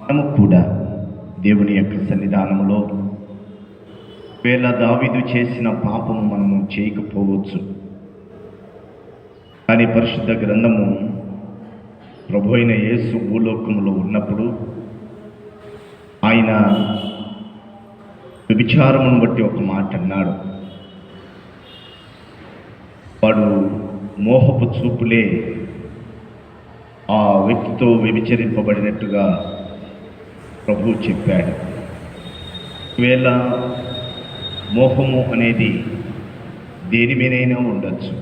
మనము కూడా దేవుని యొక్క సన్నిధానంలో వేళ దావీదు చేసిన పాపము మనము చేయకపోవచ్చు. కానీ పరిశుద్ధ గ్రంథము ప్రభు అయిన యేసు భూలోకంలో ఉన్నప్పుడు ఆయన వ్యభిచారమును బట్టి ఒక మాట అన్నాడు. వాడు మోహపు చూపులే ఆ వ్యక్తితో వ్యభిచరింపబడినట్టుగా ప్రభువు చెప్పాడు. ఈవేళ మోహము అనేది దేని మీదైనా ఉండొచ్చు.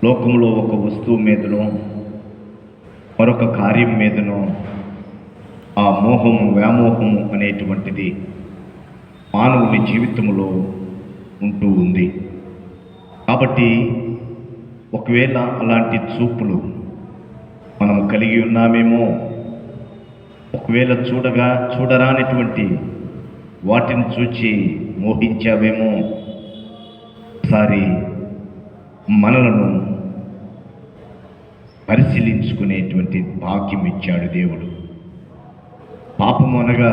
లోకంలో ఒక వస్తువు మీదనో మరొక కార్యం మీదనో ఆ మోహము వ్యామోహము అనేటువంటిది మానవుని జీవితంలో ఉంటూ ఉంది. కాబట్టి ఒకవేళ అలాంటి చూపులు మనము కలిగి ఉన్నామేమో, ఒకవేళ చూడరానటువంటి వాటిని చూచి మోహించావేమో, ఒకసారి మనలను పరిశీలించుకునేటువంటి భాగ్యం ఇచ్చాడు దేవుడు. పాపము అనగా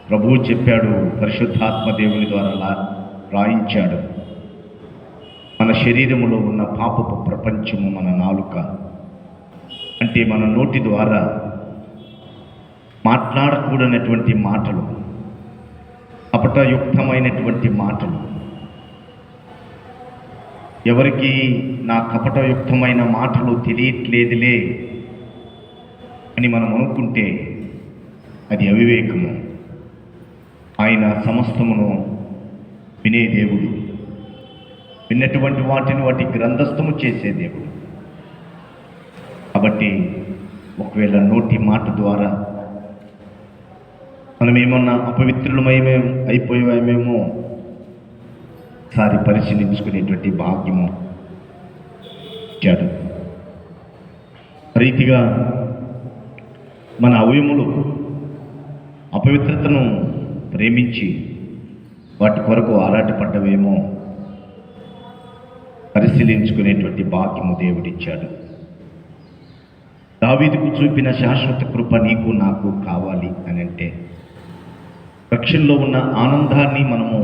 ప్రభువు చెప్పాడు, పరిశుద్ధాత్మ దేవుని ద్వారా రాయించాడు, మన శరీరములో ఉన్న పాపపు ప్రపంచము మన నాలుక. అంటే మన నోటి ద్వారా మాట్లాడకూడనటువంటి మాటలు, కపటయుక్తమైనటువంటి మాటలు. ఎవరికి నా కపటయుక్తమైన మాటలు తెలియట్లేదులే అని మనం అనుకుంటే అది అవివేకము. ఆయన సమస్తమును వినే దేవుడు, విన్నటువంటి వాటి గ్రంథస్థము చేసే దేవుడు. కాబట్టి ఒకవేళ నోటి మాట ద్వారా మనం ఏమన్నా అయిపోయామేమో ఒకసారి పరిశీలించుకునేటువంటి భాగ్యము ఇచ్చాడు. రీతిగా మన అవయములు అపవిత్రతను ప్రేమించి వాటి కొరకు ఆరాటపడ్డవేమో పరిశీలించుకునేటువంటి భాగ్యము దేవుడిచ్చాడు. దావీదుకు చూపిన శాశ్వత కృప నీకు నాకు కావాలి అని అంటే, రక్షణలో ఉన్న ఆనందాన్ని మనము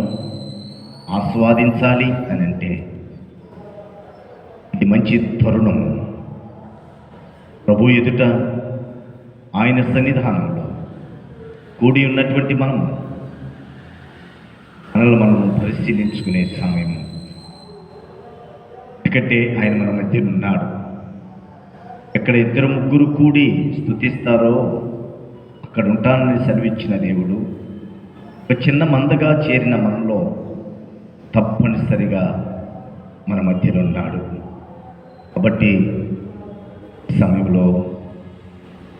ఆస్వాదించాలి అని అంటే, ఇది మంచి తరుణం. ప్రభు ఎదుట ఆయన సన్నిధానంలో కూడి ఉన్నటువంటి మనల్ని మనం పరిశీలించుకునే సమయము. ఎందుకంటే ఆయన మన మధ్య ఉన్నాడు. ఎక్కడ ఇద్దరు ముగ్గురు కూడి స్తుతిస్తారో అక్కడ ఉంటానని సెలవిచ్చిన దేవుడు ఒక చిన్న మందగా చేరిన మనలో తప్పనిసరిగా మన మధ్యలో ఉన్నాడు. కాబట్టి సమయంలో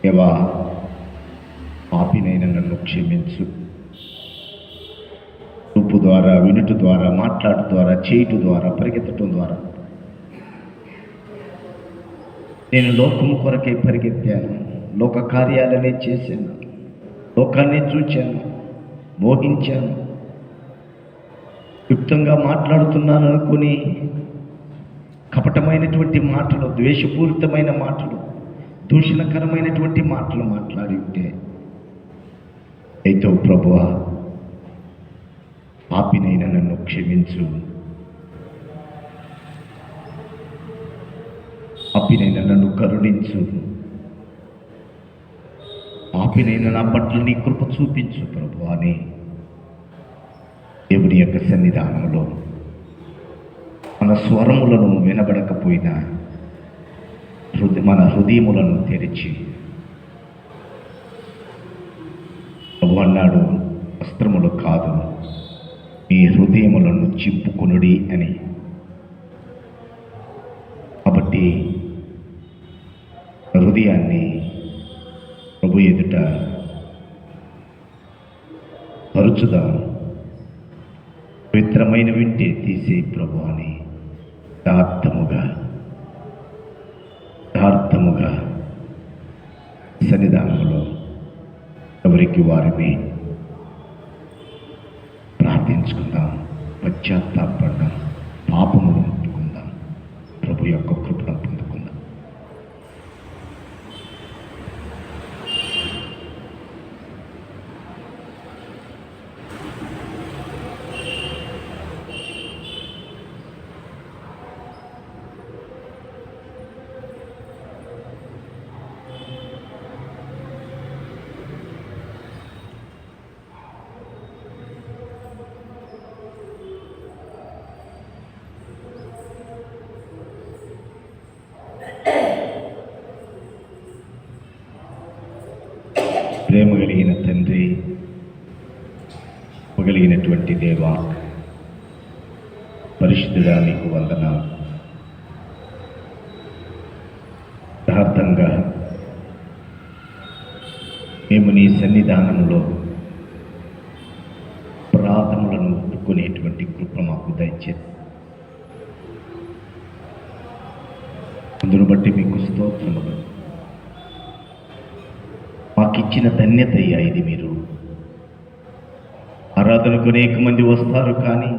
దేవా, పాపినైన నన్ను క్షమించు. చూపు ద్వారా, వినుట ద్వారా, మాట్లాడు ద్వారా, చేయుట ద్వారా, పరిగెత్తడం ద్వారా నేను లోకము కొరకే పరిగెత్తాను, లోక కార్యాలనే చేశాను, లోకాన్ని చూచాను, మోహించాను. యుక్తంగా మాట్లాడుతున్నాను అనుకుని కపటమైనటువంటి మాటలు, ద్వేషపూరితమైన మాటలు, దూషణకరమైనటువంటి మాటలు మాట్లాడి ఉంటే, అయితే ప్రభువా, పాపినైన నన్ను క్షమించు, పాపినైన నన్ను కరుణించు, పాపినైన నా పట్ల నీ కృప చూపించు ప్రభు అని దేవుని యొక్క సన్నిధానంలో మన స్వరములను వినబడకపోయినా మన హృదయములను తెరిచి, ప్రభు అన్నాడు, వస్త్రములు కాదు మీ హృదయములను చింపుకొనుడి అని. కాబట్టి హృదయాన్ని ప్రభు ఎదుట పరుచుదాం. పవిత్రమైన వింటే తీసే ప్రభు అని యథార్థముగా సన్నిధానంలో ఎవరికి వారిని ప్రార్థించుకుందాం, పశ్చాత్తాపడదాం, పాపమును ముట్టుకుందాం, ప్రభు యొక్క కృపను పొందుకుందాం. ప్రేమ కలిగిన తండ్రి, కలిగినటువంటి దేవా, పరిశుద్ధుడా, నీకు వందనాలు. యథార్థంగా మేము నీ సన్నిధానంలో ప్రార్థనలను ఒప్పుకునేటువంటి కృప మాకు దయచేసి, అందును బట్టి మీకు స్తోత్రములు. మాకిచ్చిన ధన్యత అయ్యా ఇది. మీరు ఆరాధనకు అనేక మంది వస్తారు, కానీ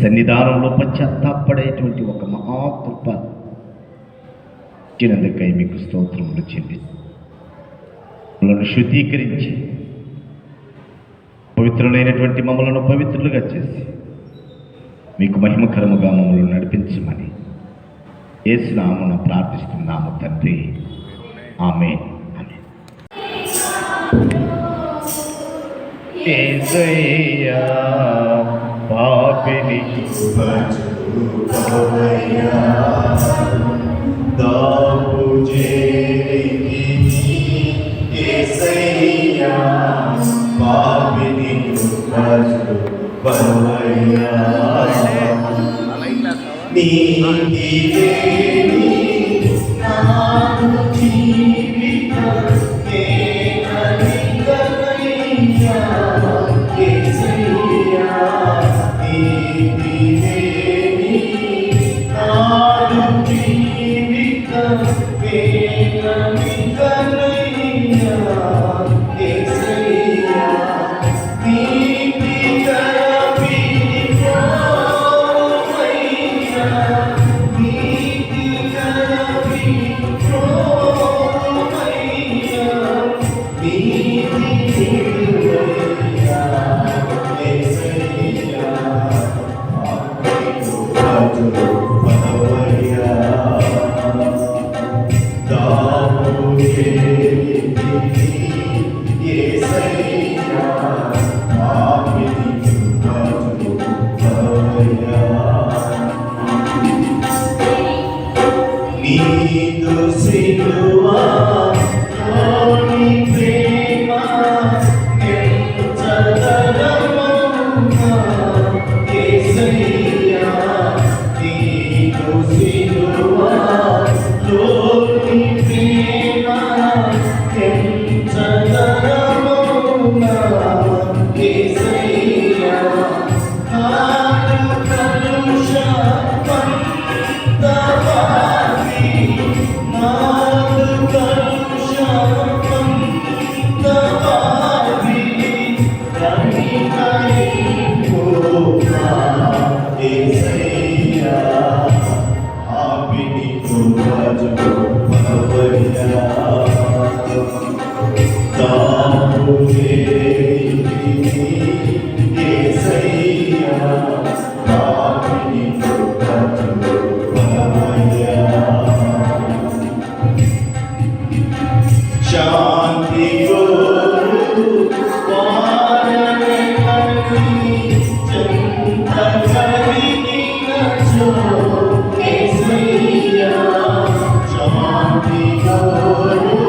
సన్నిధానంలో పశ్చాత్తాపడేటువంటి ఒక మహాకృప ఇచ్చినందుకై మీకు స్తోత్రములు చెల్లి, మమ్మల్ని శుద్ధీకరించి పవిత్రులైనటువంటి మమ్మలను పవిత్రులుగా చేసి మీకు మహిమకరముగా మమ్మల్ని నడిపించమని యేసు నామమున ప్రార్థిస్తున్నాము తండ్రి. ఆమేన్. యేసయ్యా పాపిని కృపచూపవయ్యా, దాపు చేరికి యేసయ్యా పాపిని కృపచూపవయ్యా, నీతివే నాదు జీవితం కేవలింగమయ్యా, యేసయ్యా నీతివే నాదు జీవితం కేవలింగమయ్యా, యేసయ్యా నీదు సిలువా లోని ప్రేమ ఎంతదరమౌనా, యేసయ్యా నీదు సిలువా లోని ప్రేమ ఎంతదరమౌనా, యేసయ్యా నాదు కలుష శాంతి గోరు వారని చంత కలిగిన జో యేసయ్యా, శాంతి గోరు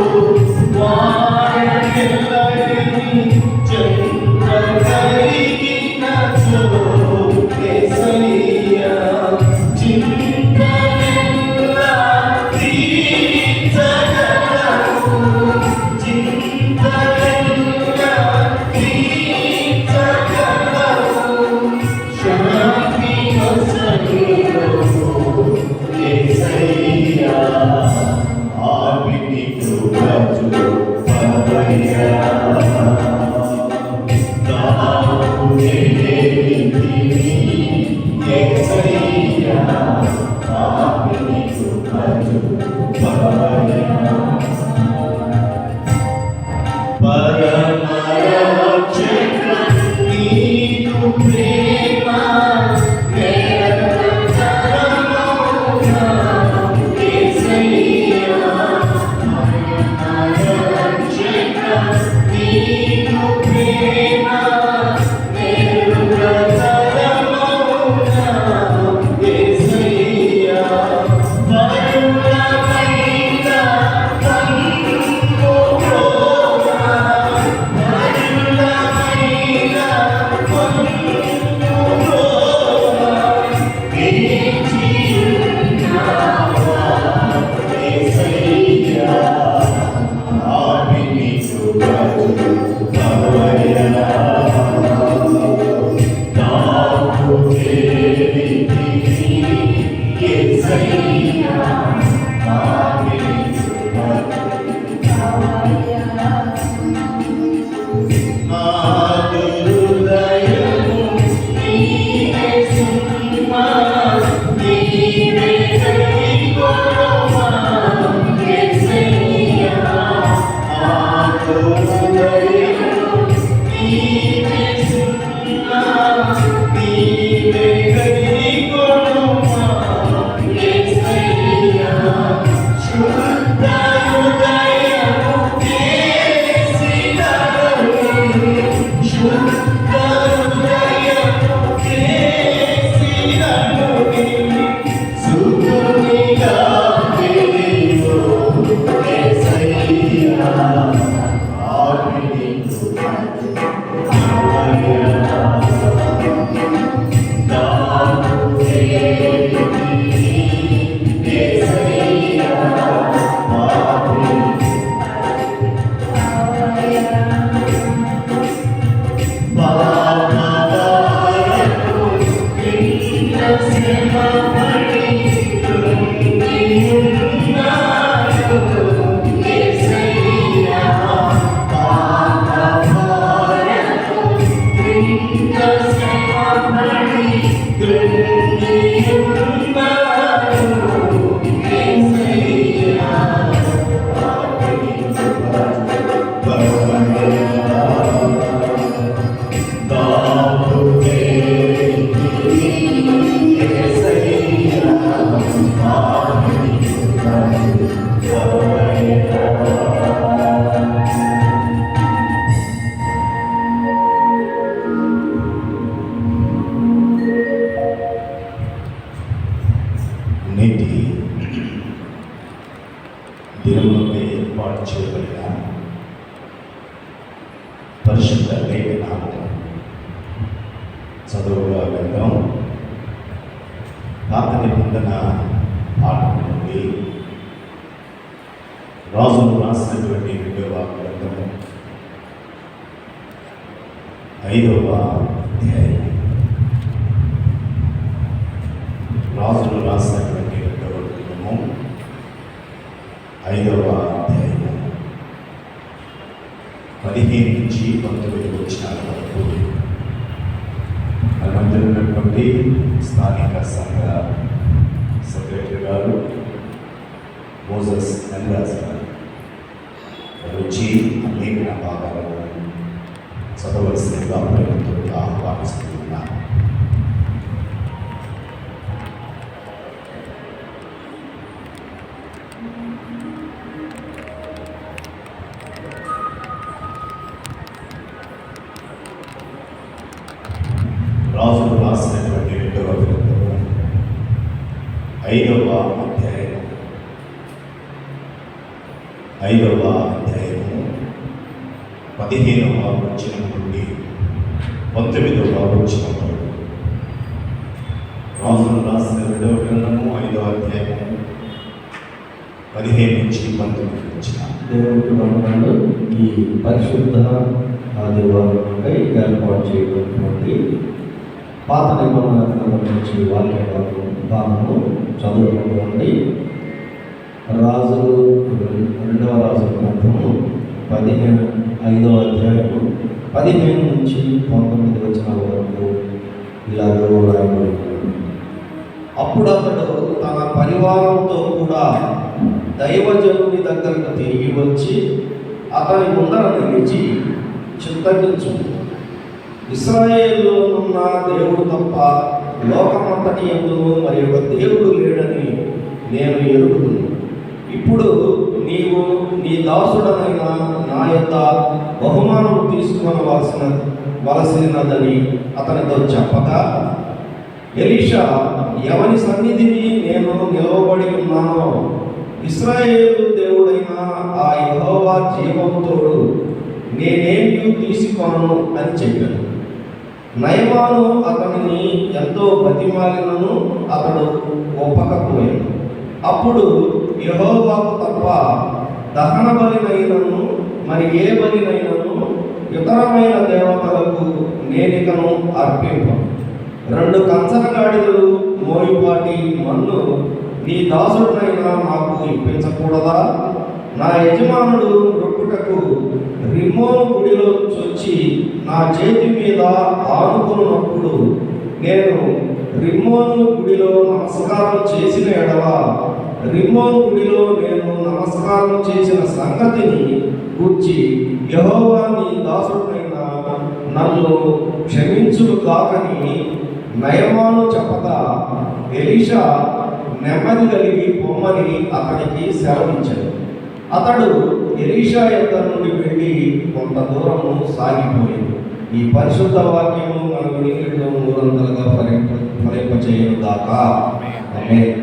వారని చంత కలిగిన జో యేసయ్యా, చింతనెల్లా తీర్చగలవు దినములపై ఏర్పాటు చేయబడిన పరిశుద్ధ లేఖనాలు చదువుగా వెళ్దాం. పాత నిబంధన పాఠం నుండి రాజులు రాసినటువంటి 2వ గ్రంథము 5వ అధ్యాయం. రాజులు రాసినటువంటి 2వ గ్రంథము 5వ అధ్యాయము 15 నుంచి 19 వచనాల వరకు ఉన్నటువంటి స్థానిక సంఘ సెక్రటరీ గారు మోజస్ నల్లాస్ గారు వచ్చి లేఖన భాగాలను చదవలసిందిగా ప్రేమతో ఆహ్వానిస్తున్నారు. రాజులు రాసినటువంటి 2వ గ్రంథము 5వ అధ్యాయము 15వ వచనం నుండి 19వ వచనం వరకు. రాజులు రాసిన 2వ గ్రంథము 5వ అధ్యాయము 15 నుంచి 19 వచనాలు. దేవునికి వందనాలు. ఈ పరిశుద్ధ ఆదివారంపై ఏర్పాటు చేయబడినటువంటి పాత నిబంధన గ్రంథం నుంచి వాక్య భాగము చదువుకోండి. రాజులు 2వ రాజుల గ్రంథము 5వ అధ్యాయము 15 నుంచి 19 వచనాల వరకు ఇలాగో రాయబడింది. అప్పుడు అతడు తన పరివారంతో కూడా దైవజనుని దగ్గరకు తిరిగి వచ్చి అతని ముందర నిలిచి చింతగించు, ఇశ్రాయేలులో ఉన్న దేవుడు తప్ప లోకమంతటి యందును మరి ఒక దేవుడు లేడని నేను ఎరుగుతున్నాను. ఇప్పుడు నీవు నీ దాసుడనైన నా యొక్క బహుమానం తీసుకొనవలసినదని అతనితో చెప్పగా, ఎలీషా, ఎవని సన్నిధిని నేను నిలవబడి ఉన్నానో ఇశ్రాయేలు దేవుడైన ఆ యెహోవా జీవముతోడు నేనేమీ తీసుకొనను అని చెప్పాను. నయమాను అతనిని ఎంతో బతిమాలినను అతడు ఒప్పకపోయాను. అప్పుడు యెహోవాకు తప్ప దహన బలినైనను మరి ఏ బలినైనను ఇతరమైన దేవతలకు నేనికను అర్పింపను. 2 కంచరగాడిదలు మోయుపాటి మన్ను నీ దాసుడినైనా నాకు ఇప్పించకూడదా? నా యజమానుడు రొక్కుటకు రిమ్మోను గుడిలో చొచ్చి నా చేతి మీద ఆనుకున్నప్పుడు నేను రిమ్మోను గుడిలో నమస్కారం చేసిన ఎడల రిమ్మోను గుడిలో నేను నమస్కారం చేసిన సంగతిని గూర్చి యెహోవా నీ దాసుడైన నన్ను క్షమించును కాకని నయమాను చెప్పగా, ఎలీషా నెమ్మది కలిగి పొమ్మని అతనికి సెలవిచ్చాడు. అతడు ఎలీషా యొద్ద నుండి వెళ్ళి కొంత దూరము సాగిపోయాడు. ఈ పరిశుద్ధ వాక్యము మన వినికిడిలో 300గా ఫలింపచేయను దాకా. ఆమేన్.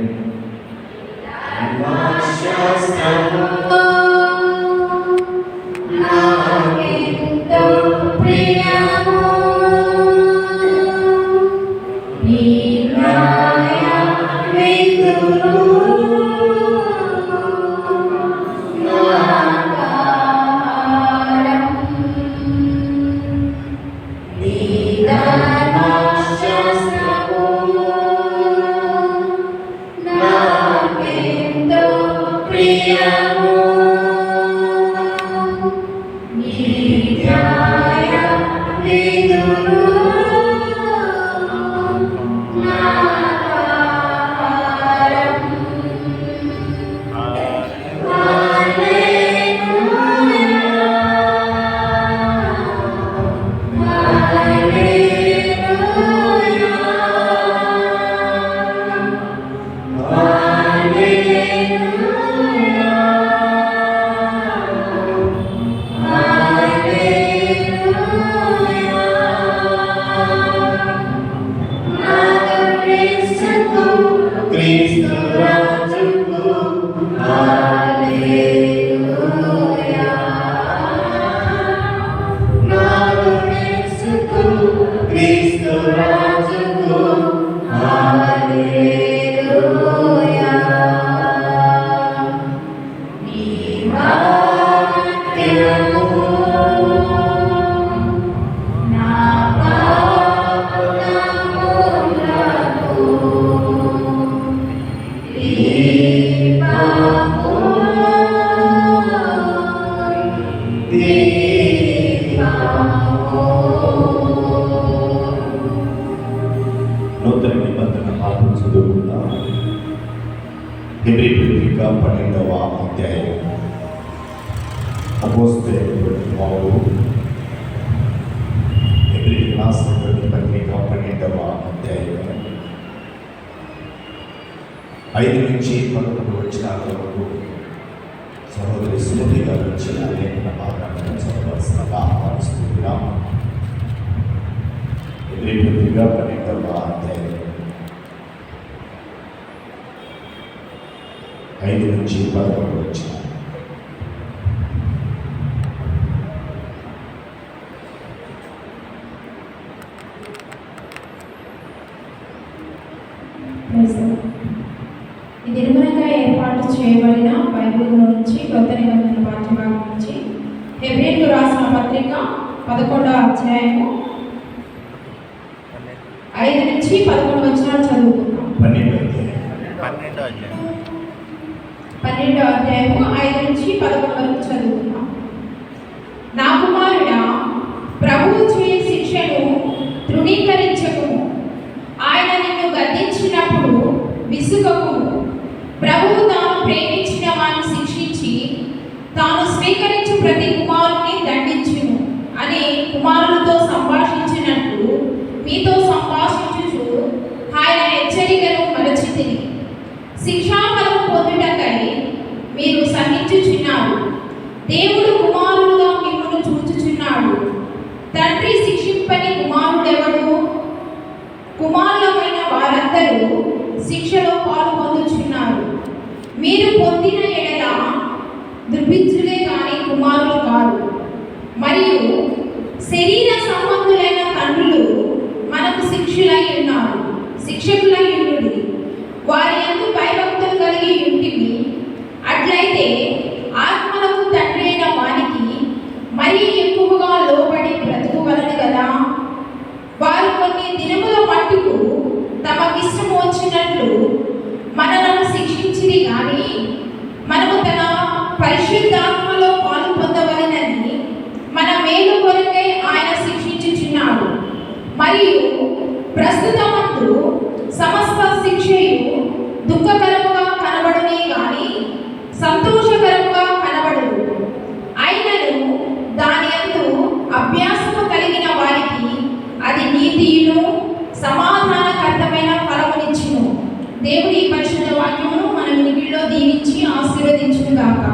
నూతన నిబంధన పాఠం చదువుకుందాం. హెబ్రీ పత్రిక 12వ అధ్యాయం. అపోస్తలుడైన పౌలు హెబ్రీయులకు రాసినటువంటి పత్రిక 12వ అధ్యాయం 5 నుంచి 11 వచనాల వరకు సహోదరి సుమతి గారు వచ్చిన లేఖన భాగాలను చదవలసినగా ఆహ్వానిస్తున్నాం. హెబ్రీ పత్రిక 12వ అధ్యాయం 5 నుంచి 11 వచనాలు. ఈ దినమునగా ఏర్పాటు చేయబడిన బైబిల్ నుంచి కొత్త నిబంధన పాఠ్యభాగం నుంచి హెబ్రీయులకు రాసిన పత్రిక 11వ అధ్యాయము 5 నుంచి 11 వచనాలు చదువుకుందాం. 12వ అధ్యాయము 5 నుంచి 11 వరకు చదువుకుందాం. నా కుమారుడా, ప్రభువు చే శిక్షను తృణీకరించకుము. ఆయన నిన్ను గద్దించినప్పుడు విసుగకుము. ప్రభువు తాను ప్రేమించిన వారిని శిక్షించి తాను స్వీకరించు ప్రతి కుమారుని దండించును అని కుమారులతో సంభాషించినట్లు మీతో సంభాషించుచు ఆయన హెచ్చరికను మరచితిని. శిక్షాఫలము పొందుటకై మీరు సహించుచున్నారు. దేవుడు కుమారులుగా మిమ్మల్ని చూచుచున్నాడు. తండ్రి శిక్షింపని కుమారుడెవడు? కుమారులమైన వారందరూ శిక్షలో పాలు పొందుచున్నారు. మీరు పొందిన ఎడల దుర్భిక్షులే కానీ కుమారులు కాదు. మరియు శరీర సంబంధులైన తండ్రులు మనకు శిక్షకులై ఉండుడి. వారి యందు భయభక్తులు కలిగి ఉంటివి. అట్లయితే ఆత్మలకు తండ్రి అయిన వానికి మరీ ఎక్కువగా లోబడి బ్రతుకువలను కదా. వారు కొన్ని దినముల మట్టుకు తమకిష్టం వచ్చినట్లు మనలను శిక్షించిరి కానీ మనము తన పరిశుద్ధాత్మలో పాలు పొందవలెనని మన మేలు కొరకై ఆయన శిక్షించుచున్నాడు. మరియు ప్రస్తుతమందు సమస్త శిక్షయు దుఃఖకరముగా కనబడునే గాని సంతోషకరముగా కనబడదు. అయినను దాని యందు అభ్యాసము కలిగిన వారికి అది నీతియును సమాధానకరమైన ఫలమునిచ్చును. దేవుడి పరిశుద్ధ వాక్యమును మన వినికిడిలో దీవించి ఆశీర్వదించును గాక.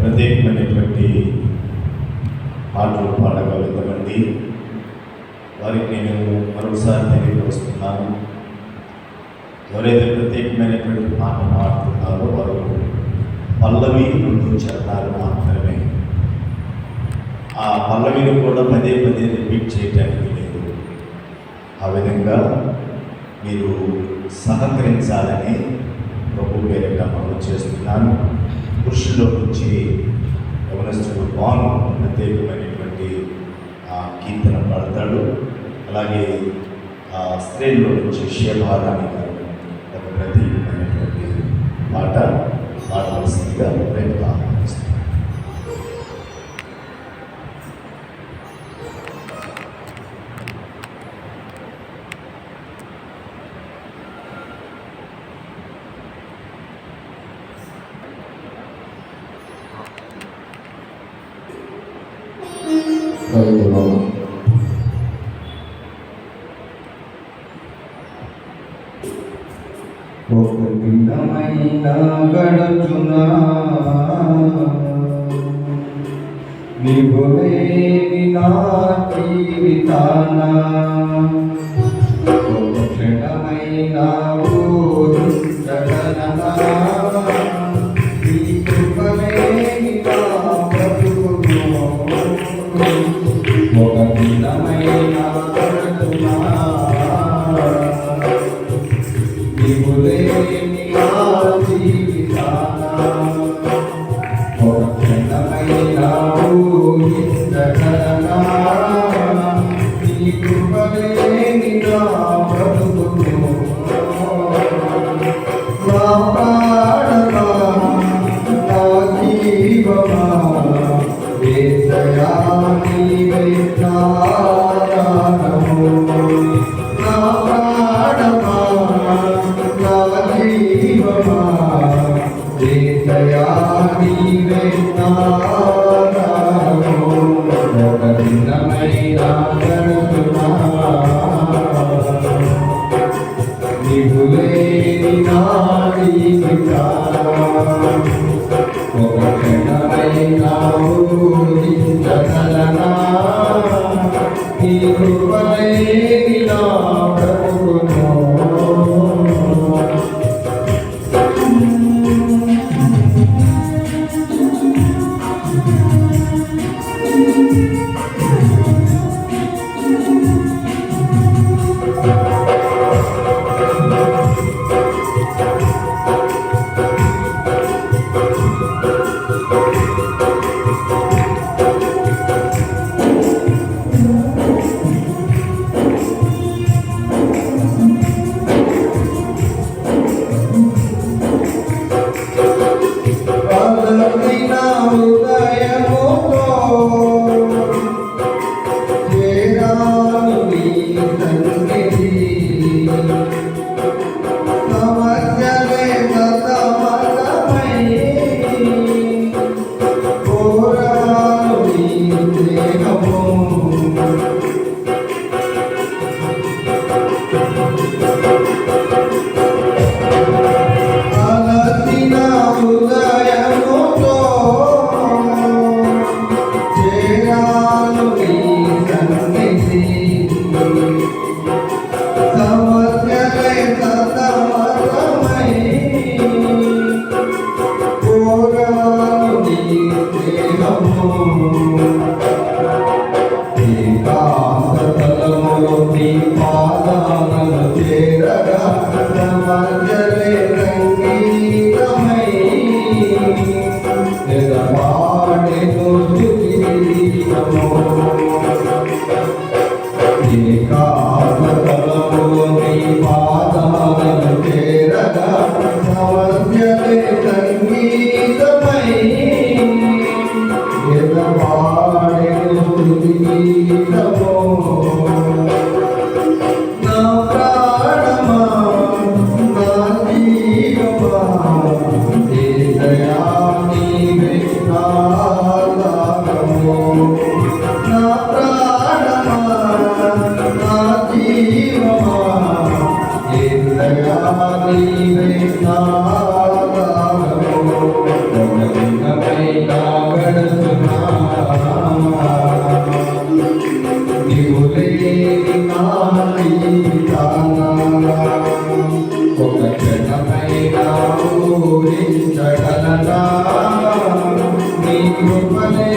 ప్రత్యేకమైనటువంటి పాటలు పాడగా ఎంతమంది వారికి నేను మరొకసారి తెలియజేస్తున్నాను. ఎవరైతే ప్రత్యేకమైనటువంటి పాట పాడుతున్నారో వారు పల్లవి 2 చరణాలు మాత్రమే. ఆ పల్లవిని కూడా పదే రిపీట్ చేయడానికి లేదు. ఆ విధంగా మీరు సహకరించాలని ప్రభు పేరిట మనం చేస్తున్నాను. పురుషుల్లో నుంచి యవనస్తుడు బాను ప్రత్యేకమైనటువంటి కీర్తన పాడతాడు. అలాగే స్త్రీల్లో నుంచి శేభారాణి గారు ఒక ప్రత్యేకమైనటువంటి పాట పాడవలసిందిగా ప్రేమగా ఆహ్వానిస్తున్నాను. ఒక దినమైన గడుచునా నీవులేని నా జీవితాన ఒక క్షణమైన ఊరుండగలనా నీ కృపలేని నా బ్రతుకును ఒక దినమైన గడుచునా నీవులేని నా జీవితాన ఏకాంతతలములో నీ పాదాలను చేరగా ప్రపంచలే సంగీతమై ఎదపాడెను స్తుతి గీతము. ఏకాంతతలములో నీ పాదాలను చేరగా ప్రపంచలే సంగీతమై ఎదపాడెను స్తుతి గీతము. నా ప్రాణమా నా జీవమా యేసయ్యా నీవే నా ఆధారము. నా ప్రాణమా నా జీవమా యేసయ్యా నీవే నా ఆధారము. ఒక దినమైన గడుచునా నీవు లేని నా జీవితాన ఒక క్షణమైన ఊహించగలనా నీ కృపలే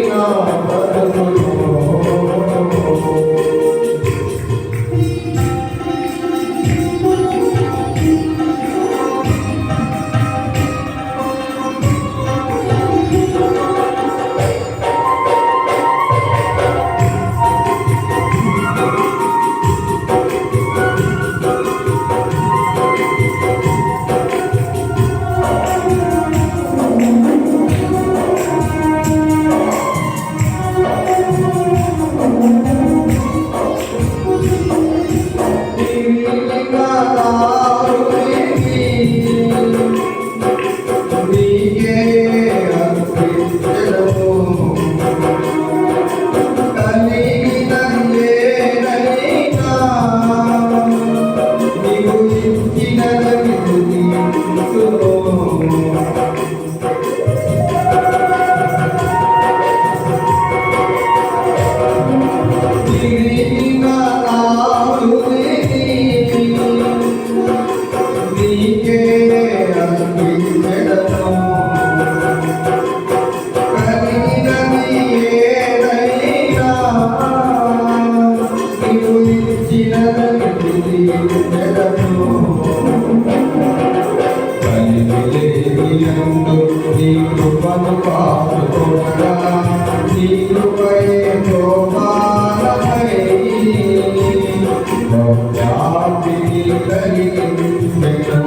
నా బ్రతుకులో. నీ కృపను కాచుకొనగా నీ కృపయే సోపానమై భవ్యాపిని కలిగించెను.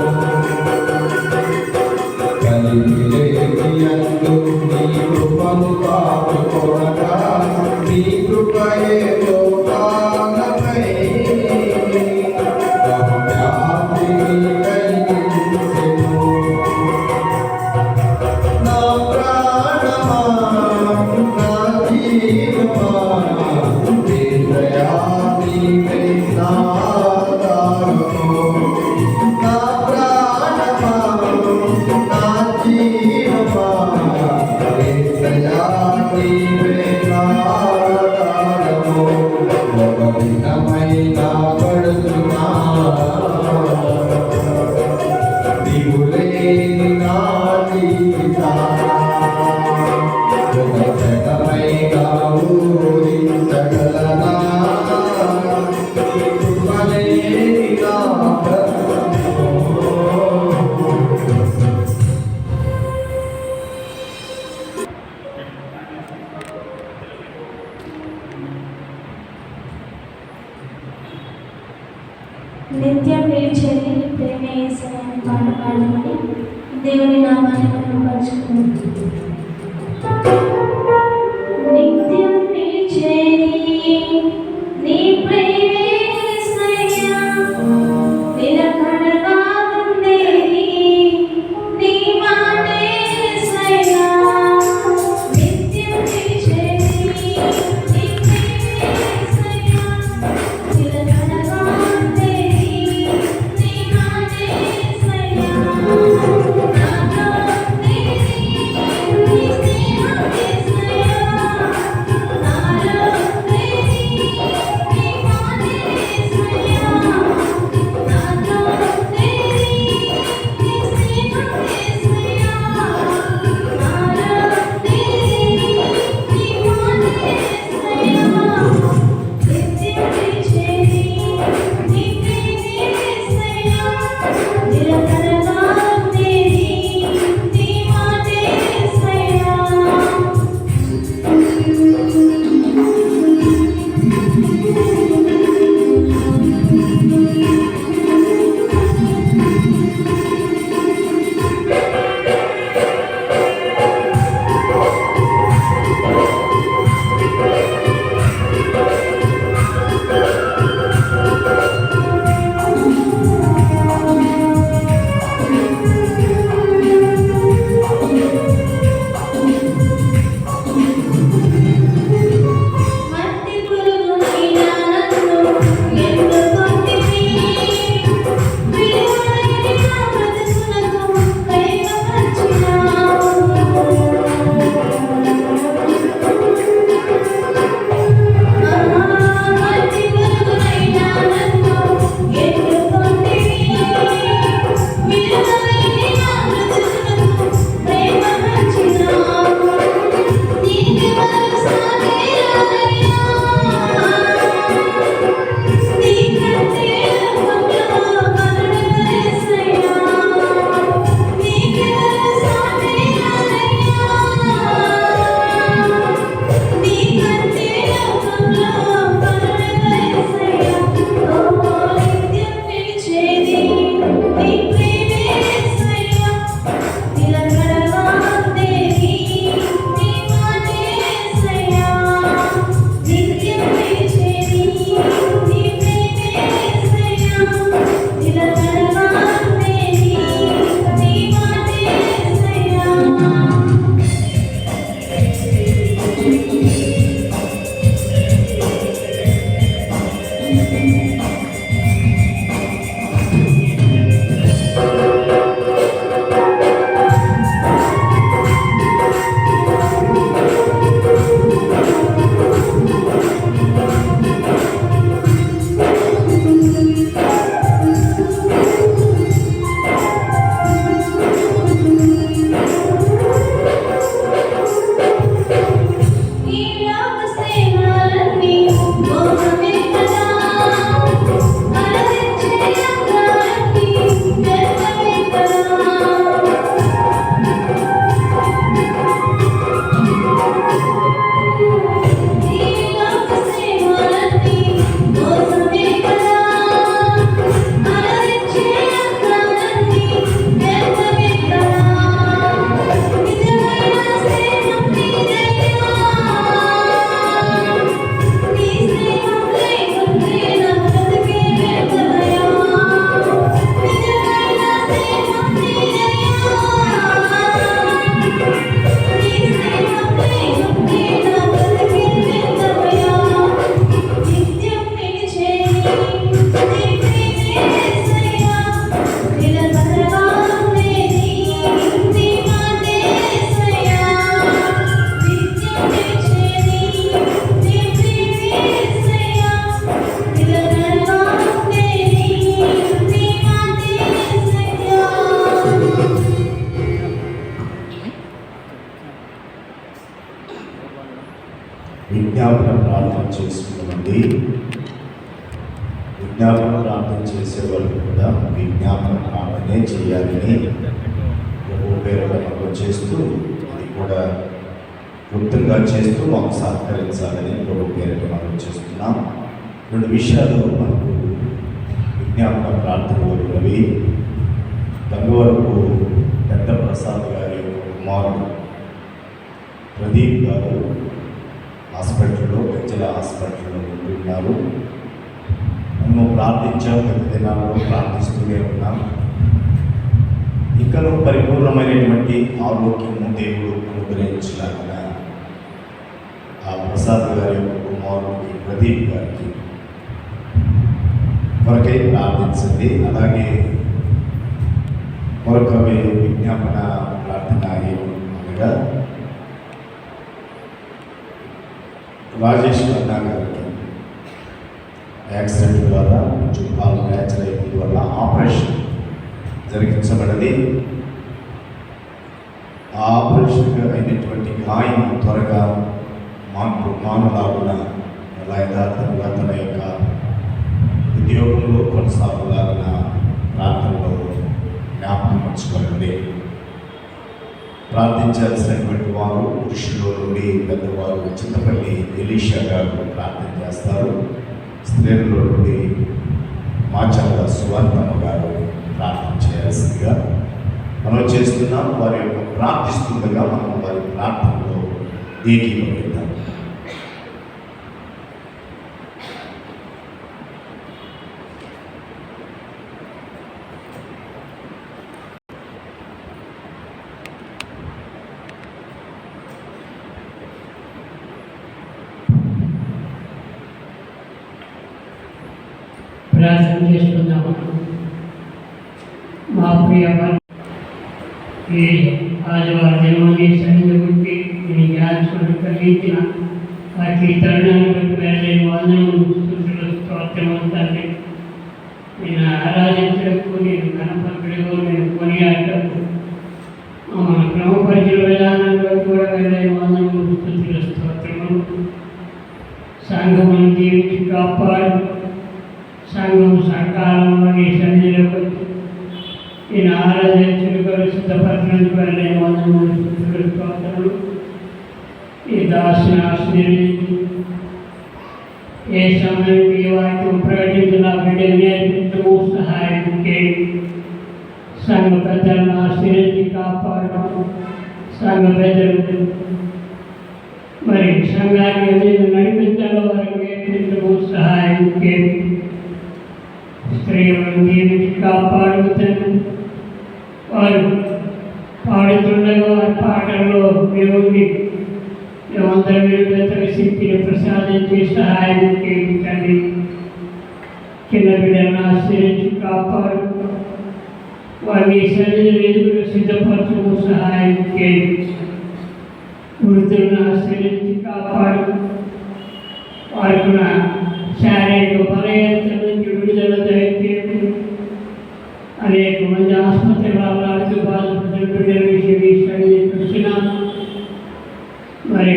కలిగిలేనియందు నీ కృపను కాచుకొనగా నీ కృపయే సోపానమై భవ్యాపిని కలిగించెను. నా ప్రాణమా నా జీవమా యేసయ్యా నీవే నా ఆధారము. నా ప్రాణమా నా జీవమా యేసయ్యా నీవే నా ఆధారము. ఒక దినమైన గడుచునా నీవు లేని నా జీవితాన ఒక క్షణమైన ఊహించగలనా నీ కృపలే నా బ్రతుకులో. నిత్యం నిలిచేది ప్రేమే యేసయ్యని పాట పాడమని దేవుని నామాన్ని మనం పంచుకుంటాం. నిత్యం నిలిచేది నీ ప్రేమే యేసయ్యా, నిలకడగా ఉండేది నీ మాటే యేసయ్యా. నిత్యం నిలిచేది నీ ప్రేమే యేసయ్యా, నిలకడగా ఉండేది నీ మాటే యేసయ్యా. నాలో నీ స్నేహమే విజ్ఞాపన ప్రార్థన చేసుకున్నామండి. విజ్ఞాపన ప్రార్థన చేసేవాళ్ళు కూడా విజ్ఞాపన ప్రార్థనే చేయాలని ప్రభు పేరుగా మనం చేస్తూ అది కూడా గుర్తుగా చేస్తూ మాకు సహకరించాలని ప్రభు పేరుగా మనం చేస్తున్నాం. 2 విషయాలు మనకు విజ్ఞాపన ప్రార్థనలో ఉన్నవి. గంగవరపు పెద్ద ప్రసాద్ గారి కుమారుడు ప్రదీప్ గారు హాస్పిటల్లో గజ్జల హాస్పిటల్లో ఉంటున్నారు. మేము ప్రార్థించాం, 10 దినాల్లో ప్రార్థిస్తూనే ఉన్నాం. ఇంకనూ పరిపూర్ణమైనటువంటి ఆరోగ్యము దేవుడు అనుగ్రహించలాగా ఆ ప్రసాద్ గారి యొక్క కుమారుడికి ప్రదీప్ గారికి కొరకై ప్రార్థించండి. అలాగే మరొక విజ్ఞాపన ప్రార్థన అనగా రాజేష్ ఖన్నా గారికి యాక్సిడెంట్ ద్వారా కొంచెం కాలు ఫ్రాక్చర్ అయిపోవడం వల్ల ఆపరేషన్ జరిగించబడింది. ఆ ఆపరేషన్ అయినటువంటి గాయం త్వరగా మానలాగున ఎలా యథార్థంగా తన యొక్క ఉద్యోగంలో కొనసాగులాగిన ప్రార్థనలో జ్ఞాపకం ఉంచుకోండి. ప్రార్థించాల్సినటువంటి వారు పురుషుల్లో నుండి పెద్దవారు చింతపల్లి ఎలీషా గారు ప్రార్థన చేస్తారు. స్త్రీలలో నుండి మాచాల సువర్ణమ్మ గారు ప్రార్థన చేయాల్సిందిగా మనం చేస్తున్నాం. వారి యొక్క ప్రార్థిస్తుండగా మనం వారి ప్రార్థనలో ఏకీభవిద్దాం. ప్రార్థన చేసుకుందాము. మా ప్రియ ఈ ఆదివారం దినమని సన్నిధి గురించి నేను జ్ఞాపకం కలిగించిన వారికి తరుణాన్ని బట్టి వెళ్ళలేని వందనములు స్తుతులు స్తోత్రములు తండ్రి. నేను ఆరాధించడకు, నేను కనపరచడకు, నేను కొనియాడటకు, మన క్రమపరిచయ విధానాన్ని బట్టి కూడా వెళ్ళలేని వందనములు స్తుతులు స్తోత్రములు. సంఘమును జీవించి కాపాడు, సంఘం సకాలంలో నీ సన్నిధిలోకి నేను ఆరాధించుకొని సిద్ధపరచడానికి వెళ్ళలేని వందనములు స్తుతులు స్తోత్రములు. ఈ దాసుని ఆశీర్వదించి ఏ సమయంలో ఈ వాక్యం ప్రకటించిన బిడ్డలు నేర్పించము, సహాయం చేయండి. సంఘ పెద్దలను ఆశీర్వదించి కాపాడు. సంఘ పెద్దలు మరి సంఘాన్ని ఏదైనా నడిపించడం వారికి నేర్పించము, సహాయం చేయండి. స్త్రీలను జీవించి కాపాడుతాను. వారు పాడుతుండగా వారి పాటల్లో దేవుడిని మేమందరం విడుదల శక్తిని ప్రసాదించి సహాయం చేయించండి. చిన్న బిడ్డలను ఆశ్రయించి కాపాడు. వారిని శరీర సిద్ధపరచము, సహాయం చేయండి. వృద్ధులను ఆశ్రయించి కాపాడు. వారికి శారీరక బలహీనత నుంచి విడుదల దయచేయండి. అనేక మంది ఆసుపత్రులు బాధపడుతున్న బిడ్డల విషయం చూసినాము. మరి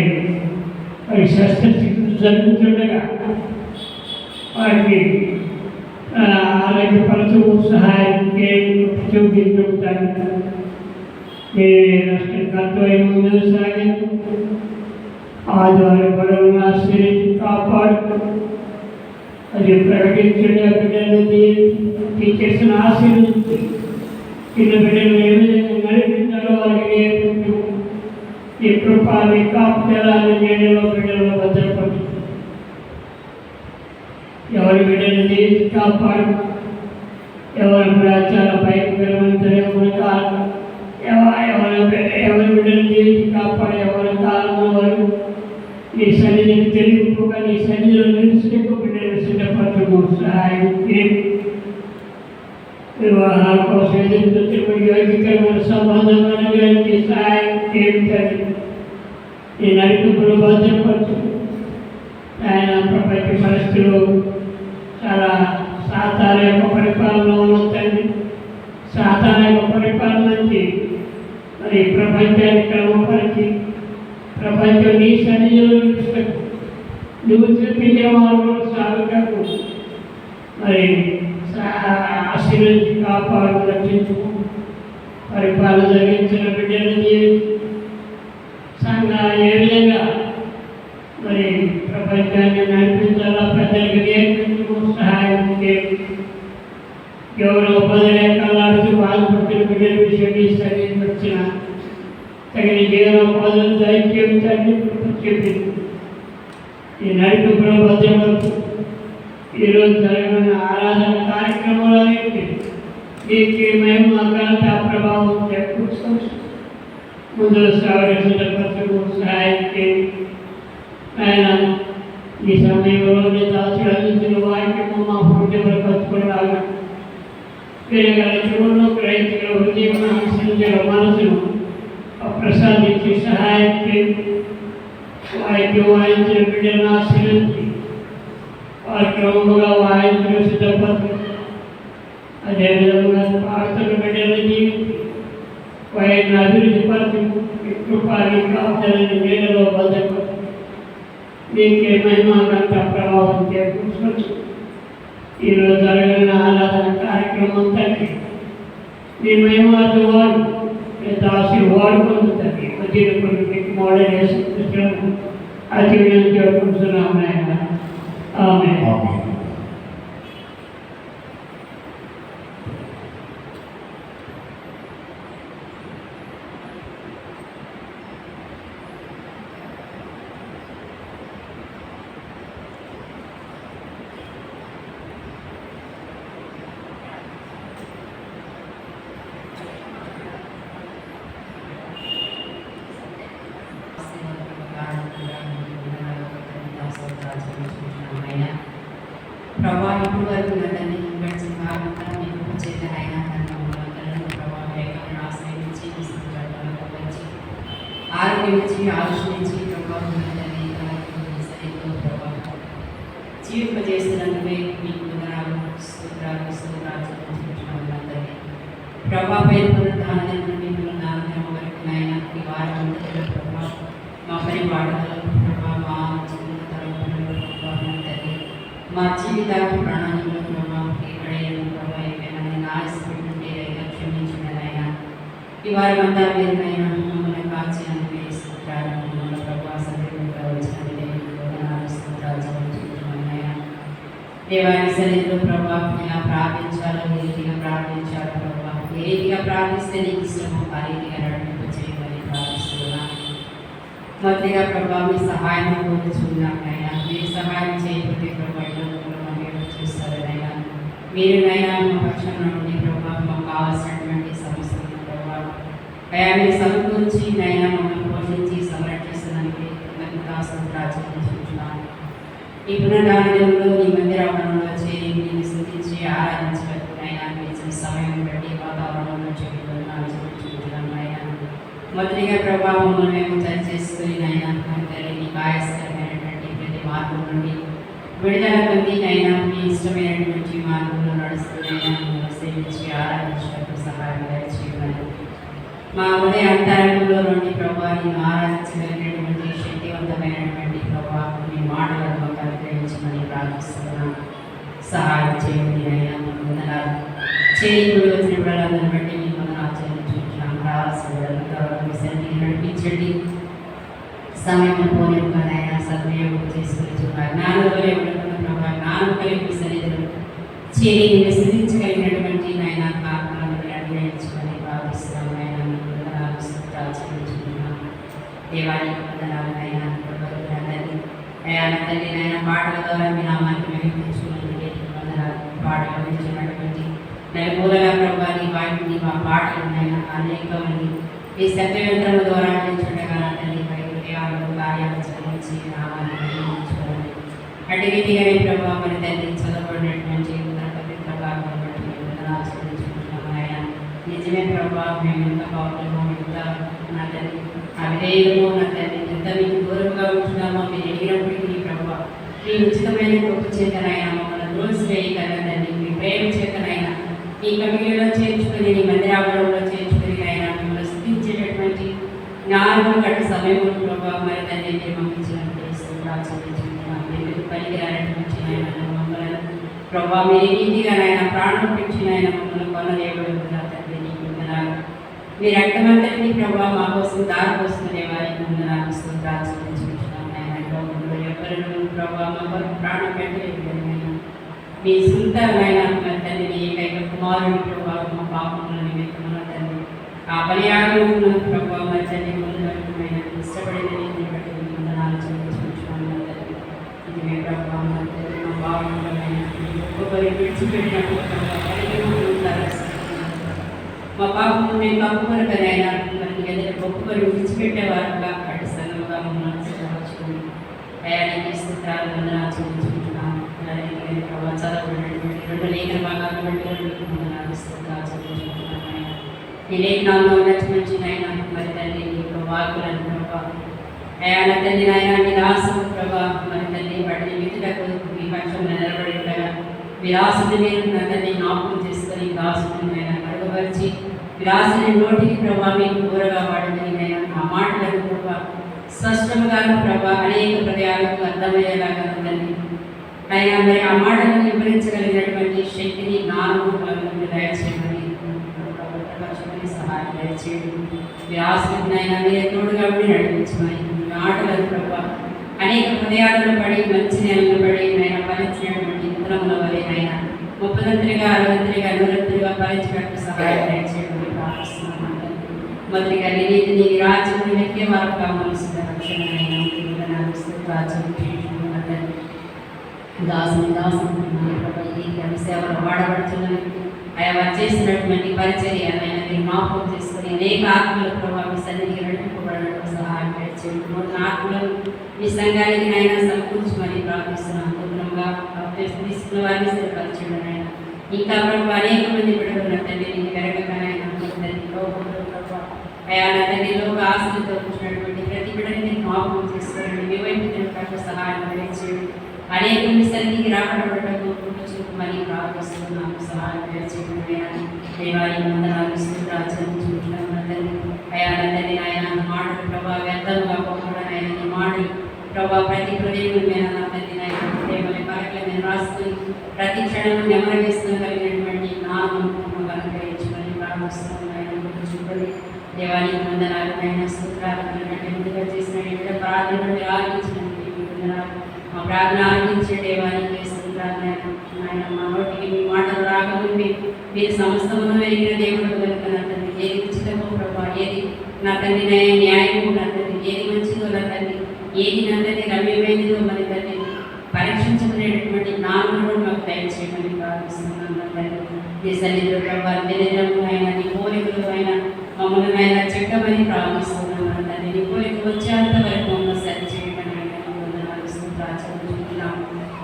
శస్త్రచికిత్స జరుగుతుండగా వారికి ఆరోగ్యపరచము, సహాయం చూపించుకుంటాను. రాష్ట్రకర్తమైన ముందుకు సాగాను. ఆదివారం గొడవలను ఆశ్రయించి కాపాడు. అది ప్రకటించండి. ఆ బిడ్డలు టీచర్స్ ఆశీర్వదించి చిన్న బిడ్డలు ఏ విధంగా నడిపించాలో వారికి నేర్పించు. ఈ కృపాన్ని కాపుదలాన్ని నీడలో బిడ్డలో భద్రపరచు. ఎవరి బిడ్డలు తీసి కాపాడు. ఎవరి ప్రాచార భయంకరమైన కాదు. ఎవరి బిడ్డలు తీసి కాపాడు. ఎవరి కాలంలో వారు నీ సన్నిధిని తెలుపుగా నీ సన్నిధిలో నిలిచినకు బిడ్డలు సిద్ధపరచము, సహాయం చేయండి. వివాహాల కోసం ఎదుగుతున్న యోగికరమైన సంబంధమైన సహాయం చేయించండి. ఈ నడిపింపులు భద్రపరచు. ఆయన ప్రపంచ పరిస్థితులు చాలా సాతాన యొక్క పరిపాలన ఉందండి. సాతాన యొక్క పరిపాలన నుంచి మరి ప్రపంచాన్ని క్రమపరిచి ప్రపంచం నీ సన్నిధిలో నువ్వు చూపించిన వారు సాగుటకు మరి ఆశీర్వదించి కాపాడు రక్షించు పరిపాలన జరిగించిన బిడ్డలని సంఘ ఏ విధంగా మరి ప్రపంచాన్ని నడిపించాలా ప్రజలకు నేర్పించు సహాయం చేయండి. ఎవరు ఉపదేశాలు బాధపడుతున్న బిడ్డల విషయాన్ని సరిపరిచిన తగిన జీవనోపాధులు దయచేయించండి చెప్పింది. ఈ నడిపింపుల మధ్యవరకు ఈరోజు జరిగిన ఆరాధన కార్యక్రమంలో మీకు మేము అక్కడ ప్రభావం చేకూర్చుకోవచ్చు. ముందు సహకరించు సహాయం చేయండి. ఆయన ఈ సమయంలో దాచుడు అందించిన వాక్యము మా హృదయంలో పంచుకోవడానికి చెవులను గ్రహించిన హృదయం ఆశ్రయించిన మనసును ప్రసాదించి సహాయం చేయండి. వారికి వాయించిన బిడ్డలను ఆశ్రయించి వారి క్రమముగా వాయించిన సిద్ధపరచు. అదేవిధంగా పాడుతున్న బిడ్డలను జీవించి వారిని అభివృద్ధి పరచు. కృపాన్ని కాపుదలని నీళ్ళలో భద్రపరచు. దీనికి మహిమాకంత ప్రభావం చేకూర్చవచ్చు. ఈరోజు జరిగిన ఆరాధన కార్యక్రమం తండ్రి మీ మహిమాతో వాడు దాసి వాడుకుంది తండ్రి వచ్చినప్పుడు మీకు మోడల్ వేసి అతి చేకూర్చున్నాం ఆయన. ఆమె ప్రభా ఇప్పుడు వరకు నన్ను గడిచిన కారణంగా మీకు చేతనైనా నన్ను ప్రభావ వేగం ఆశ్రయించి వచ్చి ఆరోగ్యించి ఆలోచించి ప్రభావం ప్రభావం జీవింపజేసినందుకే మీకు స్తోత్రాలు ప్రభా పేర్కొన్న దాని నుండి నాన్న వరకు నాయన ఈ వారం అంతటిలో ప్రభా మా పని వాడగలరు ప్రభా మా మా జీవితానికి ప్రణాళికలో ప్రభావం ఎక్కడైనా ప్రభావ ఏమైనా ఆలస్యపెట్టుంటే క్షమించినదైనా ఈ వారం అంతా మీరునైనా మమ్మల్ని కాల్చినందుకే స్తోత్రాలు ప్రభావ సభ్యులుగా వచ్చినందుకే దేవానికి సన్నిధిలో ప్రభావ ఇలా ప్రార్థించాలో ఏ రీతిగా ప్రార్థించాలో ప్రభావ ఏ రీతిగా ప్రార్థిస్తే నీకు ఇష్టమో ఆ రీతిగా నడిపింపు చేయమని ప్రార్థిస్తున్నాను. మొదటిగా ప్రభావ మీ సహాయం కోరుచున్నాం అయినా మీరు సహాయం చేయకపోతే ప్రభావం చూస్తారనైనా మీరునైనా మా పక్షం నుండి ప్రభావం మాకు కావాల్సినటువంటి సమస్యలు ప్రభావం అయా మీరు సమకూర్చి నైనా మమ్మల్ని పోషించి సంరక్షిస్తున్నందుకు రాజ్యం ఈ పునరానందంలో మీ మందిరావరణంలో చేరి మీరు స్థుతించి ఆరాధించడానికి అయినా మీరు సమయం బట్టి వాతావరణంలో చెప్పుకుంటున్నాం అయినా మొదటిగా ప్రభావం మేము చేసుకుని అయినా మీకు ఆయాస్కరమైనటువంటి ప్రతి మార్గం నుండి విడుదల పొంది అయినా మీ ఇష్టమైనటువంటి మార్గంలో నడుస్తున్నైనా సేవించి ఆరాధించడానికి సహాయం చేయమని మా ఉదయ అంతరంగంలో నుండి ప్రభావాన్ని ఆరాధించగలిగినటువంటి శక్తివంతమైనటువంటి ప్రభావం మీ మాటలను అనుగ్రహించమని ప్రార్థిస్తున్నాం. సహాయం చేయండి అయినా వందనాలు చేయింపుడు వచ్చిన వాళ్ళందరిని బట్టి మీ వందనాలు చెల్లించుకుంటున్నాం. రావాల్సిన సన్నిధిని నడిపించండి. సమయం పోలేకనైనా సద్వినియోగం చేసుకుంటున్నారు. జ్ఞానంలోనే ఉండకుండా ప్రభావ జ్ఞానం కలిపి సన్నిధిలో చేరి మీరు స్థితించగలిగినటువంటి నాయన కారణాలను అనుగ్రహించమని భావిస్తున్నాం. ఆయన వందనాలు చెల్లించుకుంటున్నాం. దేవానికి వందనాలు అయినా తండ్రి నాయన పాటల ద్వారా మీ నామాన్ని మెరుగుపరుచుకున్నటువంటి వందనాలు. పాటలు వింటున్నటువంటి నెలమూలగా ప్రభావి వాటిని మా పాటలు నాయన అనేక మంది మీ సత్యవంతుల ద్వారా చూడగా తండ్రి హృదయాలు కార్యాలు చదివించి నామాన్ని మెరుగుపరుచుకోవాలి. అటు రీతిగానే ప్రభావ మరి తండ్రి చదవబడినటువంటి ప్రభావం బట్టి వందనాలు చెల్లించుకుంటున్నాం. ఆయన నిజమే ప్రభావం మేము ఎంత పౌరులమో ఎంత నా తండ్రి ఆ విధేయులమో నా తండ్రి ఎంత మీకు దూరంగా ఉంటున్నామో మీరు ఎదిగినప్పటికీ ప్రభావ మీ ఉచితమైన గొప్ప చేతనైనా మమ్మల్ని రూల్స్ వేయగలదండి. మీ ప్రేమ చేతనైనా ఈ కమిటీలో చేర్చుకుని నీ మందిరావరణంలో చేర్చుకుని అయినా మిమ్మల్ని స్థితించేటటువంటి 4 గంటల సమయం ప్రభావ మరి తండ్రి మీరు పంపించినటువంటి ఎందుకు పనికిరానటువంటి ఆయన మమ్మల్ని ప్రభావ మీరు నీతిగా నాయన ప్రాణం పెంచిన ఆయన మమ్మల్ని కొనలేబడుతున్నా తండ్రి నీకు వందనాలు. మీరు రక్తమంతటినీ ప్రభావ మా కోసం దారి పోసుకునే వారికి వందనాలు స్తోత్రాలు చెల్లించుకుంటున్నాం నాయన. లోకంలో ఎవరు ప్రభావ మా కొరకు ప్రాణం పెట్టలేదు నాయన. మీ సొంత నాయన తండ్రి నీ ఏకైక కుమారుని ప్రభావ మా పాపముల నిమిత్తమున తండ్రి ఆ బలియాగములను ప్రభావ మా తండ్రి ముందుమైన ఇష్టపడిన నీతిని బట్టి మీకు వందనాలు చెల్లించుకుంటున్నాం తండ్రి. ఇది మీ ప్రభావ మా తండ్రి మా పాపములమైన ఒక్కొక్కరి విడిచిపెట్టినప్పుడు మా పాపము మేము కప్పుకొనకనైనా మనకి ఎదురు ఒక్కొక్కరు విడిచిపెట్టేవారుగా అటు సంగముగా మమ్మల్ని సిద్ధపరచుకుని తయారీ స్తోత్రాలు వందనాలు చెల్లించుకుంటున్నాం. ప్రభావ చదవబడినటువంటి 2 లేఖన భాగాలు వందనాలు స్తోత్రాలు చెల్లించుకుంటున్నాం ఆయన. ఈ లేఖనాల్లో ఉన్నట్టు మంచి నాయన మరి తల్లి నీ యొక్క వాక్కులను ప్రభావ అయాన తండ్రి నాయన మీ దాసుడు ప్రభావ మరి తల్లి వాటిని మిత్రులకు మీ పక్షంలో నిలబడి ఉండగా విలాసుని మీరు నా తండ్రి జ్ఞాపకం చేసుకొని దాసుని ఆయన అడుగుపరిచి విలాసుని నోటికి ప్రభావ మీకు కూరగా వాడమని నేను ఆ మాటలకు ప్రభావ స్పష్టంగాను ప్రభావ అనేక హృదయాలకు అర్థమయ్యేలాగా తండ్రి ఆయన మరి ఆ మాటలను వివరించగలిగినటువంటి శక్తిని జ్ఞానము దయచేయమని సహాయం దయచేయండి. విలాసుని ఆయన మీరే తోడుగా ఉండి నడిపించమని ఆటలను ప్రభావ అనేక హృదయాలను పడి మంచి నేలను పడి ఆయన ఫలించినటువంటి విత్తనముల వలె ఆయన 30ంతలుగా 60ంతలుగా 100ంతలుగా ఫలించినట్టు సహాయం దయచేయమని ప్రార్థిస్తున్నాను. మొదటిగా నీ రాజ్యమును వెతికే వారు కావలసిన రక్షణ దాసుని సేవలు వాడబడుతున్నవి ఆయా వారు చేసినటువంటి పరిచర్య ఆయన జ్ఞాపకం చేసుకుని అనేక ఆత్మల ప్రభావం సన్నిధికి నడుపుకోబడడం సహాయం చేయండి. ఆత్మలను మీ సంఘానికి ఆయన సమకూర్చమని ప్రార్థిస్తున్నాను. నూతనంగా తీసుకున్న వారిని స్థిరపరచండి ఆయన. ఇంకా ప్రభావ అనేక మంది బిడ్డలు తండ్రి నేను వెరగకనైనా అయా నా తండ్రి లోక ఆశలతో వచ్చినటువంటి ప్రతి బిడ్డని నేను జ్ఞాపకం చేసుకోండి. మీ వైపు తినడానికి సహాయం చేయండి. అనేక మంది సన్నిధికి రాబడబడటకు చూపమని ప్రార్థిస్తున్నాను. సహాయం చేయండి. దేవాలయం వందనాలు స్తోత్రాలు చెల్లించుకుంటున్నాను తండ్రి. అయా నా తండ్రి ఆయన మాటలు ప్రభావ వ్యర్థంగా పోకుండా ఆయన నీ మాటలు ప్రభావ ప్రతి హృదయం మీద నా తండ్రి నాయన ప్రేమని పలకల మీద రాసుకుని ప్రతి క్షణము నెమరు వేసుకోగలిగినటువంటి జ్ఞానం అనుగ్రహించమని ప్రార్థిస్తున్నాను. ఆయన చూపండి దేవానికి వందనాలు ఆయన స్తోత్రాలు ముందుగా చేసిన ప్రార్థన మీరు ఆలోచించినందుకు వందనాలు. మా ప్రార్థన ఆలోచించే దేవానికి స్తోత్రాలు ఆయన. మా నోటికి మీ మాటలు రాకముందు మీరు సమస్తమును వెలిగిన దేవుడు కనుక నా తండ్రి ఏది ఉచితమో ప్రభావ ఏది నా తండ్రి న్యాయము నా తండ్రి ఏది మంచిదో నా తండ్రి ఏది నా తండ్రి రమ్యమైనదో మరి తండ్రి పరీక్షించుకునేటటువంటి జ్ఞానంలో మాకు దయచేయమని ప్రార్థిస్తున్నాను నా తండ్రి. నీ సన్నిధిలో ప్రభావ నిరంతరము అయినా నీ కోరికలు అయినా మమ్మల్ని అయినా చెక్కమని ప్రార్థిస్తున్నాను నా తండ్రి. నీ కోరిక వచ్చేంత వరకు మమ్మల్ని సరి చేయమని వందనాలు స్తోత్రాలు చెల్లిస్తున్నాము.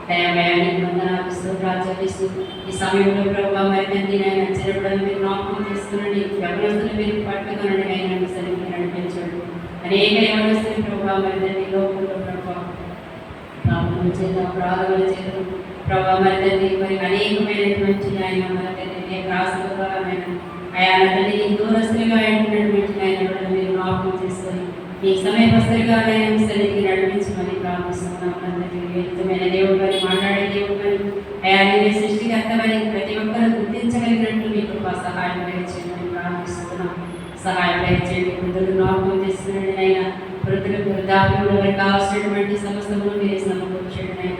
దయమయానికి వందనాలు స్తోత్రాలు చెల్లిస్తూ ఈ సమయంలో ప్రభావ మరి తండ్రి ఆయన చిరపడని మీరు జ్ఞాపకం చేసుకునండి. యవనస్తులు మీరు పట్టుకునండి అయినా మీ సన్నిధికి నడిపించండి. అనేక యవనస్తులు ప్రభావ మరి తండ్రి లోకంలో ప్రభావ పాపముల చేత అపరాధముల చేత ప్రభావ మరి తండ్రి మరి అనేకమైనటువంటి ఆయన మన తండ్రి అనేక ఆశల ద్వారా అయా తండ్రి దూరస్తులుగా అయినటువంటి ఆయన మీరు జ్ఞాపకం చేసుకొని ఈ సమయపస్తులుగా ఆయన మీ సన్నిధికి నడిపించమని ప్రార్థిస్తున్నాం. వ్యక్తమైన దేవుడు గారి మాట్లాడే దేవుడు గారి అయా నీవే సృష్టికర్తమని ప్రతి ఒక్కరూ గుర్తించగలిగినట్లు మీకు సహాయం దయచేయమని ప్రార్థిస్తున్నాం. సహాయం దయచేయండి. వృద్ధులు జ్ఞాపకం చేస్తున్నాడు ఆయన. వృద్ధులకు వృద్ధాప్యంలో వారికి కావాల్సినటువంటి సమస్తము మీరే సమకూర్చండి ఆయన.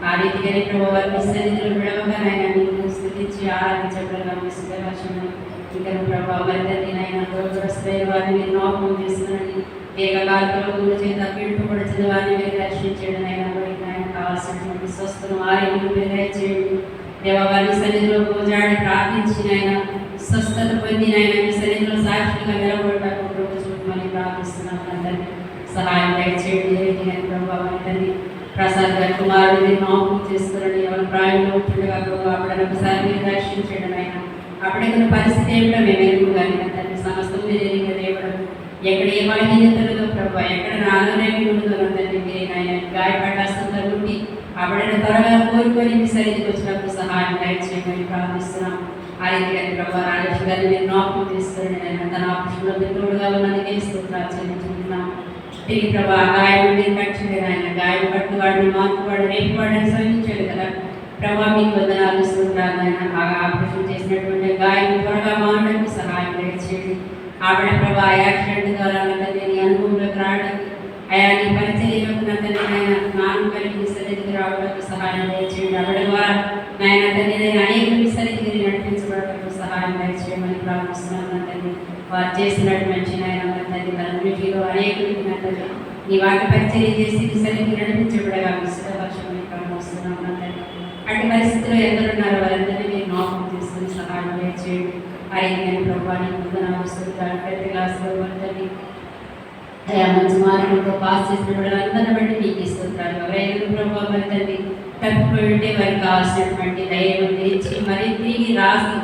ఆ రీతిగానే ప్రభావ మీ సన్నిధిలో విడవగా ఆయన మీకు స్థుతించి ఆరాధించగలగా మీ సిద్ధరాశమని ఇంకా ప్రభావ మరి తండ్రి ఆయన దూరస్తులైన వారిని మీరు జ్ఞాపకం చేస్తున్నాడు. దీర్ఘకాలిక చేత పీడిపబడుతున్న వారిని మీరు రక్షించండి అయినా వారికి ఆయన కావాల్సినటువంటి స్వస్థను ఆరోగ్యం మీరు దయచేయండి. దేవాన్ని సన్నిధిలో పూజాడి ప్రార్థించిన ఆయన స్వస్థత పొందిన ఆయన మీ సన్నిధిలో సాక్షిగా నిలబడటకు ప్రభు చూపమని ప్రార్థిస్తున్నాం తండ్రి. సహాయం దయచేయండి. ప్రభావ తండ్రి ప్రసాద్ గారి కుమారుడు మీరు జ్ఞాపకం చేస్తున్నాడు. ఎవరి ప్రాయంలో ఉంటుండగా ప్రభావ అప్పుడు ఒకసారి మీరు రక్షించండి ఆయన. అప్పుడే పరిస్థితి ఏమిటో మేము ఎరుగుగానే తండ్రి సమస్తం మీరు ఎరిగిన దేవుడు. ఎక్కడ ఏ బలహీనతలతో ప్రభావ ఎక్కడ నా అనారోగ్యం ఉందో తండ్రి మీరు ఆయన గాయపడ్డ అసలు ఉండి అప్పుడైనా త్వరగా కోరుకొని మీ సన్నిధికి వచ్చినప్పుడు సహాయం దయచేయమని ప్రార్థిస్తున్నాం. ఆ రీతిగా ప్రభావ రాజేష్ గారిని మీరు జ్ఞాపకం చేస్తున్నాడు ఆయన. తన ఆపరేషన్లో తోడుగా ఉన్నందుకే స్తోత్రాలు చెల్లించుకుంటున్నాం. తిరిగి ప్రభా గాయం మీరు కట్టలేదు ఆయన గాయం పట్టువాడిని మాకువాడు రేపువాడని శ్రమించాడు కదా ప్రభా మీకు వందనాలు స్తోత్రాలు ఆయన బాగా ఆపరేషన్ చేసినటువంటి గాయం త్వరగా మారడానికి సహాయం చేయండి ఆవిడ ప్రభా యాక్సిడెంట్ ద్వారా తండ్రి అనుభవంలోకి రావడానికి అయా నీ పరిచర్యలకు నా తండ్రి నాయన జ్ఞానం కలిగి సన్నిధికి రావడానికి సహాయం చేయండి ఆవిడ ద్వారా నాయన తండ్రి అనేక సన్నిధికి నడిపించబడటకు సహాయం చేయమని ప్రార్థిస్తున్నాను నా తండ్రి వారు చేసినటువంటి నాయన నా తండ్రి తన దృష్టిలో అనేకులకి నా తండ్రి నీ వాటి పరిచర్య చేసి నీ సన్నిధికి నడిపించబడగా విశ్వపక్షమని ప్రార్థిస్తున్నాను నా తండ్రి అటు పరిస్థితిలో ఎందరున్నారో వారందరినీ మీరు జ్ఞాపకం చేసుకుని సహాయం చేయండి అయ్యని ప్రభావాన్ని ముందున ప్రతి క్లాసులో తండ్రి అయ్యా మంచి మార్కులతో పాస్ చేసిన వాళ్ళందరిని బట్టి మీకు ఇస్తుంటారు ఎవరైనా ప్రభావం తండ్రి తప్పిపోయి ఉంటే వారికి కావాల్సినటువంటి ధైర్యం తెచ్చి మరీ తిరిగి రాసి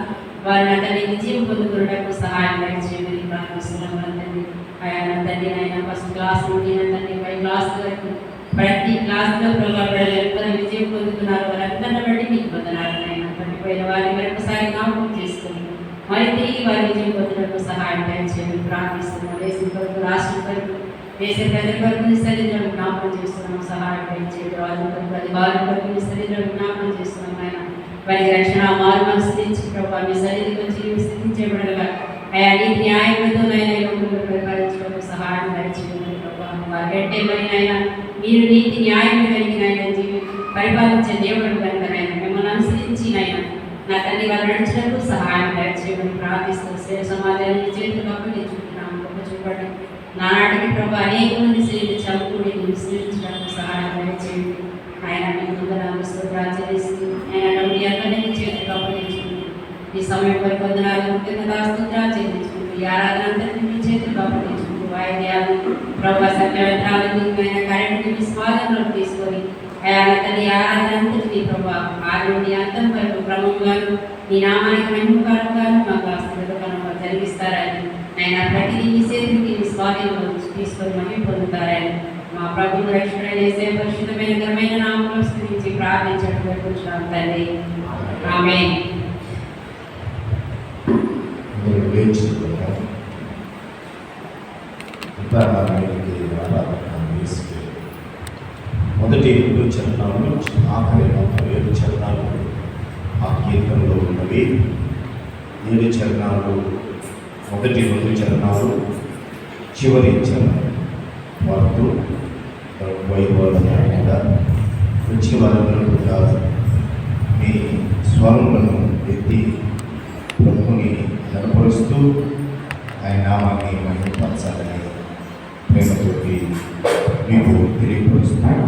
వారిని అతన్ని విజయం పొందుకున్నకు సహాయం చేయమని ప్రార్థిస్తున్నాం తండ్రి అయా తండ్రి ఆయన ఫస్ట్ క్లాస్ నుండి తండ్రి 5 క్లాస్ వరకు ప్రతి క్లాస్లో ప్రభావం ఎవరు విజయం పొందుతున్నారు వారందరిని బట్టి మీకు పొందనారు ఆయన పడిపోయిన వారిని మరొకసారి జ్ఞాపకం చేసుకుని మరి తిరిగి వారి విజయం పొందడానికి సహాయం చేయమని ప్రార్థిస్తున్నాం దేశం కొరకు రాష్ట్రం కొరకు దేశ ప్రజల కొరకు సరిగ్గా జ్ఞాపకం చేస్తున్నాం సహాయం చేయండి రాజు కొరకు అది వారి కొరకు సరిగ్గా జ్ఞాపకం చేస్తున్నాం ఆయన వారి రక్షణ మారు మనసు తెచ్చి ప్రభావ మీ సరిగ్గా వచ్చి స్థితించబడగా అయా నీతి న్యాయములతో నైనా లోకంలో పరిపాలించడానికి సహాయం చేయమని ప్రభావం వారికంటే మరి అయినా మీరు నీతి న్యాయం కలిగిన ఆయన జీవి పరిపాలించే దేవుడు కనుక ఆయన మిమ్మల్ని అనుసరించి ఆయన నా తండ్రి వారు నడిచినప్పుడు సహాయం చేయమని ప్రార్థిస్తూ సేవ సమాజాన్ని చేతులు అప్పగించుకుంటున్నాము గొప్ప చూపండి నానాటికి ప్రభు అనేక మంది శరీర చదువుకుని విశ్లేషించడానికి సహాయం చేయండి ఆయన మీకు వందనాలు స్తోత్రాలు చెల్లిస్తూ ఆయన మీ అందరినీ చేతులు అప్పగించుకుంటూ ఈ సమయం వరకు వందనాలు కృతజ్ఞతా స్తోత్రాలు చెల్లించుకుంటూ ఈ ఆరాధన అంతటినీ మీ చేతులు అప్పగించుకుంటూ వాయిద్యాలు ప్రభు సత్యవంతాలను ఆయన కరెంటు మీ స్వాధీనంలోకి తీసుకొని అయా తల్లి ఆరాధన అంతటినీ ప్రభు ఆది నుండి అంతం వరకు క్రమంగాను మీ నామానికి మహిమకరంగాను మాకు ఆస్తులుగా జరిగిస్తారని ఆయన ప్రతిదీ మీ చేతులకి మీ స్వాధీనంలో తీసుకొని మహిమ పొందుతారని మా ప్రభు రక్షకుడైన యేసయ్య పరిశుద్ధమైన ఘనమైన నామములో స్తుతించి ప్రార్థించడం జరుగుతున్నాం తండ్రి ఆమేన్. మొదటి 2 చరణాలు ఆఖరి 7 చరణాలు ఆ కీర్తనలో ఉన్నవి 7 చరణాలు మొదటి 2 చరణాలు చివరి చరణం వారు వైభవంగా వచ్చిన వారందరూ కూడా మీ స్వరములను ఎత్తి ప్రభుని కనపరుస్తూ ఆయన నామాన్ని మహిమపరచాలని ప్రేమతోటి మీకు తెలియపరుస్తున్నాను.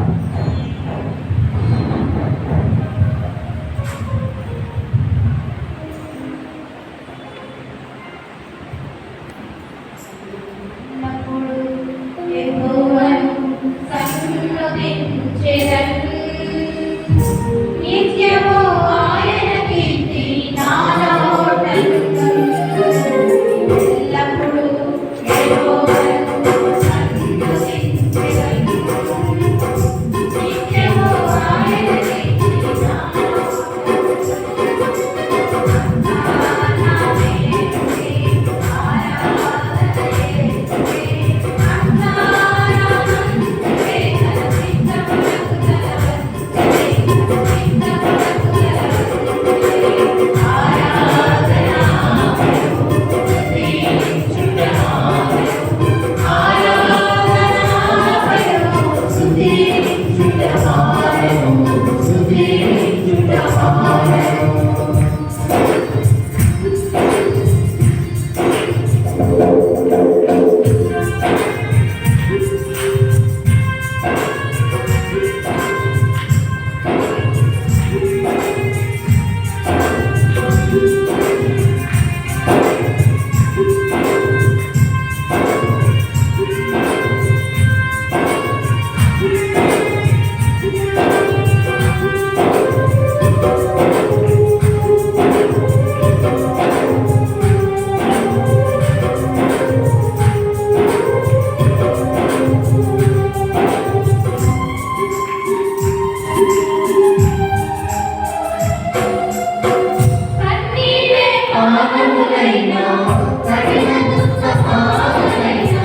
పాపములైనా కఠిన దుఃఖ పాపములైనా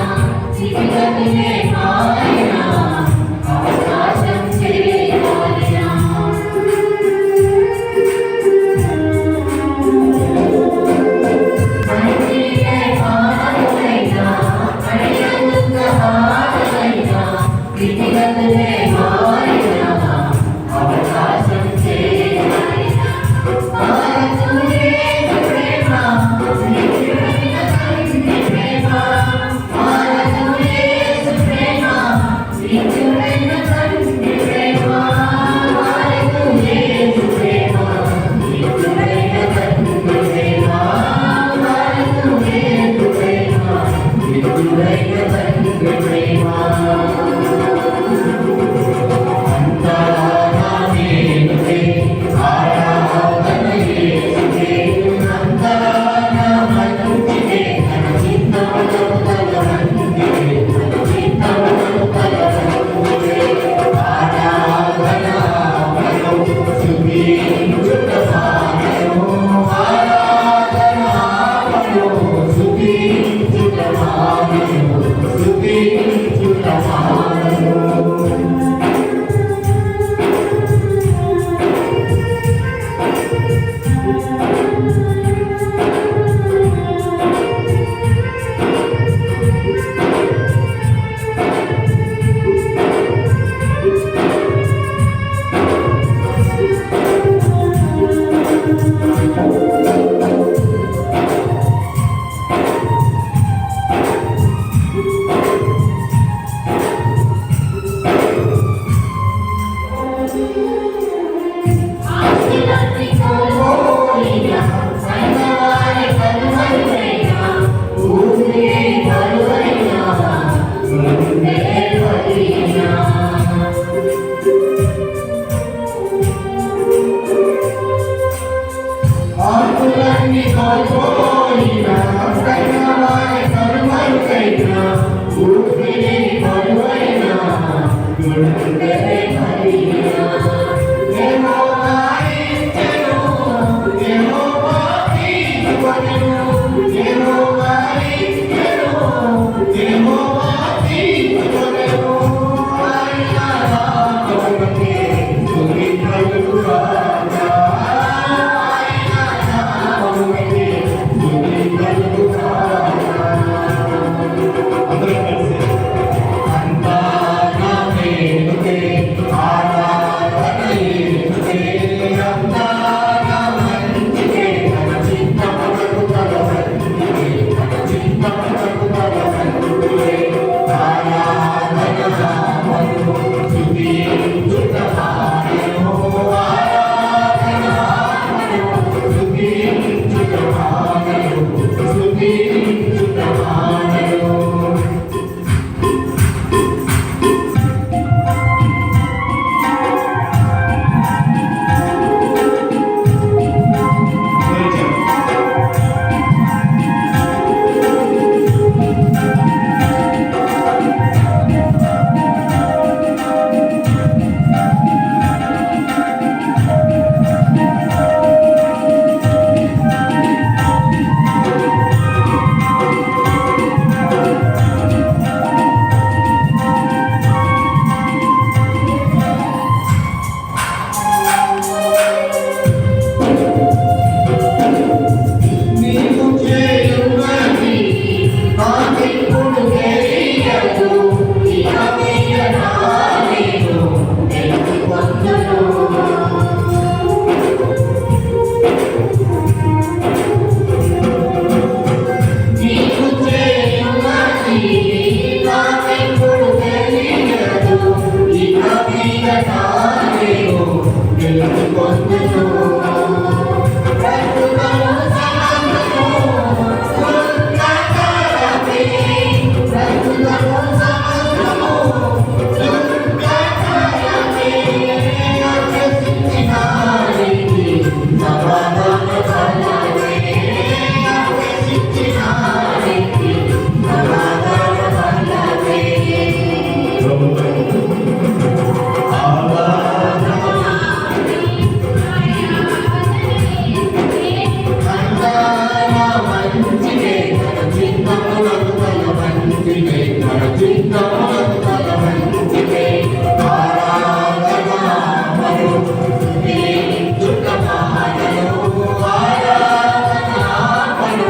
మన చిత్తములకు బలవంతుడే ఆరాధన మనో స్తుతించుట మనో ఆరాధన మనో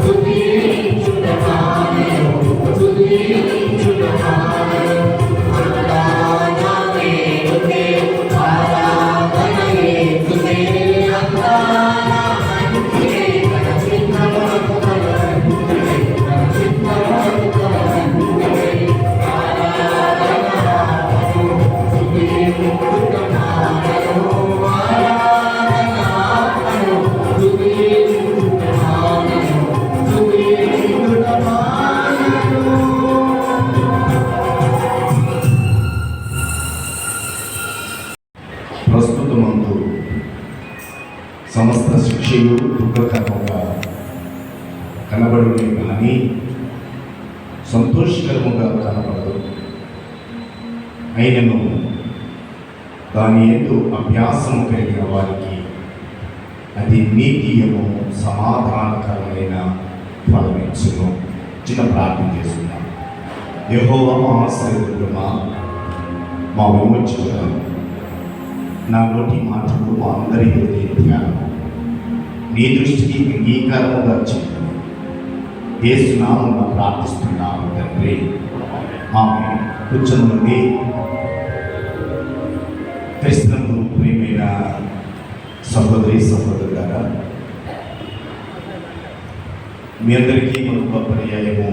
స్తుతించుట మనో స్తుతించుట మనో ఆరాధన యేసుకే ఆరాధన యేసుకే ఆరాధన యేసుకే మన చిత్తములకు బలవంతుడే మన చిత్తములకు బలవంతుడే ఆరాధన మనో స్తుతించుట మనో ఆరాధన మనో స్తుతించుట మనో స్తుతించుట మనో. ప్రస్తుతమందు సమస్త శిక్షలు దుఃఖకరముగా కనబడునే కానీ సంతోషకరముగా కనబడదు. అయినను దాని యందు అభ్యాసము కలిగిన వారికి అది నీతియము సమాధానకరమైన ఫలమిచ్చును. చిన్న ప్రార్థన చేస్తున్నాం. యెహోవా మా ఆశ్రయదుర్గమా, మా విమోచకుడా, నా నోటి మాటలు మా అందరి హృదయాలు నీ దృష్టికి అంగీకారముగా చెప్పు. యేసు నామమున ప్రార్థిస్తున్నాము తండ్రి, ఆమేన్. కూర్చొని క్రీస్తునందు ప్రియమైన సహోదరి సహోదరులారా, మీ అందరికీ మరొక పర్యాయము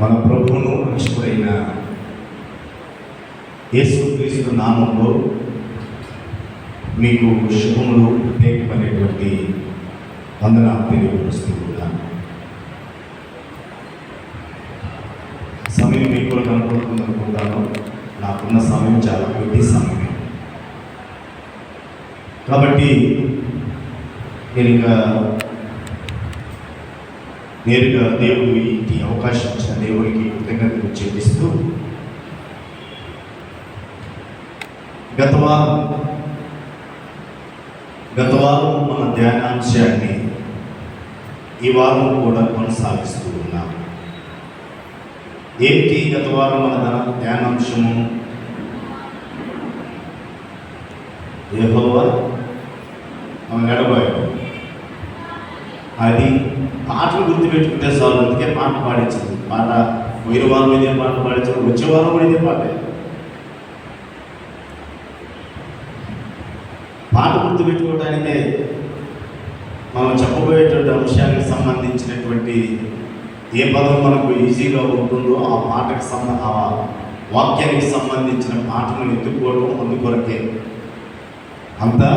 మన ప్రభువును రక్షకుడైన యేసుక్రీస్తు నామంలో మీకు శుభములు ప్రత్యేకమైనటువంటి వందనాలు తెలియపరుస్తూ ఉన్నాను. సమయం మీకు కూడా కనపడుతుంది అనుకుంటాను. నాకున్న సమయం చాలా కొద్ది సమయమే, కాబట్టి నేను ఇంకా నేరుగా దేవుడు ఈ అవకాశం ఇచ్చిన దేవుడికి కృతజ్ఞతలు చెల్లిస్తూ గత వారం మన ధ్యానాంశాన్ని ఈ వారం కూడా కొనసాగిస్తూ ఉన్నాం. ఏంటి గత వారం మన ధ్యానాంశము? యెహోవా మన గడబాడు. అది పాటలు గుర్తుపెట్టుకుంటే చాలు. అందుకే పాట పాడించింది. పాట పోయిన వారం ఇదే పాట పాడించారు, వచ్చే వారం కూడా ఇదే పాట. పాట గుర్తుపెట్టుకోవడానికే మనం చెప్పబోయేటువంటి అంశానికి సంబంధించినటువంటి ఏ పదం మనకు ఈజీగా ఉంటుందో ఆ పాటకి ఆ వాక్యానికి సంబంధించిన పాటను ఎత్తుకోవడం అందుకొరకే. అంతా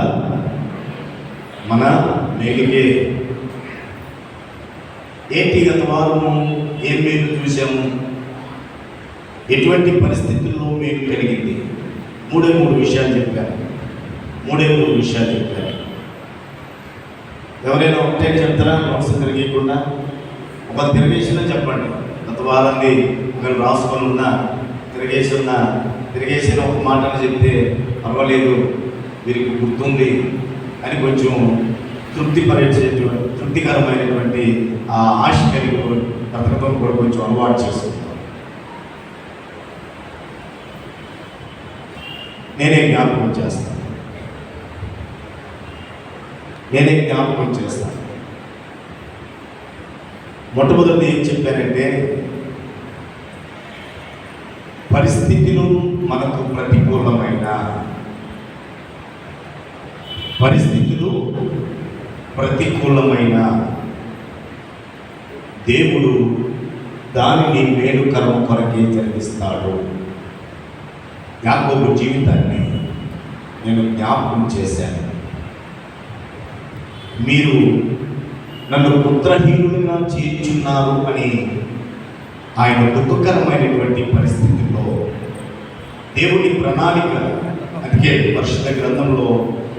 మన మేలుకే. ఏంటి గత వారము ఏం మేలు చూసాము? ఎటువంటి పరిస్థితుల్లో మేలు కలిగింది? మూడు విషయాలు చెప్పాను. ఎవరైనా ఒకటే చెప్తారా? నోట్స్ తిరిగేయకుండా ఒక తిరిగేసిన చెప్పండి. గత వారాన్ని ఒకరు రాసుకొని ఉన్నా తిరిగేసిన ఒక మాటను చెప్తే పర్వాలేదు, వీరికి గుర్తుంది అని కొంచెం తృప్తికరమైనటువంటి ఆ ఆశ కలిగి బ్రతకడం కూడా కొంచెం అలవాటు చేసుకుంటాం. నేనే జ్ఞాపకం చేస్తాను. మొట్టమొదటి ఏం చెప్పానంటే, పరిస్థితులు మనకు ప్రతికూలమైన దేవుడు దానిని మేలుకరం కొరకే జరిగిస్తాడు. యాకోబు జీవితాన్ని నేను జ్ఞాపకం చేశాను. మీరు నన్ను పుత్రహీనులుగా చేర్చున్నారు అని ఆయన దుఃఖకరమైనటువంటి పరిస్థితుల్లో దేవుని ప్రణాళిక, అందుకే పరిశుద్ధ గ్రంథంలో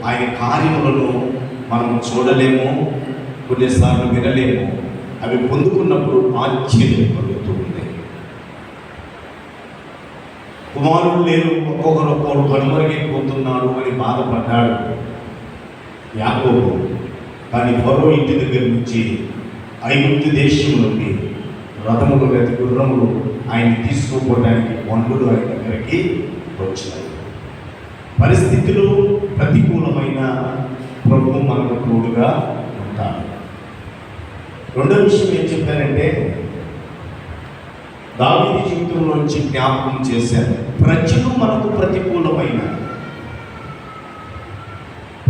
ఆయన కార్యములను మనం చూడలేము, కొన్నిసార్లు వినలేము. అవి పొందుకున్నప్పుడు ఆశ్చర్యం కలుగుతూ ఉంది. కుమారుడు లేరు, ఒక్కొక్కరు కనుమరుగైపోతున్నాడు అని బాధపడ్డాడు యాకోబు. కానీ ఫరో ఇంటి దగ్గర నుంచి, ఐగుప్తు దేశం నుండి రథములు లేదా గుర్రములు ఆయన్ని తీసుకుపోవడానికి బండ్లు ఆయన దగ్గరికి వచ్చాయి. పరిస్థితులు ప్రతికూలమైన ప్రభు మనకు తోడుగా ఉంటాడు. రెండో విషయం ఏం చెప్పారంటే, దావీదు జీవితంలోంచి జ్ఞాపకం చేశారు. ప్రజలు మనకు ప్రతికూలమైన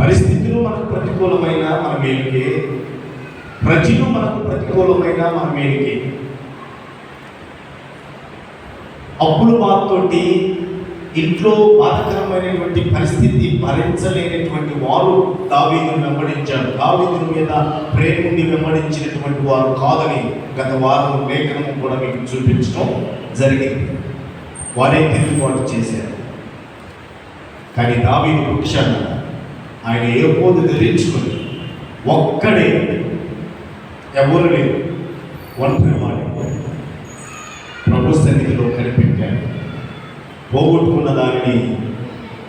పరిస్థితులు మనకు ప్రతికూలమైన మన మేలుకే, ప్రజలు మనకు ప్రతికూలమైన మన మేలుకే. అప్పులు బాధతోటి ఇంట్లో బాధకరమైనటువంటి పరిస్థితి భరించలేనటువంటి వారు దావీదును వెంబడించారు. దావీదు మీద ప్రేమ నుండి వెంబడించినటువంటి వారు కాదని గత వారం లేఖనము కూడా మీకు చూపించడం జరిగింది. వారే తిరుగుబాటు చేశారు. కానీ దావీదు పక్షాన ఆయన ఏ పోదు ధరించుకొని ఒక్కడే, ఎవరు లేరు, ఒంటరి వాడే ప్రభు సన్నిధిలో కనిపెట్టాడు. పోగొట్టుకున్న దానిని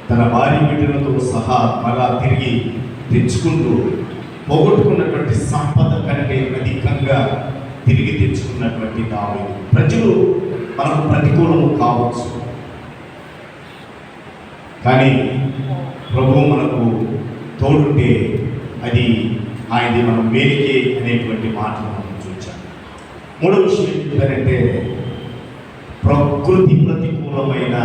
తన భార్య బిడ్డలతో సహా మరలా తిరిగి తెచ్చుకుంటూ పోగొట్టుకున్నటువంటి సంపద కంటే అధికంగా తిరిగి తెచ్చుకున్నటువంటి దావీదు. ప్రజలు మనకు ప్రతికూలము కావచ్చు, కానీ ప్రభు మనకు తోడుంటే అది ఆయనది మనం మేలుకే అనేటువంటి మాటలు మనం చూచాం. మూడో విషయం ఏం చెప్పారంటే, ప్రకృతి ప్రతికూలమైన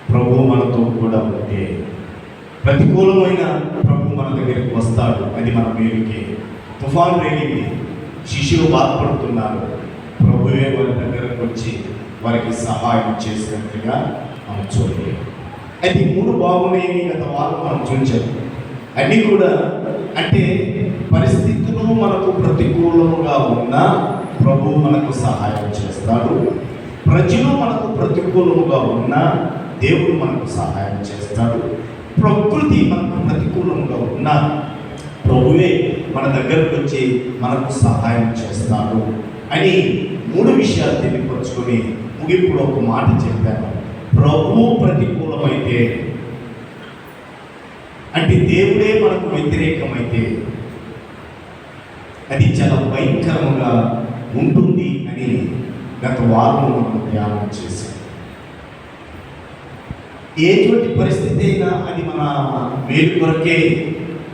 ప్రభు మనతో కూడా ఉంటే, ప్రతికూలమైన ప్రభు మన దగ్గరికి వస్తాడు, అది మన మేలుకే. తుఫాను రేగింది, శిష్యులు బాధపడుతున్నారు, ప్రభువే వారి దగ్గరకు వచ్చి వారికి సహాయం చేసినట్టుగా మనం చూడలేదు. అయితే మూడు బాగున్నాయి గత వారం మనం చూచాము. అన్నీ కూడా అంటే పరిస్థితులు మనకు ప్రతికూలముగా ఉన్నా ప్రభు మనకు సహాయం చేస్తాడు. ప్రజలు మనకు ప్రతికూలముగా ఉన్నా దేవుడు మనకు సహాయం చేస్తాడు. ప్రకృతి మనకు ప్రతికూలముగా ఉన్నా ప్రభువే మన దగ్గరకు వచ్చి మనకు సహాయం చేస్తాడు అని మూడు విషయాలు తెలియపరుచుకొని ముగింపులో ఒక మాట చెప్పాను. ప్రభు ప్రతికూలమైతే అంటే దేవుడే మనకు వ్యతిరేకమైతే అది చాలా భయంకరముగా ఉంటుంది అని గత వారం మనం ధ్యానం చేశాం. ఎటువంటి పరిస్థితి అయినా అది మన మేలు కొరకే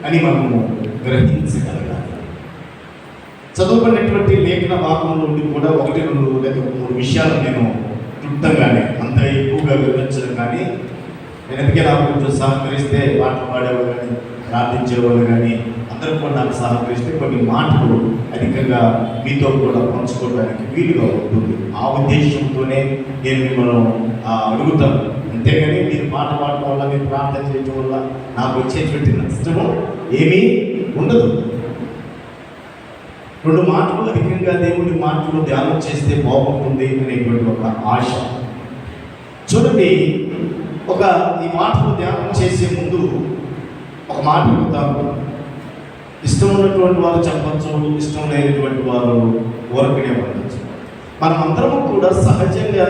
అని మనము గ్రహించగలగాలి. చదువుకున్నటువంటి లేఖన భాగంలో నుండి కూడా 1, 2 లేదా 3 విషయాలు నేను క్లుప్తంగానే, అంత ఎక్కువగా వివరించడం కానీ, నేను ఎందుకే నాకు కొంచెం సహకరిస్తే పాటలు పాడేవాళ్ళు కానీ ప్రార్థించేవాళ్ళు కానీ అందరూ కూడా నాకు సహకరిస్తే కొన్ని మాటలు అధికంగా మీతో కూడా పంచుకోవడానికి వీలుగా ఉంటుంది. ఆ ఉద్దేశంతోనే నేను మిమ్మల్ని అడుగుతాను. అంతేగాని మీరు పాట పాడటం వల్ల, మీరు ప్రార్థన చేయడం వల్ల నాకు వచ్చేటువంటి నష్టము ఏమీ ఉండదు. 2 మాటలు అధికంగా దేవుడి మాటలు ధ్యానం చేస్తే బాగుంటుంది అనేటువంటి ఒక ఆశ. చూడండి, ఈ మాటలు ధ్యానం చేసే ముందు ఒక మాట అడుగుతాను. ఇష్టం ఉన్నటువంటి వారు చెప్పచ్చు, ఇష్టం లేనటువంటి వారు ఊరకనే ఉండొచ్చు. మనమందరము కూడా సహజంగా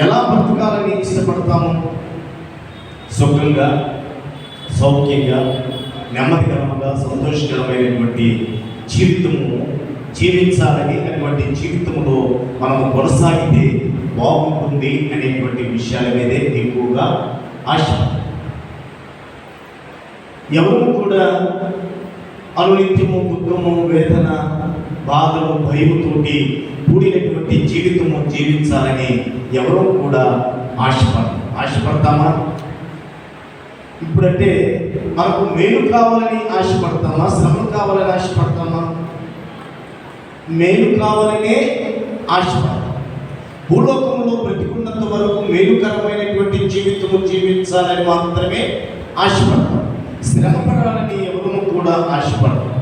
ఎలా బ్రతకాలని ఇష్టపడతాము? సుఖంగా, సౌఖ్యంగా, నెమ్మదికరంగా, సంతోషకరమైనటువంటి జీవితము జీవించాలని, అటువంటి జీవితంలో మనము కొనసాగితే బాగుంటుంది అనేటువంటి విషయాల మీదే ఎక్కువగా ఆశ. ఎవరు కూడా అనునిత్యము దుఃఖము, వేదన, బాధలు, భయముతోటి కూడినటువంటి జీవితము జీవించాలని ఎవరూ కూడా ఆశపడతామా? ఇప్పుడంటే మనకు మేలు కావాలని ఆశపడతామా? శ్రమలు కావాలని ఆశపడతామా? మేలు కావాలనే ఆశపడతాం. భూలోకంలో బ్రతికున్నంత వరకు మేలుకరమైనటువంటి జీవితము జీవించాలని మాత్రమే ఆశపడతాం. శ్రమ పడాలని ఎవరు కూడా ఆశపడతాం.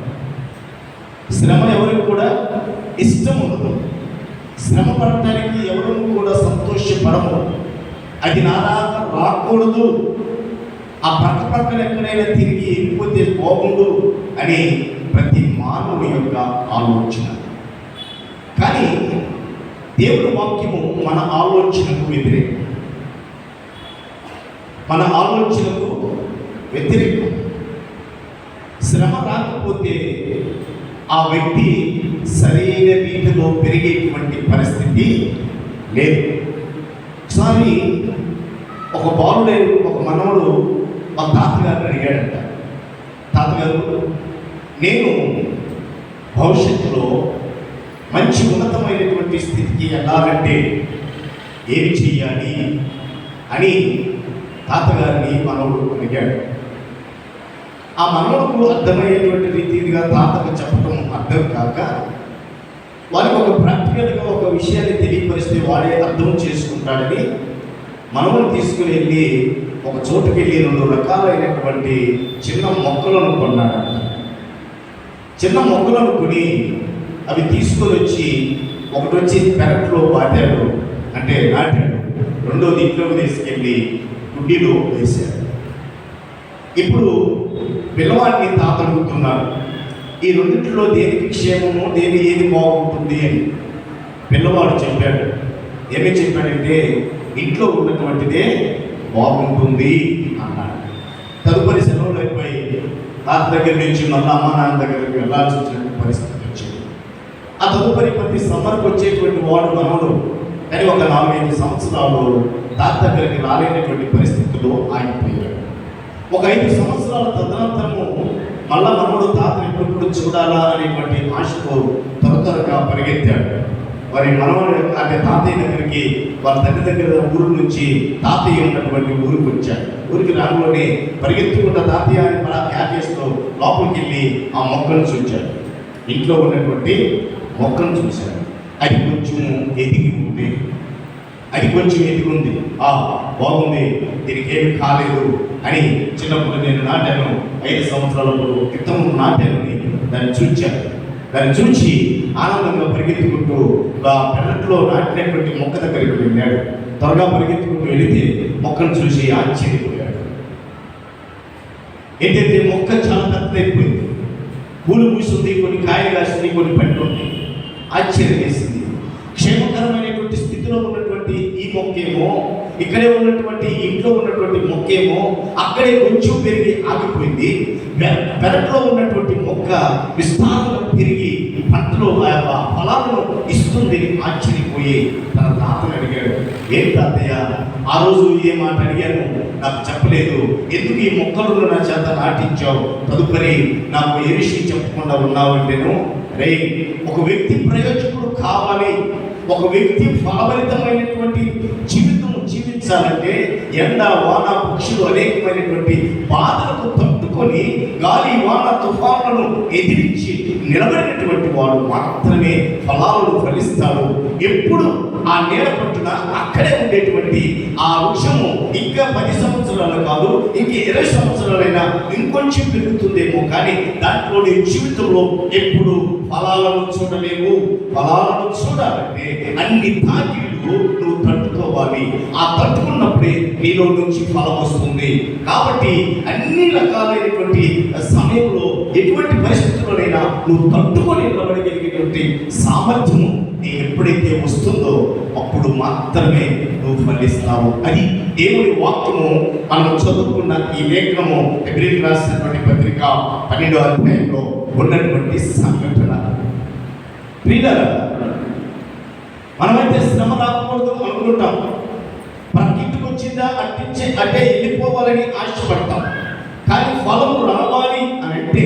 శ్రమ ఎవరికి కూడా ఇష్టం ఉండదు. శ్రమ పడటానికి ఎవరు కూడా సంతోషపడము. అది నాలాగా రాకూడదు, ఆ పక్కన ఎక్కడైనా తిరిగి వెళ్ళిపోతే బాగుండు అని ప్రతి మానవుని యొక్క ఆలోచన. కానీ దేవుడి వాక్యము మన ఆలోచనకు వ్యతిరేకం. మన ఆలోచనకు వ్యతిరేకం. శ్రమ రాకపోతే ఆ వ్యక్తి సరైన రీతిలో పెరిగేటువంటి పరిస్థితి లేదు. ఒకసారి ఒక బాలుడు ఒక మనవడు వాళ్ళ తాతగారిని అడిగాడంట, తాతగారు నేను భవిష్యత్తులో మంచి ఉన్నతమైనటువంటి స్థితికి వెళ్ళాలంటే ఏమి చెయ్యాలి అని తాతగారిని మనవడు అడిగాడు. ఆ మనవడుకు అర్థమయ్యేటువంటి రీతిగా తాతకు చెప్పడం అర్థం కాక వారికి ఒక ప్రాక్టికల్గా ఒక విషయాన్ని తెలియపరిస్తే వాడే అర్థం చేసుకుంటాడని మనవడు తీసుకుని వెళ్ళి ఒక చోటుకి వెళ్ళి 2 రకాలైనటువంటి చిన్న మొక్కలను కొన్నాడు. చిన్న మొక్కలను కొని అవి తీసుకొని వచ్చి ఒకటి వచ్చి పెరట్లో పాతాడు, అంటే నాటాడు. రెండోది ఇంట్లోకి తీసుకెళ్ళి గుడ్డిలో వేశాడు. ఇప్పుడు పిల్లవాడిని తాత అడుగుతున్నారు, ఈ రెండింటిలో దేనికి క్షేమము, ఏది బాగుంటుంది అని. పిల్లవాడు చెప్పాడు. ఏమి చెప్పాడంటే ఇంట్లో ఉన్నటువంటిదే బాగుంటుంది అన్నాడు. తదుపరి సెలవులు అయిపోయి తాత దగ్గర నుంచి మళ్ళీ అమ్మ నాన్న దగ్గరికి వెళ్ళాల్సి వచ్చినటువంటి పరిస్థితి వచ్చింది. ఆ తదుపరి ప్రతి సమ్మర్కి వచ్చేటువంటి వాడు మనవడు, కానీ ఒక 4-5 సంవత్సరాలు తాత దగ్గరికి రాలేనటువంటి పరిస్థితుల్లో ఆగిపోయాడు. ఒక 5 సంవత్సరాల తదనంతరము మళ్ళా మనవడు తాతను ఎప్పుడు చూడాలా అనేటువంటి ఆశతో త్వరగా పరిగెత్తాడు. వారి మనవడు అంటే తాతయ్య దగ్గరికి వాళ్ళ తండ్రి దగ్గర ఊరు నుంచి తాతయ్య ఉన్నటువంటి ఊరికి వచ్చాడు. ఊరికి రాగానే పరిగెత్తుకుంటా తాతయ్య అని మన క్యాకేస్తూ లోపలికి వెళ్ళి ఆ మొక్కను చూచాడు. ఇంట్లో ఉన్నటువంటి మొక్కను చూశాడు. అది కొంచెం ఎదిగి ఉంది, బాగుంది, దీనికి ఏమి కాలేదు అని చిన్నప్పుడు నేను నాటాను, 5 సంవత్సరాల క్రితం నాటానని దాన్ని చూచాను. దాన్ని చూచి ఆనందంగా పరిగెత్తుకుంటూ ఆ పెరట్లో నాటినటువంటి మొక్క దగ్గరికి వెళ్ళాడు. త్వరగా పరిగెత్తుకుంటూ వెళితే మొక్కను చూసి ఆశ్చర్యపోయాడు. ఏంటంటే మొక్క చాలా పెద్దదైపోయింది, పూలు పూస్తుంది, కొన్ని కాయలు కాస్తుంది, కొన్ని పండు ఉంది. ఆశ్చర్యం వేసింది. క్షేమకరమైనటువంటి స్థితిలో ఉన్నటువంటి ఈ మొక్కేమో, ఇక్కడే ఉన్నటువంటి ఇంట్లో ఉన్నటువంటి మొక్కేమో అక్కడే కొంచెం పెరిగి ఆగిపోయింది. పెరట్లో ఉన్నటువంటి మొక్క విస్తారంగా పెరిగి పంటలో ఫలాలను ఇస్తుంది. ఆశ్చర్యపోయి తన తాతను అడిగాడు, ఏం తాతయ్య ఆ రోజు ఏ మాట అడిగాను నాకు చెప్పలేదు, ఎందుకు ఈ మొక్కలను నా చేత నాటించావు, తదుపరి నాకు ఏ విషయం చెప్పకుండా ఉన్నావంటేను, రే ఒక వ్యక్తి ప్రయోజకుడు కావాలి, ఒక వ్యక్తి ఫలభరితమైనటువంటి జీవితం జీవించాలంటే ఎండ వాన పక్షులు అనేకమైనటువంటి బాధలకు తట్టుకొని గాలి వాన తుఫానులను ఎదిరించి నిలబడినటువంటి వాడు మాత్రమే ఫలాలను ఫలిస్తాడు. ఎప్పుడు ఆ నేల పట్టున అక్కడే ఉండేటువంటి ఆ వృక్షము ఇంకా 10 సంవత్సరాలు కాదు, ఇంక 20 సంవత్సరాలైనా ఇంకొంచెం పెరుగుతుందేమో, కానీ దాంట్లో నీ జీవితంలో ఎప్పుడు ఫలాలను చూడలేవు. ఫలాలను చూడాలంటే అన్ని తాకిళ్ళు నువ్వు తట్టుకోవాలి. ఆ తట్టుకున్నప్పుడే నీలో నుంచి ఫలం వస్తుంది. కాబట్టి అన్ని రకాలైనటువంటి సమయంలో ఎటువంటి పరిస్థితుల్లోనైనా నువ్వు తట్టుకొని నిలబడగలిగేటువంటి సామర్థ్యము నీకు ఎప్పుడైతే వస్తుందో అప్పుడు మాత్రమే నువ్వు ఫలిస్తావు. అది దేవుని వాక్యము. మనం చదువుకున్న ఈ లేఖనము హెబ్రీయులకు రాసినటువంటి పత్రిక 12వ అధ్యాయంలో ఉన్నటువంటి సంఘటన. ప్రియులారా, మనమైతే శ్రమ రాకూడదు అనుకుంటాం, ప్రకృతికి వచ్చిందా అంటే వెళ్ళిపోవాలని ఆశపడతాం. కానీ ఫలము రావాలి అని అంటే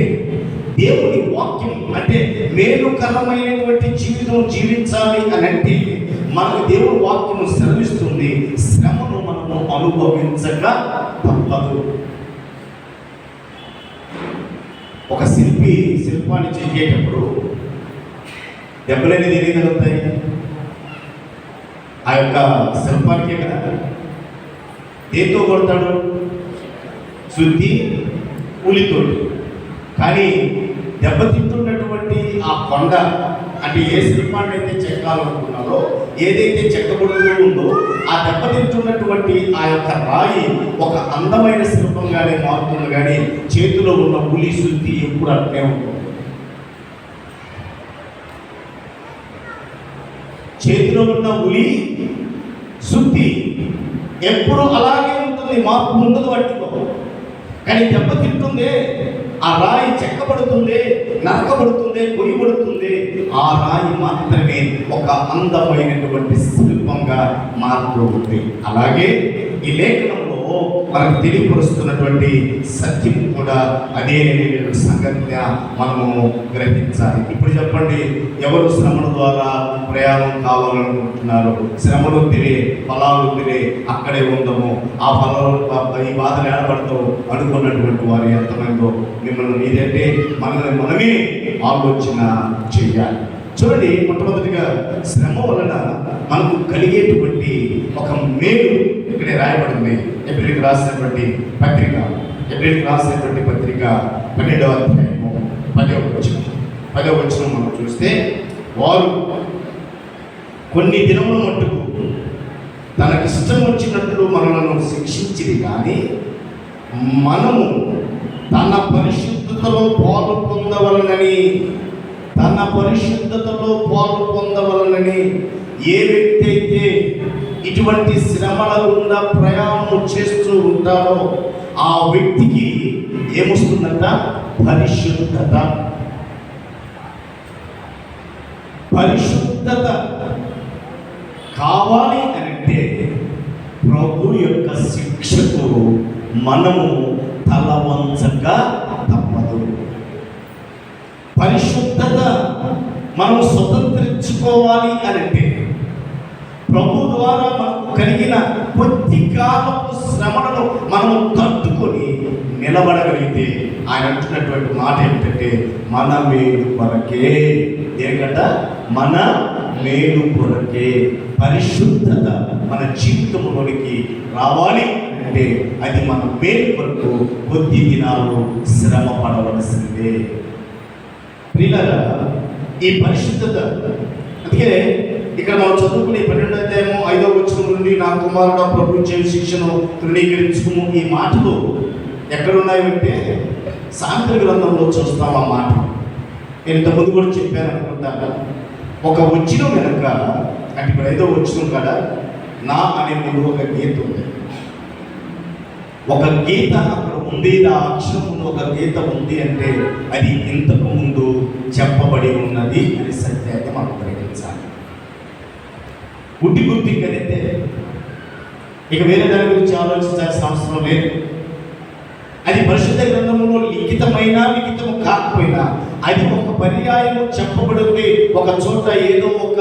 దేవుని వాక్యం అంటే మేలుకరమైనటువంటి జీవితం జీవించాలి అని అంటే మనకు దేవుని వాక్యము శ్రమిస్తుంది. శ్రమను మనము అనుభవించక తప్పదు. ఒక శిల్పి శిల్పాన్ని చేసేటప్పుడు దెబ్బలన్నీ దేనికి తగులుతాయి? ఆ యొక్క శిల్పానికే కదా. దేంతో కొడతాడు? శుద్ధి కూలితోటి. కానీ దెబ్బతింటున్నటువంటి ఆ కొండ అంటే ఏ శిల్పాన్ని అయితే చెక్కాలనుకున్నారో, ఏదైతే చెక్కబడుతూ ఉందో ఆ దెబ్బతింటున్నటువంటి ఆ యొక్క రాయి ఒక అందమైన శిల్పంగానే మారుతుంది. కానీ చేతిలో ఉన్న ఉలి శుద్ధి ఎప్పుడు అట్లే ఉంటుంది. చేతిలో ఉన్న ఉలి శుద్ధి ఎప్పుడు అలాగే ఉంటుంది, మార్పు ఉండదు వాటిలో. కానీ దెబ్బతింటుందే ఆ రాయి చెక్కబడుతుంది, నరకబడుతుంది, కొయ్యబడుతుంది. ఆ రాయి మాత్రమే ఒక అందమైనటువంటి శిల్పంగా మారుతూ ఉంది. అలాగే ఈ లేఖనంలో మనకు తెలియపరుస్తున్నటువంటి సత్యం కూడా అదే సంగతిగా మనము గ్రహించాలి. ఇప్పుడు చెప్పండి, ఎవరు శ్రమల ద్వారా ప్రయాణం కావాలనుకుంటున్నారు? శ్రమలు తినే ఫలాలు తినే అక్కడే ఉందము, ఆ ఫలాలు ఈ బాధలు ఏడబడతావు అనుకున్నటువంటి వారు ఎంతమందో మిమ్మల్ని మీదంటే మనమే ఆలోచన చేయాలి. చూడండి, మొట్టమొదటిగా శ్రమ వలన మనకు కలిగేటువంటి ఒక మేలు ఇక్కడే రాయబడింది. ఏప్రిల్కి రాసినటువంటి పత్రిక 12వ అధ్యాయము 10వ వచనం మనం చూస్తే, వారు కొన్ని దినముల మట్టుకు తనకిష్టం వచ్చినట్లు మనలను శిక్షించింది, కానీ మనము తన పరిశుద్ధతలో పాలు పొందవలనని ఏ వ్యక్తి అయితే ఇటువంటి శ్రమల గుండా ప్రయాణం చేస్తూ ఉంటాడో ఆ వ్యక్తికి ఏమొస్తుందంట? పరిశుద్ధత కావాలి అంటే ప్రభు యొక్క శిక్షకు మనము తల వంచక తప్పదు. పరిశుద్ధత మనం స్వతంత్రించుకోవాలి అంటే ప్రభు ద్వారా మనకు కలిగిన కొద్ది కాలపు శ్రమలను మనం తట్టుకొని నిలబడగలిగితే ఆయన అంటున్నటువంటి మాట ఏమిటంటే, మన మేలు కొరకే. ఏంటంట? మన మేలు కొరకే. పరిశుద్ధత మన జీవితంలోనికి రావాలి అంటే అది మన మేలు కొరకు కొద్ది దినాలు శ్రమ పడవలసిందే. ప్రియులారా, ఈ పరిశుద్ధత, అందుకే ఇక్కడ మనం చదువుకునే 12వ అధ్యాయము 5వ వచనం నుండి, నా కుమారుడు ప్రభు చేయ శిక్షను తృణీకరించుకుము, ఈ మాటలు ఎక్కడున్నాయంటే సామెతల గ్రంథంలో చూస్తాం. ఆ మాట నేను ఇంతకుముందు కూడా చెప్పాను అనుకుంటాను. ఒక వచనం వెనక, అంటే ఇప్పుడు 5వ వచనం కదా, నా అనే ముందు ఒక గీత ఉంది. ఒక గీత అక్కడ ఉంది, ఆ అక్షరం ముందు ఒక గీత ఉంది అంటే అది ఇంతకు ముందు చెప్పబడి ఉన్నది అని సత్యాన్ని మనం గ్రహించాలి. గుర్తి కదైతే ఇక వేరే దాని గురించి ఆలోచించాల్సిన అవసరం లేదు. అది పరిశుద్ధ గ్రంథంలో లిఖితము కాకపోయినా అది ఒక పర్యాయము చెప్పబడింది. ఒక చోట ఏదో ఒక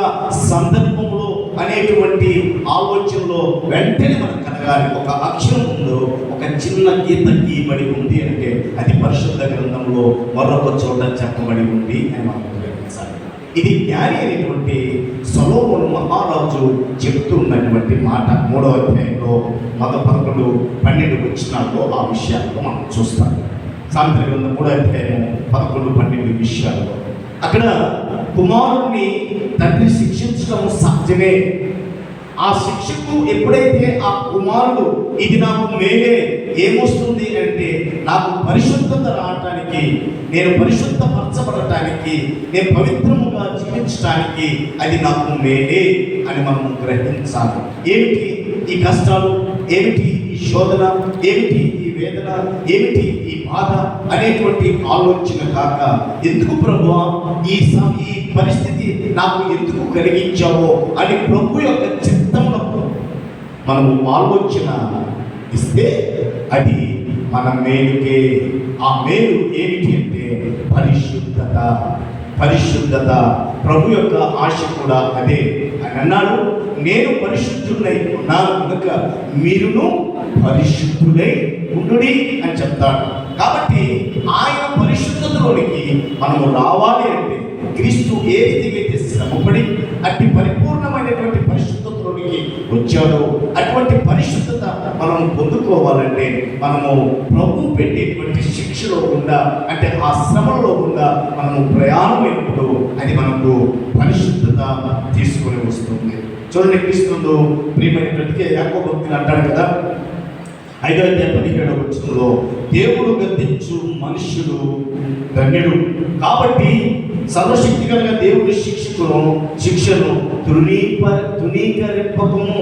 సందర్భంలో అనేటువంటి ఆలోచనలో వెంటనే మనకు కలగాలి. ఒక అక్షరం ఉందో ఒక చిన్న గీత గీయబడి ఉంది అంటే అది పరిశుద్ధ గ్రంథంలో మరొక చోట చెప్పబడి ఉంది అని మనం గ్రహించాలి. ఇది జ్ఞాని అయినటువంటి సొలొమోను మహారాజు చెప్తూ ఉన్నటువంటి మాట. 3వ అధ్యాయంలో 11-12 వచనాల్లో ఆ విషయాల్లో మనం చూస్తాం. సామెతల గ్రంథం 3వ అధ్యాయం 11-12 విషయాల్లో అక్కడ కుమారుడిని తండ్రి శిక్షించడం సహజమే. ఆ శిక్షకు ఎప్పుడైతే ఆ కుమారుడు ఇది నాకు మేలే, ఏమొస్తుంది అంటే నాకు పరిశుద్ధత రావటానికి, నేను పరిశుద్ధపరచబడటానికి, నేను పవిత్రముగా జీవించడానికి అది నాకు మేలే అని మనం గ్రహించాలి. ఏమిటి ఈ కష్టాలు, ఏమిటి ఈ శోధన, ఏమిటి ఈ వేదన, ఏమిటి ఈ బాధ అనేటువంటి ఆలోచన కాక, ఎందుకు ప్రభువా ఈ పరిస్థితి నాకు ఎందుకు కలిగించావో అని ప్రభు యొక్క చిత్తములకు మనము ఆలోచన ఇస్తే అది మన మేలుకే. ఆ మేలు ఏమిటి అంటే పరిశుద్ధత. ప్రభు యొక్క ఆశ కూడా అదే. ఆయన అన్నాడు, నేను పరిశుద్ధుడై ఉన్నాను కనుక మీరును పరిశుద్ధుడై ఉండుడి అని చెప్తాడు. కాబట్టి ఆయన పరిశుద్ధతలోనికి మనము రావాలి అంటే క్రీస్తు ఏ రీతిగా అయితే శ్రమపడి అట్టి పరిపూర్ణమైనటువంటి పరిశుద్ధతలోనికి వచ్చాడో అటువంటి పరిశుద్ధత మనం పొందుకోవాలంటే మనము ప్రభు పెట్టేటువంటి శిక్షలో గుండా, అంటే ఆ శ్రమలో గుండా మనము ప్రయాణమైనప్పుడు అది మనకు పరిశుద్ధత తీసుకొని వస్తుంది. చూడండి, క్రీస్తులో ప్రియమైనటువంటి యాకోబు భక్తులు అంటాడు కదా, 5వ అధ్యాయం 17వ వచనంలో, దేవుడు గద్దించు మనుష్యుడు ధన్యుడు. కాబట్టి సర్వశక్తి కలిగిన దేవుడి శిక్షను తృణీకరింపకము.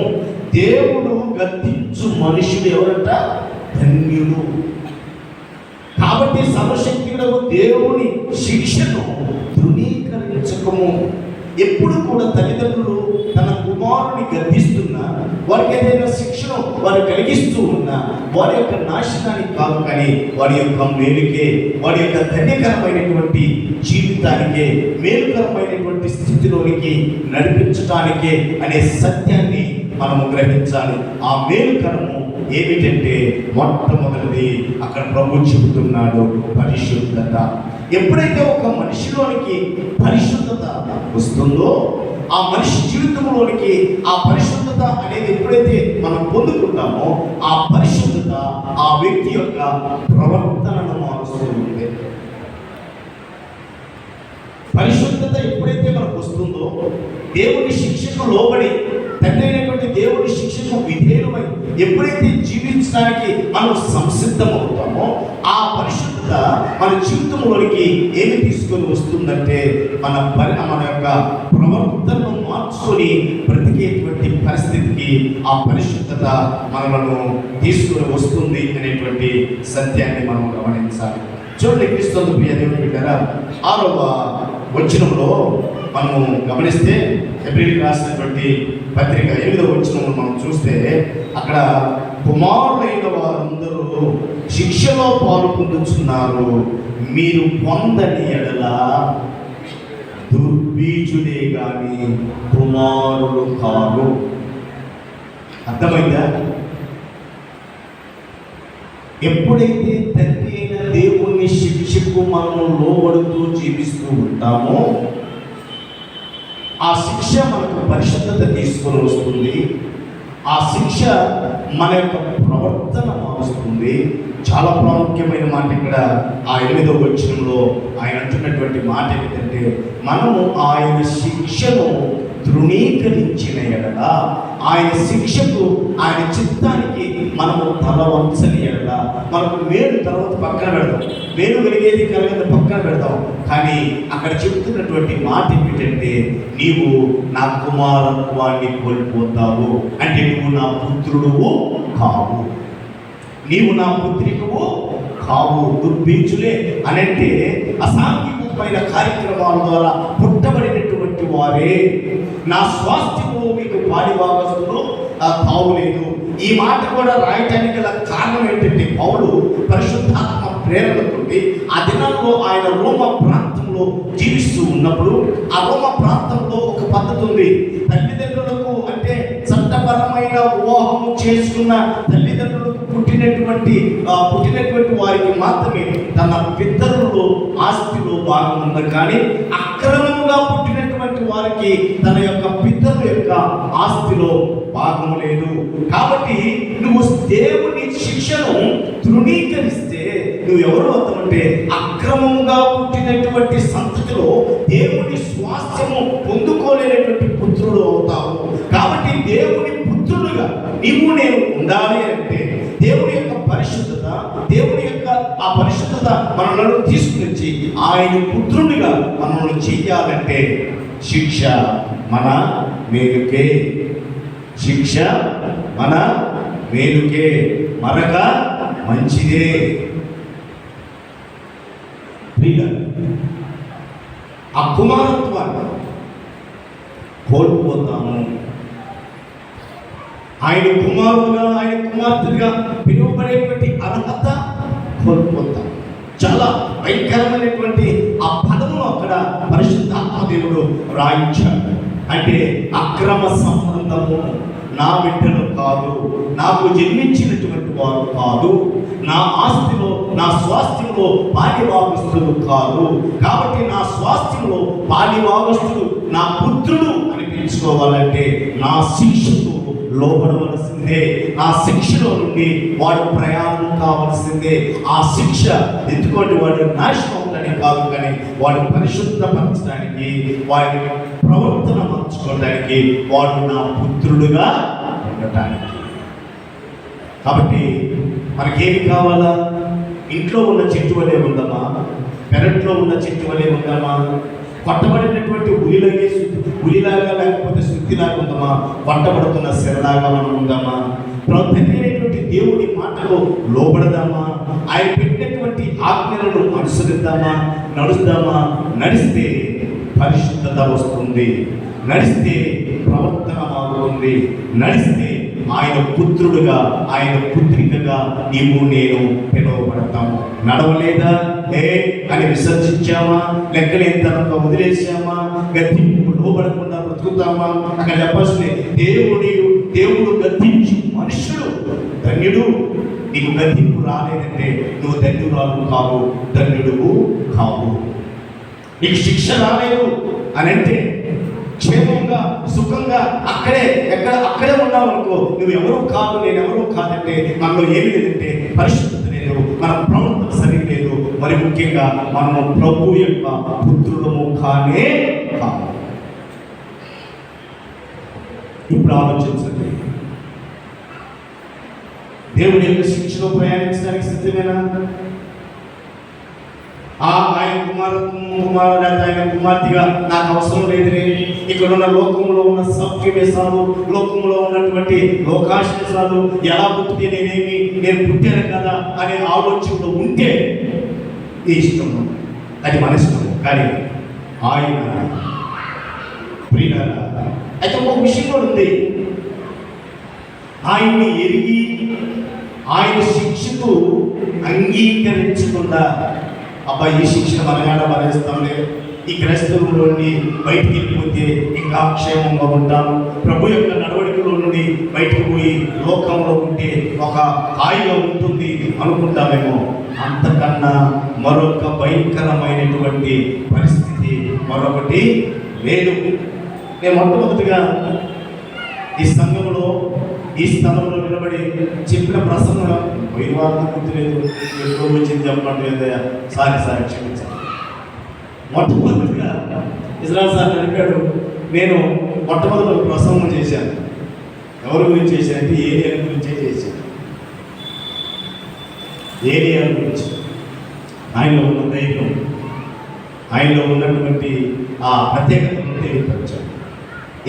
దేవుడు గద్దించు మనుష్యుడు ఎవరంట? ధన్యుడు. కాబట్టి సర్వశక్తుడకు దేవుని శిక్షను తృణీకరించకము. ఎప్పుడు కూడా తల్లిదండ్రులు తన కుమారుని గద్దిస్తున్నా, వారికి ఏదైనా శిక్షను వారు కలిగిస్తూ ఉన్నా వారి యొక్క నాశనానికి కాదు, కానీ వారి యొక్క మేలుకే, వారి యొక్క ధన్యకరమైనటువంటి జీవితానికే, మేలుకరమైనటువంటి స్థితిలోనికి నడిపించటానికే అనే సత్యాన్ని మనము గ్రహించాలి. ఆ మేలుకరము ఏమిటంటే మొట్టమొదటిది అక్కడ ప్రభు చెబుతున్నాడు, పరిశుద్ధత. ఎప్పుడైతే ఒక మనిషిలోనికి పరిశుద్ధత వస్తుందో, ఆ మనిషి జీవితంలోనికి ఆ పరిశుద్ధత అనేది ఎప్పుడైతే మనం పొందుకుంటామో, ఆ పరిశుద్ధత ఆ వ్యక్తి యొక్క ప్రవర్తనను మారుస్తుంది. పరిశుద్ధత ఎప్పుడైతే మనకు వస్తుందో, దేవుని శిక్షకు లోబడి, తండ్రి అయినటువంటి దేవుని శిక్షకు విధేయులమై ఎప్పుడైతే జీవించడానికి మనం సంసిద్ధమవుతామో, ఆ పరిశుద్ధత మన జీవితంలోనికి ఏమి తీసుకొని వస్తుందంటే మన యొక్క ప్రవర్తనను మార్చుకొని బ్రతికేటువంటి పరిస్థితికి ఆ పరిశుద్ధత మనలను తీసుకొని వస్తుంది అనేటువంటి సత్యాన్ని మనం గమనించాలి. చూడండి, క్రీస్తు ప్రియ దేవుని బిడ్డలారా, 6వ వచనంలో మనము గమనిస్తే, హెబ్రీయులకు రాసినటువంటి పత్రిక 8వ వచనంలో మనం చూస్తే, అక్కడ కుమారులైన వారందరూ శిక్షలో పాలు పొందుతున్నారు, మీరు పొందని ఎడల దుర్బీజుడే గాని కుమారులు కారు. అర్థమైందా? ఎప్పుడైతే తండ్రి అయిన దేవుని శిక్షకు మనము లోబడుతూ జీవిస్తూ ఉంటామో, ఆ శిక్ష మనకు పరిశుద్ధత తీసుకొని వస్తుంది. ఆ శిక్ష మన యొక్క ప్రవర్తన మారుస్తుంది. చాలా ప్రాముఖ్యమైన మాట ఇక్కడ ఆ 8వ వచనంలో ఆయన అంటున్నటువంటి మాట ఏమిటంటే, మనము ఆయన శిక్షను తృణీకరించిన ఎడల, ఆయన శిక్షకు, ఆయన చిత్తానికి మనము తల వంచని ఎడల, మనకు మేలు తర్వాత పక్కన పెడదాం, మేలు కలిగేది కలగదు పక్కన పెడదాం. కానీ అక్కడ చెబుతున్నటువంటి మాట ఏమిటంటే, నీవు నా కుమారత్వాన్ని కోల్పోతావు, అంటే నువ్వు నా పుత్రుడువు కావు, నీవు నా పుత్రికవు కావు. దుర్బీజులే అనంటే అసాంఘికమైన కార్యక్రమాల ద్వారా పుట్టబడినటువంటి వారే. నా స్వాస్థ్యము మీకు పాడిభాగస్తులు తావులేదు. ఈ మాట కూడా రాయటానికి గల కారణం ఏంటంటే, పౌలు పరిశుద్ధాత్మ ప్రేరణతో ఆ దినాల్లో ఆయన రోమ ప్రాంతంలో జీవిస్తూ ఉన్నప్పుడు, ఆ రోమ ప్రాంతంలో ఒక పద్ధతి ఉంది. తల్లిదండ్రులకు, అంటే చట్టపరమైన వివాహము చేసుకున్న తల్లిదండ్రులకు పుట్టినటువంటి వారికి మాత్రమే తన పితరులు ఆస్తిలో భాగం ఉంది. కానీ అక్రమంగా పుట్టినటువంటి వారికి తన యొక్క పితరుల యొక్క ఆస్తిలో భాగం లేదు. కాబట్టి నువ్వు దేవుని శిక్షను తృణీకరిస్తే నువ్వు ఎవరు అవుతావంటే, అక్రమంగా పుట్టినటువంటి సంతతిలో దేవుని స్వాస్థ్యము పొందుకోలేనటువంటి పుత్రుడు అవుతావు. కాబట్టి దేవుని పుత్రుడుగా నీవు నేను ఉండాలి అంటే, దేవుని యొక్క పరిశుద్ధత, దేవుని యొక్క ఆ పరిశుద్ధత మనలను తీసుకుని వచ్చి ఆయన పుత్రునిగా మనల్ని చెయ్యాలంటే, శిక్ష మన మేలుకే, శిక్ష మన మేలుకే, మరొక మంచిదే. ఆ కుమారత్వాన్ని కోల్పోతాము. ఆయన కుమారుడుగా, ఆయన కుమార్తెగా పిలువబడేటువంటి అర్హత కోల్పోతాం. చాలా భయంకరమైనటువంటి ఆ పదమును అక్కడ పరిశుద్ధాత్మ దేవుడు రాయించాడు. అంటే అక్రమ సంబంధము నా బిడ్డలు కాదు, నాకు జన్మించినటువంటి వారు కాదు, నా ఆస్తిలో, నా స్వాస్థ్యంలో పాలిభాగస్తులు కాదు. కాబట్టి నా స్వాస్థ్యంలో పాలిభాగస్తుడు నా పుత్రుడు అని పిలుచుకోవాలంటే నా శిక్షకు లోపడవలసిందే. ఆ శిక్షలో నుండి వాడు ప్రయాణం కావాల్సిందే. ఆ శిక్ష ఎందుకంటే వాడు నాశనం అవుతాడని కాదు, కానీ వాడు పరిశుద్ధపరచడానికి, వాడి ప్రవర్తన మార్చుకోవడానికి, వాడు నా పుత్రుడుగా ఉండటానికి. కాబట్టి మనకేమి కావాలా? ఇంట్లో ఉన్న చెట్టు వలె ఉందామా? పెరట్లో ఉన్న చెట్టు వలె ఉందామా? కొట్టబడినటువంటి ఉలిలాగా లేకపోతే శుద్ధిలాగా ఉందామా? కొట్టబడుతున్న శరలాగా మనం ఉందామా? తండ్రి అయినటువంటి దేవుడి మాటలో లోబడదామా? ఆయన పెట్టినటువంటి ఇచ్చినటువంటి ఆజ్ఞలను అనుసరిద్దామా, నడిస్తే పరిశుద్ధత వస్తుంది, నడిస్తే ప్రవర్తన మారుతుంది, నడిస్తే ఆయన పుత్రుడుగా, ఆయన పుత్రికగా నీవు నేను పిలువబడతాము. నడవలేదా అని విసర్జించామా, లెక్కలేంతనంగా వదిలేసామా, గద్దింపు లోబడకుండా బ్రతుకుతామా? అక్కడ చెప్పాల్సింది దేవుడు గద్దించి మనుషుడు ధన్యుడు. నీకు గద్దింపు రాలేదంటే నువ్వు ధన్యురాలు కావు, ధన్యుడువు కావు. నీకు శిక్ష రాలేదు అని అంటే క్షేమంగా సుఖంగా అక్కడే ఉన్నావు అనుకో, నువ్వు ఎవరు కాదు, నేను ఎవరు కాదంటే మనలో ఏమి లేదంటే పరిశుద్ధత లేదు, మన ప్రవర్తన సరి లేదు, మరి ముఖ్యంగా మనము ప్రభు యొక్క పుత్రులము కానే కాదు. ఇప్పుడు ఆలోచించండి, దేవుడి యొక్క శిక్షలో ప్రయాణించడానికి సిద్ధమేనా? ఆయన కుమారుడు ఆయన కుమార్తెగా నాకు అవసరం లేదురే, ఇక్కడ ఉన్న లోకంలో ఉన్న సౌఖ్యవేశాలు, లోకంలో ఉన్నటువంటి లోకాశేషాలు ఎలా పుట్టితే నేను పుట్టాను కదా అనే ఆలోచనలో ఉంటే ఈ ఇష్టం, అది మన ఇష్టం. కానీ ఆయన ప్రియులారా, అయితే ఒక విషయం కూడా ఉంది, ఆయన్ని ఎరిగి ఆయన శిక్షకు అంగీకరించకుండా అబ్బాయి ఈ శిక్షణ మనగాడ భరిస్తాంలే, ఈ క్రైస్తవుల నుండి బయటికి వెళ్ళిపోతే ఇంకా క్షేమంగా ఉంటాను, ప్రభు యొక్క నడవడికలో నుండి బయటకు పోయి లోకంలో ఉంటే ఒక హాయిగా ఉంటుంది అనుకుంటామేమో. అంతకన్నా మరొక భయంకరమైనటువంటి పరిస్థితి మరొకటి లేదు. నేను మొట్టమొదటిగా ఈ సంఘంలో ఈ స్థలంలో నిలబడి చెప్పిన ప్రసంగం పోయిన వారం గుర్తులేదు, ఎప్పుడో వచ్చింది చెప్పండి లేదా, సారి క్షమించాలి. మొట్టమొదటిగా ఇజ్రాయల్ సార్ అడిగాడు, నేను మొట్టమొదటి ప్రసంగం చేశాను. ఎవరి గురించి చేశానంటే ఏరియా గురించే చేశాను. ఏరియా గురించి ఆయనలో ఉన్న ధైర్యం, ఆయనలో ఉన్నటువంటి ఆ ప్రత్యేకతను తెలియపరిచాడు.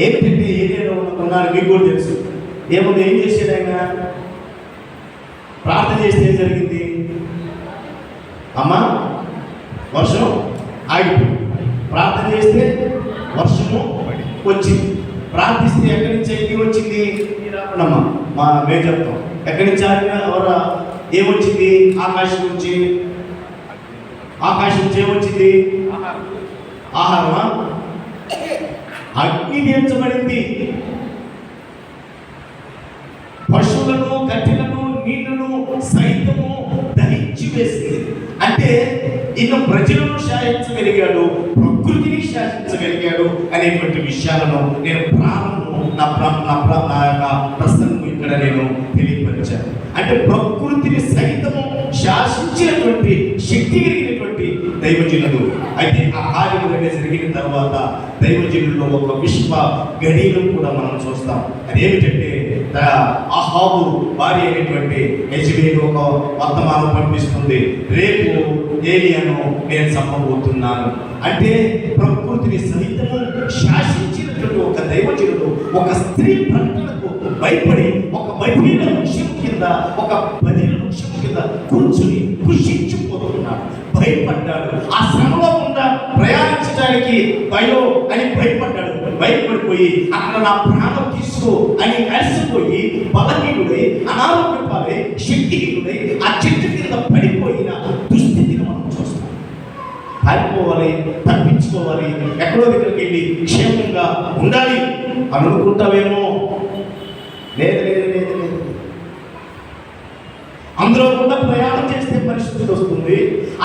ఏమిటంటే ఏరియాలో ఉన్నారు మీకు కూడా తెలుసు. ఏముంది, ఏం చేసేది ఆయన? ప్రార్థన చేస్తే ఏం జరిగింది? అమ్మ వర్షం ఆగిపోయింది. ప్రార్థన చేస్తే వర్షము వచ్చింది. ప్రార్థిస్తే ఎక్కడి నుంచి అయింది వచ్చింది? రాకుండా మేము చెప్తాం. ఎక్కడి నుంచి ఆగిన ఎవరా ఏమొచ్చింది? ఆకాశం నుంచి. ఆకాశం నుంచి ఏమొచ్చింది? ఆహారమా? అగ్ని తీర్చబడింది. పశువులను, కట్టెలను, నీళ్లను సైతము దహించి వేసింది. అంటే ఈయన ప్రజలను శాసించగలిగాడు, ప్రకృతిని శాసించగలిగాడు అనేటువంటి విషయాలను నేను నా యొక్క ప్రసంగం ఇక్కడ నేను తెలియపరిచాను. అంటే ప్రకృతిని సైతము శాసించినటువంటి శక్తి కలిగినటువంటి దైవజనుడు. అయితే ఆ కార్యములనే జరిగిన తర్వాత దైవజనుల్లో ఒక విశ్వ గడియలు కూడా మనం చూస్తాం. అదేమిటంటే అహాబు భార్య అయినటువంటి యెజబెలు ఒక వర్తమానం పంపిస్తుంది, రేపు ఏలియాను నేను చంపబోతున్నాను. అంటే ప్రకృతిని సైతము శాసించినటువంటి ఒక దైవజనుడు ఒక స్త్రీ ప్రకటనకు భయపడి ఒక బదిలీల వృక్షం కింద, ఒక బదిలీల వృక్షం కింద కూర్చుని కృషించిపోతున్నాడు. భయపడ్డాడు. ఆ శ్రమలో గుండా ప్రయాణించడానికి భయం అని భయపడ్డాడు. భయపడిపోయి అక్కడ నా ప్రాణం తీసుకో అని అలసిపోయి బలహీనుడై, అనారోగ్యపాలై, శక్తిహీనుడై ఆ చెట్టు కింద పడిపోయిన దుస్థితిని మనం చూస్తాం. పారిపోవాలి, తప్పించుకోవాలి, ఎక్కడో దగ్గరికి వెళ్ళి క్షేమంగా ఉండాలి అని అనుకుంటావేమో. లేదు. అందులో కూడా ప్రయాణం చేస్తే పరిస్థితి వస్తుంది,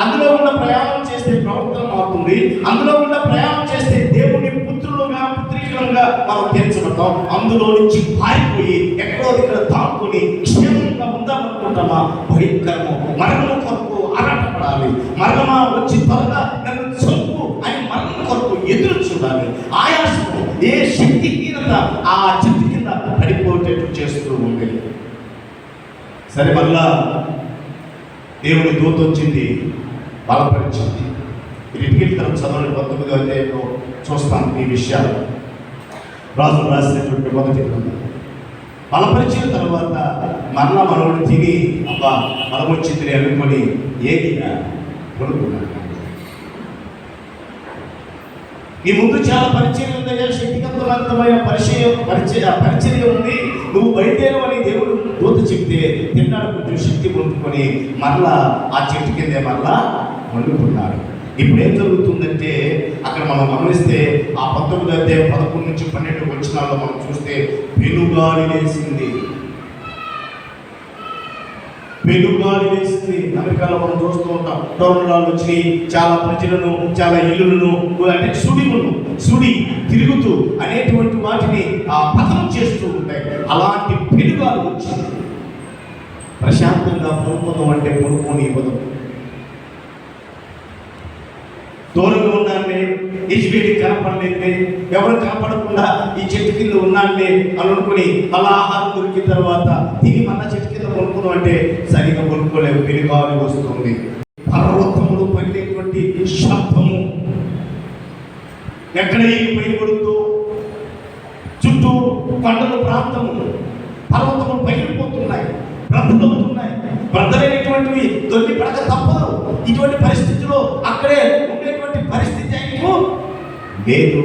అందులో కూడా ప్రయాణం చేస్తే ప్రవర్తన మారుతుంది, అందులో కూడా ప్రయాణం చేస్తే దేవుని పుత్రులుగా, పుత్రికలుగా మనం తీర్చబడతాం. అందులో నుంచి పారిపోయి ఎక్కడో దగ్గర దాక్కుని క్షేమంగా ఉందామనుకుంటామా? భయంకరము. మరణము కొరకు ఆరాటపడాలి. మరణమా వచ్చి త్వరగా నన్ను చంపు అని మరణం కొరకు ఎదురు చూడాలి. ఆయాసము, ఏ శక్తిహీనత ఆ చెట్టు కింద పడిపోయేటట్టు చేస్తూ ఉంది. సరే, మళ్ళా దేవుని దూత వచ్చింది, బలపరిచింది. ఇంటికి తరం చదవని 19వ అధ్యాయంలో చూస్తాం ఈ విషయాలు. రాజు రాసినటువంటి మొదటి గ్రంథం బలపరిచిన తర్వాత మరలా మనోడు తిని అబ్బా బలం వచ్చింది అనుకొని ఏదిగా కొనుక్కున్నాడు. నీ ముందు చాలా పరిచయం ఉందయ్యా, శక్తివంతమైన పరిచర్య ఉంది, నువ్వు బయటేరు అని దేవుడు దూత చెప్తే తిన్నాడు, కొంచెం శక్తి పొందుకొని మరలా ఆ చెట్టు కిందే మరలా వండుకున్నాడు. ఇప్పుడు ఏం జరుగుతుందంటే అక్కడ మనం గమనిస్తే ఆ 19వ అధ్యాయం 11 నుంచి 12 వచనాల్లో మనం చూస్తే పెనుగాలి వేసింది. అమెరికాలో మనం చూస్తూ ఉంటాం, టోర్నడాలు వచ్చి చాలా ప్రజలను, చాలా ఇల్లులను, అంటే సుడి తిరుగుతూ అనేటువంటి వాటిని పతనం చేస్తూ ఉంటాయి. అలాంటి పెనుగాలు వచ్చి ప్రశాంతంగా పడుకుందాం అంటే పడుకోనివ్వదు. దూరంగా ఉన్నానే, యెజ్బేలు కనపడలేదే, ఎవరు కనపడకుండా ఈ చెట్టు కింద ఉన్నానే అని అనుకుని అలా ఆహారం దొరికిన తర్వాత తిని మళ్ళా చెట్టు కింద కొనుక్కున్నాం అంటే సరిగా కొనుక్కోలేవు, పెనుగాలి వస్తుంది. పర్వతములు పగిలేటువంటి శబ్దము ఎక్కడ పైపడుతూ చుట్టూ కొండల ప్రాంతము పర్వతములు పగిలిపోతున్నాయి, బ్రద్దలవుతున్నాయి. బ్రద్దలైనటువంటివి దొరికి పడక తప్పదు. ఇటువంటి పరిస్థితిలో అక్కడే ఉండేటువంటి పరిస్థితి ఆయనకు లేదు,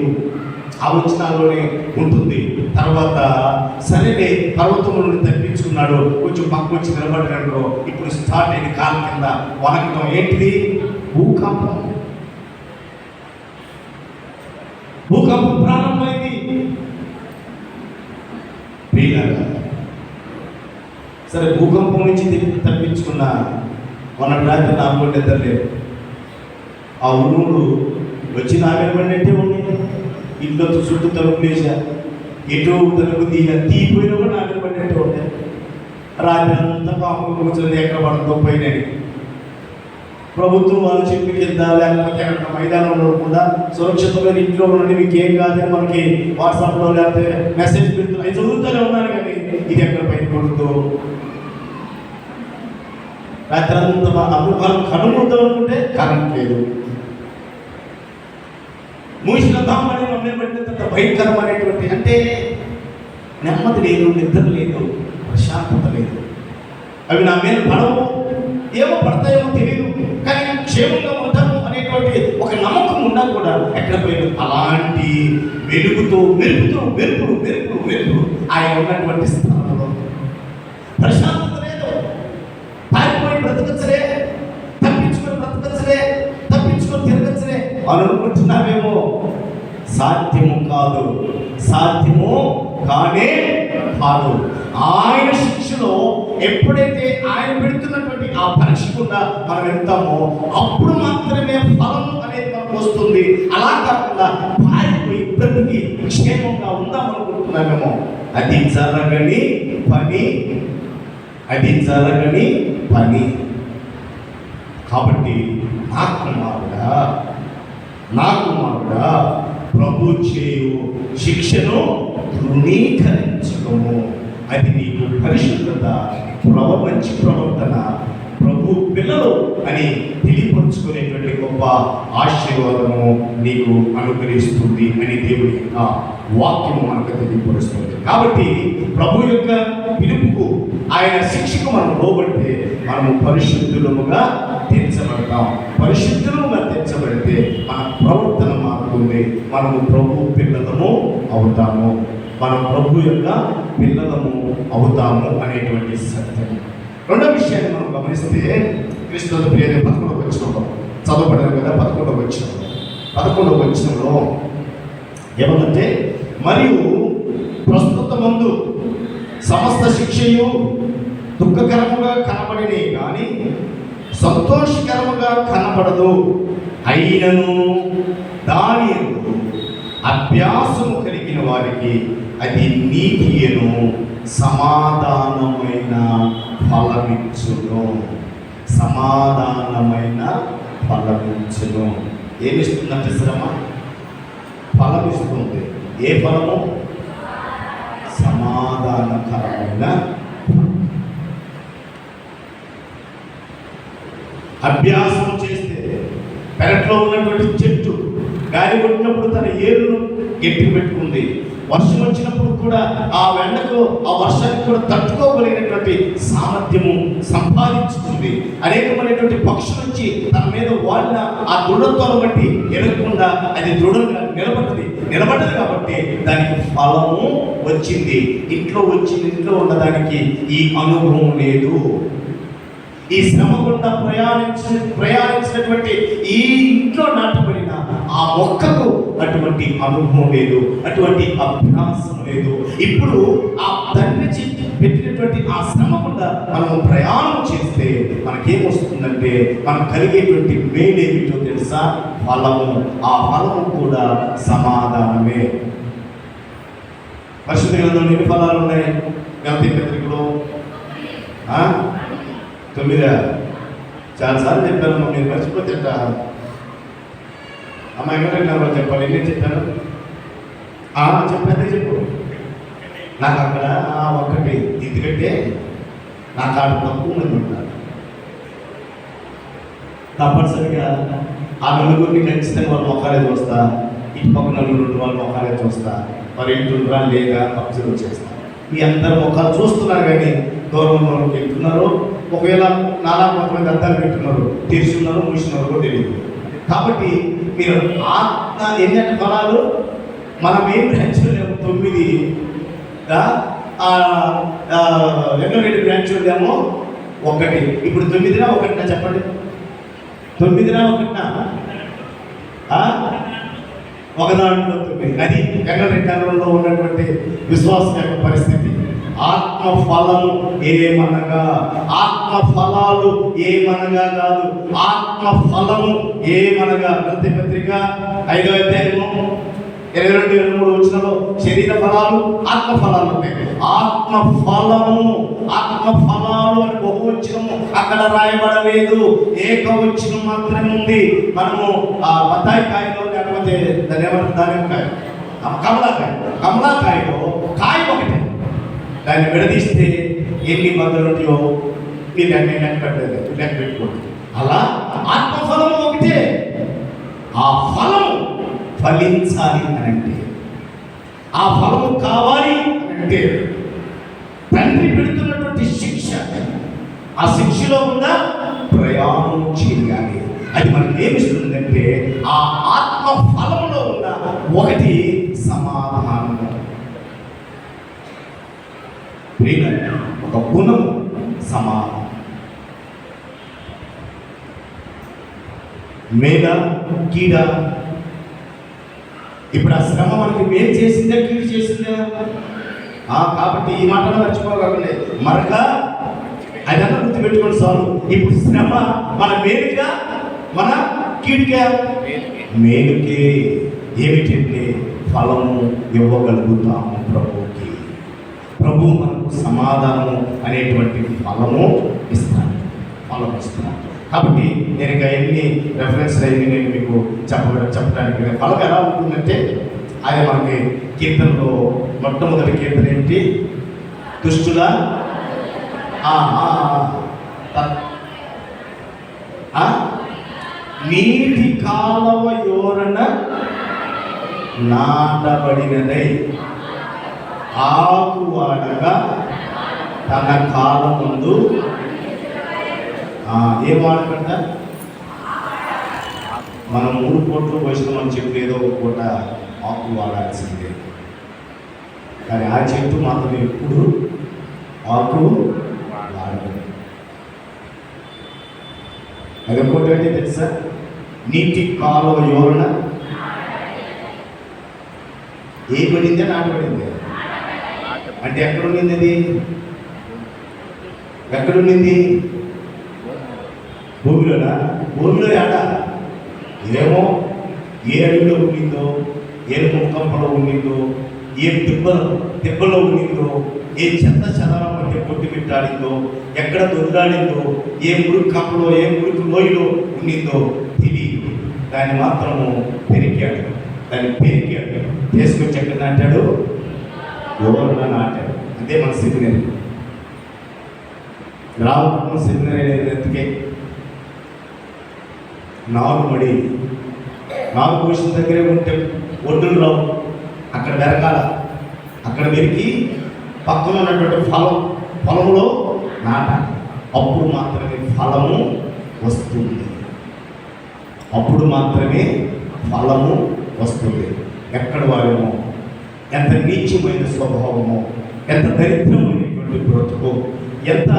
ఆలోచనలోనే ఉంటుంది. తర్వాత సరేనే పర్వతములను తప్పించుకున్నాడు, కొంచెం పక్క వచ్చి నిలబడ్డాడు. ఇప్పుడు స్టార్ట్ అయిన కాళ్ళ కింద వనకటం ఏంటిది? భూకంపం ప్రారంభమైంది. సరే, భూకంపం నుంచి తప్పించుకున్న మన రాత్రి నాకు నిద్ర లేవు. ఆ ఉరుములు వచ్చి నాగబడినట్టే ఉన్నాయి. ఇంట్లో చుట్టూ తలుపు వేసా, ఎటో తలుపు తీయిపోయినా కూడా నాగబడినట్టే ఉంటాయి. రాత్రి అంతా పాపం కూర్చొని ఎక్కడ పడుతుందో పోయినాయి. ప్రభుత్వం వాళ్ళు చెప్పి కింద లేకపోతే అక్కడ మైదానంలో కూడా సురక్షితమైన ఇంట్లో ఉండండి, మీకు ఏం కాదని మనకి వాట్సాప్లో లేకపోతే మెసేజ్ పెడుతున్నా, అది చదువుతూనే ఉన్నాను. కానీ ఇది ఎక్కడ పైన కొడుతూ రాత్రి అంతా మనం కనుమూద్దాం అనుకుంటే కరెంట్ లేదు. మూసిన దామని మమ్మల్ని పట్టినంత భయంకరమైనటువంటి, అంటే నెమ్మది లేదు, నిద్ర లేదు, ప్రశాంతత లేదు. అవి నా మీద పడవు, ఏమో పడతాయేమో తెలియదు, కానీ క్షేమంగా ఉంటాము అనేటువంటి ఒక నమ్మకం ఉన్నా కూడా ఎక్కడ పోయిన అలాంటి మెరుపులు ఆయన ఉన్నటువంటి స్థానంలో ప్రశాంతత లేదు. పారిపోయి బ్రతకచ్చలే, తప్పించుకొని తిరగచ్చలే అని అనుకుంటున్నావేమో. సాధ్యము కానే కాదు. ఆయన శిక్షలో ఎప్పుడైతే ఆయన పెడుతున్నటువంటి ఆ పరీక్షకుండా మనం వెళ్తామో అప్పుడు మాత్రమే ఫలం అనేది మనకు వస్తుంది. అలా కాకుండా పారిపోయి బ్రతికి క్షేమంగా ఉందామనుకుంటున్నామేమో, అది జరగని పని. కాబట్టి నా కుమారుడా ప్రభు చేయు శిక్షను తృణీకరించడము, అది నీకు పరిశుద్ధత, మంచి ప్రవర్తన, ప్రభు పిల్లలు అని తెలియపరుచుకునేటువంటి గొప్ప ఆశీర్వాదము నీకు అనుగ్రహిస్తుంది అని దేవుడి యొక్క వాక్యము మనకు తెలియపరుస్తుంది. కాబట్టి ప్రభు యొక్క పిలుపుకు, ఆయన శిక్షకు మనం లోబడితే మనము పరిశుద్ధులముగా తీర్చబడతాం. పరిశుద్ధులుగా తీర్చబడితే మన ప్రవర్తన మారుతుంది. మనము ప్రభు పిల్లలము అవుతాము, మనం ప్రభు యొక్క పిల్లలము అవుతాము అనేటువంటి సత్యం. రెండో విషయాన్ని మనం గమనిస్తే క్రీస్తుల ప్రియని 11వ వచనంలో చదవబడదు కదా. 11వ వచనంలో ఏమంటే, మరియు ప్రస్తుత మందు సమస్త శిక్షయు దుఃఖకరముగా కనబడినే కానీ సంతోషకరముగా కనబడదు. అయినను దాని అభ్యాసము కలిగిన వారికి అది నీతియను సమాధానమైన ఫలమిచ్చును. ఏమిస్తుందంటే శ్రమ ఫలమిస్తుంది. ఏ ఫలము? సమాధానకరమైన. అభ్యాసం చేస్తే పెరట్లో ఉన్నటువంటి చెట్టు గాలి కొట్టినప్పుడు తన ఏరును గట్టి పెట్టుకుంది, వర్షం వచ్చినప్పుడు కూడా ఆ ఎండకు ఆ వర్షానికి కూడా తట్టుకోగలిగినటువంటి సామర్థ్యము సంపాదించుకుంది. అనేకమైనటువంటి పక్షులు వచ్చి తన మీద వాడిన ఆ దృఢత్వాన్ని బట్టి ఎరగకుండా అది దృఢంగా నిలబడ్డది కాబట్టి దానికి ఫలము వచ్చింది. ఇంట్లో ఉన్నదానికి ఈ అనుభవం లేదు. ఈ శ్రమ గుండా ప్రయాణించినటువంటి ఈ ఇంట్లో నాటబడిన ఆ మొక్కకు అటువంటి అనుభవం లేదు, అటువంటి అభ్యాసం లేదు. ఇప్పుడు ఆ తండ్రి పెట్టినటువంటి ఆ శ్రమ గుండా మనం ప్రయాణం చేస్తే మనకేమొస్తుందంటే మనకు కలిగేటువంటి మేలేమిటో తెలుసా? ఫలము. ఆ ఫలము కూడా సమాధానమే. పరిశుద్ధ గ్రంథంలో ఎన్ని ఫలాలు ఉన్నాయి? గలతీ పత్రికలో 9. చాలాసార్లు చెప్పాను, మీరు మర్చిపోతే అమ్మ ఎక్కడ చెప్పాలి, ఎన్ని చెప్పాను? చెప్పేదే చెప్పు. నాకు అక్కడ ఒకటి, ఎందుకంటే నాకు ఆడ తక్కువ మంది ఉంటారు. తప్పనిసరిగా ఆ నలుగురిని ఖచ్చితంగా వాళ్ళ మొఖాలే చూస్తా, ఇటు పక్క నలుగురు వాళ్ళ మొఖాలే చూస్తా, మరి ఇంటుండ్రా లేదా అబ్జర్వ్ చేస్తా. మీ అందరు ముఖాలు చూస్తున్నారు కానీ దూరంలో వెళ్తున్నారు. ఒకవేళ నానా కొంతమంది అర్థాలు పెట్టున్నారు, తెరుచున్నారు, మూసినారు కూడా తెలియదు. కాబట్టి మీరు ఆత్మ ఎన్ని ఫలాలు మనం ఏం బ్రాంచ్లు లేము 9. ఎన్నో 2 బ్రాంచ్లు లేమో 1. ఇప్పుడు 9నా 1నా చెప్పండి? 9నా 1నా? ఒక దాంట్లో 9. అది ఎన్నో ఉన్నటువంటి విశ్వాసం యొక్క పరిస్థితి. ఆత్మ ఫలము ఏమనగా, ఆత్మ ఫలాలు ఏమనగా కాదు, ఆత్మ ఫలము ఏమనగా. గలతీ పత్రిక 5వ అధ్యాయము 22-23 వచనంలో శరీర ఫలాలు, ఆత్మ ఫలాలు ఉంటాయి. ఆత్మ ఫలము, ఆత్మ ఫలాలు అని బహువచనము అక్కడ రాయబడలేదు, ఏకవచనం మాత్రమే ఉంది. మనము ఆ బత్తాయి కాయలో లేకపోతే దాని ఏమంటారు, దానిమ్మకాయ, కమలాకాయలో కాయ ఒకటే, దాన్ని విడదీస్తే ఎన్ని బద్దలు ఉంటాయో మీరు లెక్క పెట్టుకోండి. అలా ఆత్మఫలము ఒకటే. ఆ ఫలము ఫలించాలి అని అంటే, ఆ ఫలము కావాలి అంటే తండ్రి పెడుతున్నటువంటి శిక్ష, ఆ శిక్షలో ఉన్న ప్రయాణం చేయాలి. అది మనకి ఏమిస్తుందంటే ఆ ఆత్మ ఫలంలో ఉన్న ఒకటి సమాధానం, ఒక గుణము సమాధానం. మేల కీడ. ఇప్పుడు ఆ శ్రమ మనకి మేలు చేసిందా కీడు చేసిందా? కాబట్టి ఈ మాటను మర్చిపోగలే మరొక అదన్నా గుర్తుపెట్టుకోండి చాలు. ఇప్పుడు శ్రమ మన మేలుగా మన కీడుగా? మేలుకే. ఏమిటంటే ఫలము ఇవ్వగలుగుతాము ప్రభువుకి. ప్రభు మనకు సమాధానము అనేటువంటి ఫలము ఇస్తాను. కాబట్టి నేను ఇక ఎన్ని రెఫరెన్స్ అయ్యి నేను మీకు చెప్పడానికి ఫలం ఎలా ఉంటుందంటే, అది మనకి కీర్తనలో మొట్టమొదటి కీర్తన ఏంటి? దుష్టుల నీటి కాలవ యోరన నాటబడినదై ఆకు వాడగా తన కాలం ముందు ఏం వాడకంట? మనం 3 పూటలు పోసినామని చెప్పి ఏదో ఒక పూట ఆకు వాడాల్సిందే. కానీ ఆ చెట్టు మాత్రం ఎప్పుడు ఆకు వాడదు. అది ఒకటి అంటే తెలుసా? నీటి కాలువ యోరణ ఏ పడిందే నాటబడింది. అంటే ఎక్కడుండింది అది? ఎక్కడుండింది? భూమిలోనా? భూమిలో ఆడ ఏమో ఏ అడవిలో ఉండిందో, ఏ ముక్కంపలో ఉండిందో, ఏ దెబ్బలో ఉండిందో, ఏ చెత్త చెదారం అంటే కొట్టి పెట్టాడిందో, ఎక్కడ దొరికాడిందో, ఏ మురికి కంపలో ఏ మురికి లోయలో ఉండిందో తెలియదు. దాన్ని మాత్రము పెరికాడు. తీసుకొచ్చి ఎక్కడ నాటాడు? ఎవరున్నా నాటాడు. అదే మన సెమినరీ. రామపట్నం సెమినరీ ఎత్తుకే 4 మడి 4 పోసిన దగ్గరే ఉంటే ఒడ్డులు రావు. అక్కడ వెరకాల అక్కడ పెరిగి పక్కన ఉన్నటువంటి పొలంలో నాటాలి. అప్పుడు మాత్రమే ఫలము వస్తుంది. అప్పుడు మాత్రమే ఫలము వస్తుంది. ఎక్కడ వారేమో ఎంత నీచమైన స్వభావమో, ఎంత దరిద్రమైనటువంటి బ్రతుకో, ఎంత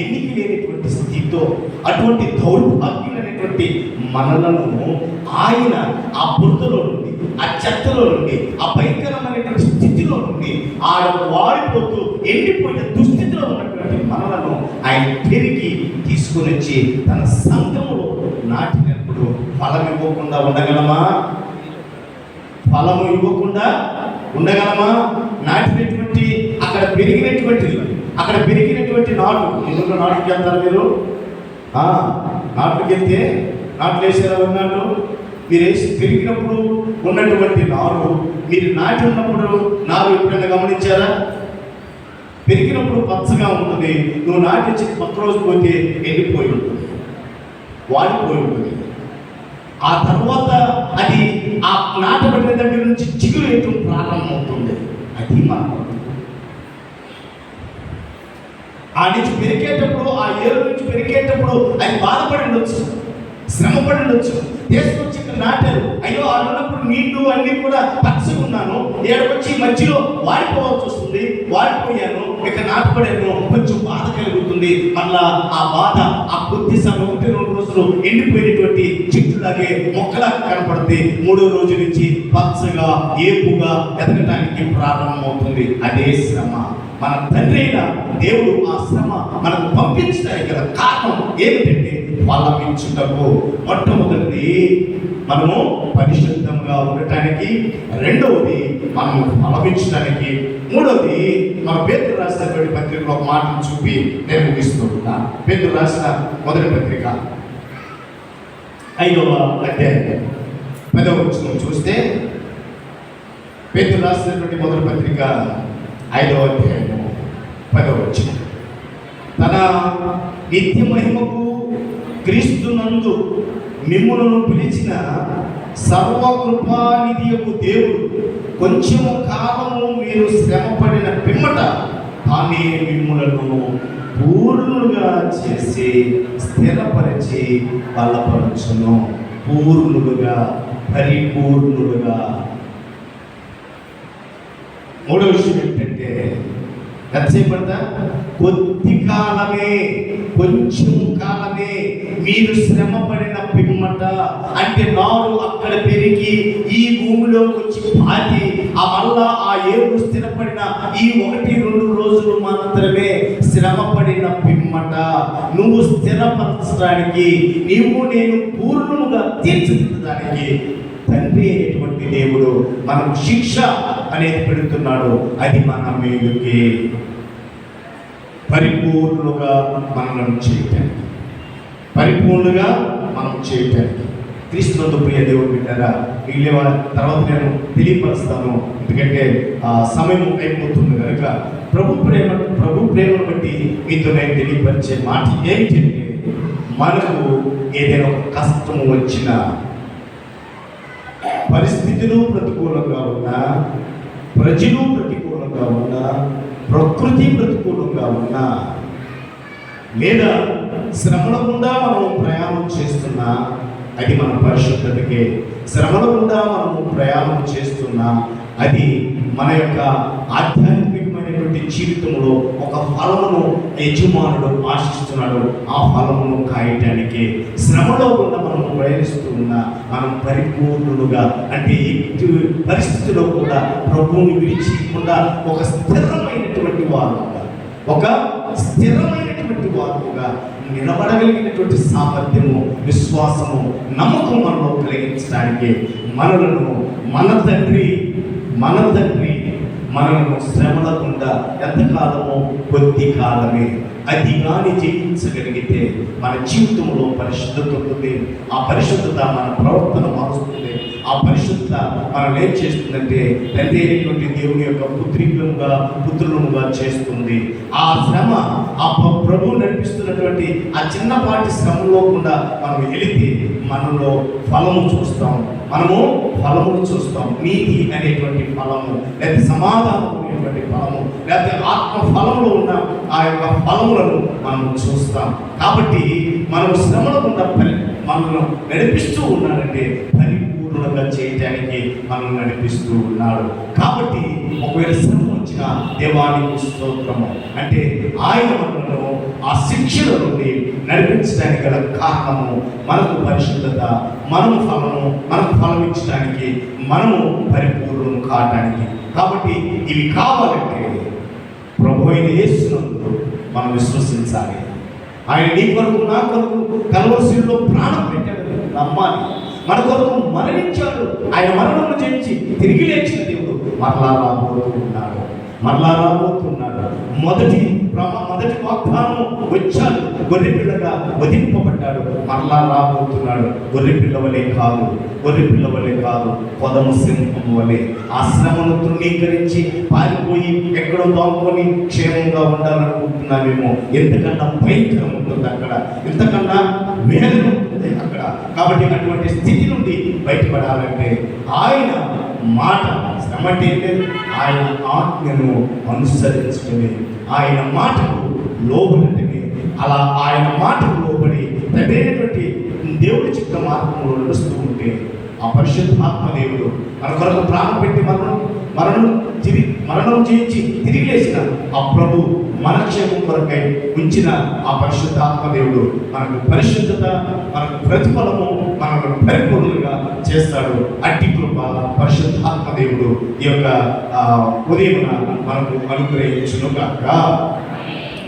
ఎన్నిక లేనటువంటి స్థితితో, అటువంటి దౌర్భాగ్యులైనటువంటి మనలను ఆయన ఆ బురదలో నుండి, ఆ చెత్తలో నుండి, ఆ భయంకరమైనటువంటి స్థితిలో నుండి వాడిపోతూ ఎండిపోయిన దుస్థితిలో ఉన్నటువంటి మనలను ఆయన తిరిగి తీసుకొని వచ్చి తన సంఘములో నాటినప్పుడు ఫలం ఇవ్వకుండా ఉండగలమా? ఫలము ఇవ్వకుండా ఉండగలమా? నాటినటువంటి అక్కడ పెరిగినటువంటి నాటు, ఎందుకు నాటుకి వెళ్తారు మీరు? నాటుకి వెళ్తే నాట్లు వేసారా? ఉన్నాడు మీరు వేసి పెరిగినప్పుడు ఉన్నటువంటి నారు, మీరు నాటి ఉన్నప్పుడు నారు ఎప్పుడైనా గమనించారా? పెరిగినప్పుడు పచ్చగా ఉంటుంది, నువ్వు నాటి పక్క రోజు పోతే ఎండిపోయి ఉంటుంది, వాడిపోయి ఉంటుంది. ఆ తర్వాత అది ఆ నాటబడిన దగ్గర నుంచి చిగురు వేయటం ప్రారంభమవుతుంది. అది మనం ఆ నుంచి పెరిగేటప్పుడు, ఆ ఏరు నుంచి పెరిగేటప్పుడు అది బాధపడి ఉండొచ్చు, శ్రమపడి ఉండొచ్చు. తీసుకొచ్చి ఇక్కడ నాటారు, అయ్యో ఆ ఉన్నప్పుడు నీళ్లు అన్నీ కూడా పచ్చగా ఉన్నాను, ఏడకొచ్చి మధ్యలో వాడిపోవాల్సి వస్తుంది, వాడిపోయాను, ఇక్కడ నాటపడాను, కొంచెం బాధ కలుగుతుంది. మళ్ళా ఆ బాధ ఆ కొద్ది సమయం 1-2 రోజులు ఎండిపోయినటువంటి చెట్టులాగే మొక్కలాగా కనపడితే 3వ రోజు నుంచి పచ్చగా ఏపుగా ఎదగటానికి ప్రారంభమవుతుంది. అదే శ్రమ. మన తండ్రి అయిన దేవుడు ఆ శ్రమ మనకు పంపించడానికి గల కారణం ఏమిటంటే ఫలమించుటకు. మొట్టమొదటిది మనము పరిశుద్ధంగా ఉండటానికి, రెండవది మనము ఫలమించడానికి, మూడవది మన పేతురు రాసినటువంటి పత్రికలో ఒక మాటను చూపి నేను ముగిస్తూ ఉంటాను. పేతురు రాసిన మొదటి పత్రిక 5వ అధ్యాయం 10వ వచనం చూస్తే, పేతురు రాసినటువంటి మొదటి పత్రిక 5వ అధ్యాయం 10వ వచనం, తన నిత్య మహిమకు క్రీస్తునందు మిమ్ములను పిలిచిన సర్వకృపానిధియకు దేవుడు కొంచెము కాలము మీరు శ్రమపడిన పిమ్మట తానే మిమ్ములను పూర్ణులుగా చేసి స్థిరపరిచి బలపరచును. పూర్ణులుగా, పరిపూర్ణులుగా. మూడో విషయం ఏంటంటే, ఎంతసేపడతా? కొద్ది కాలమే, కొంచెం కాలమే మీరు శ్రమ పడిన పిమ్మట, అంటే నారు అక్కడ పెరిగి ఈ భూమిలో వచ్చి పాతి ఆ మళ్ళా ఆ ఏరు స్థిరపడిన ఈ 1-2 రోజులు మాత్రమే శ్రమ పడిన పిమ్మట నువ్వు స్థిరపరచడానికి, నీవు నేను పూర్ణముగా తీర్చిదిద్దడానికి తండ్రి అయినటువంటి దేవుడు మనకు శిక్ష అనేది పెడుతున్నాడు. అది మన మేలుకే, పరిపూర్ణులుగా మనల్ని చేయటానికి, పరిపూర్ణులుగా మనం చేయటానికి. క్రీస్తునందు ప్రియ దేవుడు బిడ్డరా, మిగిలిన తర్వాత నేను తెలియపరుస్తాను, ఎందుకంటే సమయం అయిపోతుంది కనుక. ప్రభు ప్రేమను బట్టి మీతో నేను తెలియపరిచే మాట ఏమిటంటే, మనకు ఏదైనా ఒక కష్టము వచ్చినా, పరిస్థితులు ప్రతికూలంగా ఉన్నా, ప్రజలు ప్రతికూలంగా ఉన్నా, ప్రకృతి ప్రతికూలంగా ఉన్నా, లేదా శ్రమల గుండా మనం ప్రయాణం చేస్తున్నా, అది మన పరిశుద్ధతకే. శ్రమల గుండా మనము ప్రయాణం చేస్తున్నా, అది మన యొక్క ఆధ్యాత్మికమైనటువంటి జీవితంలో ఒక ఫలమును యజమానుడు ఆశిస్తున్నాడు. ఆ ఫలమును కాయటానికి శ్రమలో కూడా మనం ప్రయాణిస్తూ ఉన్నా, మనం పరిపూర్ణులుగా, అంటే ఎట్టి పరిస్థితిలో కూడా ప్రభువుని విడిచికుండా ఒక స్థిరమైనటువంటి వారుగా నిలబడగలిగినటువంటి సామర్థ్యము, విశ్వాసము, నమ్మకం మనలో కలిగించడానికి మనలను మన తండ్రి మనలను శ్రమలకుండా ఎంతకాలమో కొద్ది కాలమే అది కానీ జయించగలిగితే మన జీవితంలో పరిశుద్ధత ఉంటుంది. ఆ పరిశుద్ధత మన ప్రవర్తన మారుస్తుంది. ఆ పరిశుద్ధత మనం ఏం చేస్తుందంటే, తండ్రి అయినటువంటి దేవుని యొక్క పుత్రులుగా చేస్తుంది. ఆ శ్రమ, ఆ ప్రభువు నడిపిస్తున్నటువంటి ఆ చిన్నపాటి శ్రమలో కూడా మనం వెళితే మనలో ఫలము చూస్తాం. మనము ఫలమును చూస్తాం. నీతి అనేటువంటి ఫలము, లేదా సమాధానం అనేటువంటి ఫలము, లేకపోతే ఆత్మ ఫలంలో ఉన్న ఆ యొక్క ఫలములను మనం చూస్తాం. కాబట్టి మనం శ్రమల గుండా మనల్ని నడిపిస్తూ ఉన్నాడంటే పరిపూర్ణంగా చేయటానికి మనం నడిపిస్తూ ఉన్నాడు. కాబట్టి ఒకవేళ శ్రమ వచ్చిన దేవానికి స్తోత్రము అంటే ఆయన మనను ఆ శిక్షల నుండి నడిపించడానికి గల కారణము మనకు పరిశుద్ధత, మనకు ఫలం ఇచ్చడానికి, మనము పరిపూర్ణము కావడానికి. కాబట్టి ఇవి కావాలంటే ప్రభు అయిన యేసునందు మనం విశ్వసించాలి. ఆయన నీ కొరకు నా కొరకు కల్వరిలో ప్రాణం పెట్టాడు, నమ్మాలి. మన కొరకు మరణించాడు. ఆయన మరణము చేయించి తిరిగి లేచిన దేవుడు మరలా రాబోతున్నాడు. మొదటి వాగ్దానము వచ్చాడు, గొర్రె పిల్లగా వధింపబడ్డాడు, మరలా రాబోతున్నాడు. గొర్రె పిల్ల వలె కాదు, పొదము సింహము వలె. ఆ శ్రమను తృణీకరించి పారిపోయి ఎక్కడో దాముకొని క్షేమంగా ఉండాలనుకుంటున్నామేమో. ఎంతకన్నా భయంకరం ఉంటుంది అక్కడ, ఎంతకన్నా వేదన ఉంటుంది అక్కడ. కాబట్టి అటువంటి స్థితి నుండి బయటపడాలంటే ఆయన మాట, శ్రమ అంటే ఆయన ఆజ్ఞను అనుసరించడమే, ఆయన మాటకు లోబడటమే. అలా ఆయన మాటకు లోబడి తగినటువంటి దేవుడి చిత్త మార్గంలో నడుస్తూ ఉంటే ఆ పరిశుద్ధాత్మ దేవుడు మన కొరకు ప్రాణం పెట్టి మరణం చేయించి తిరిగి లేచిన ఆ ప్రభు మన క్షేమం కొరకై ఉంచిన ఆ పరిశుద్ధాత్మ దేవుడు మనకు పరిశుద్ధత, మనకు ప్రతిఫలము, మనకు పరిపూర్ణంగా చేస్తాడు. అట్టి కృప పరిశుద్ధాత్మ దేవుడు ఈ యొక్క ఉదయం మనకు అనుగ్రహించునుగాక.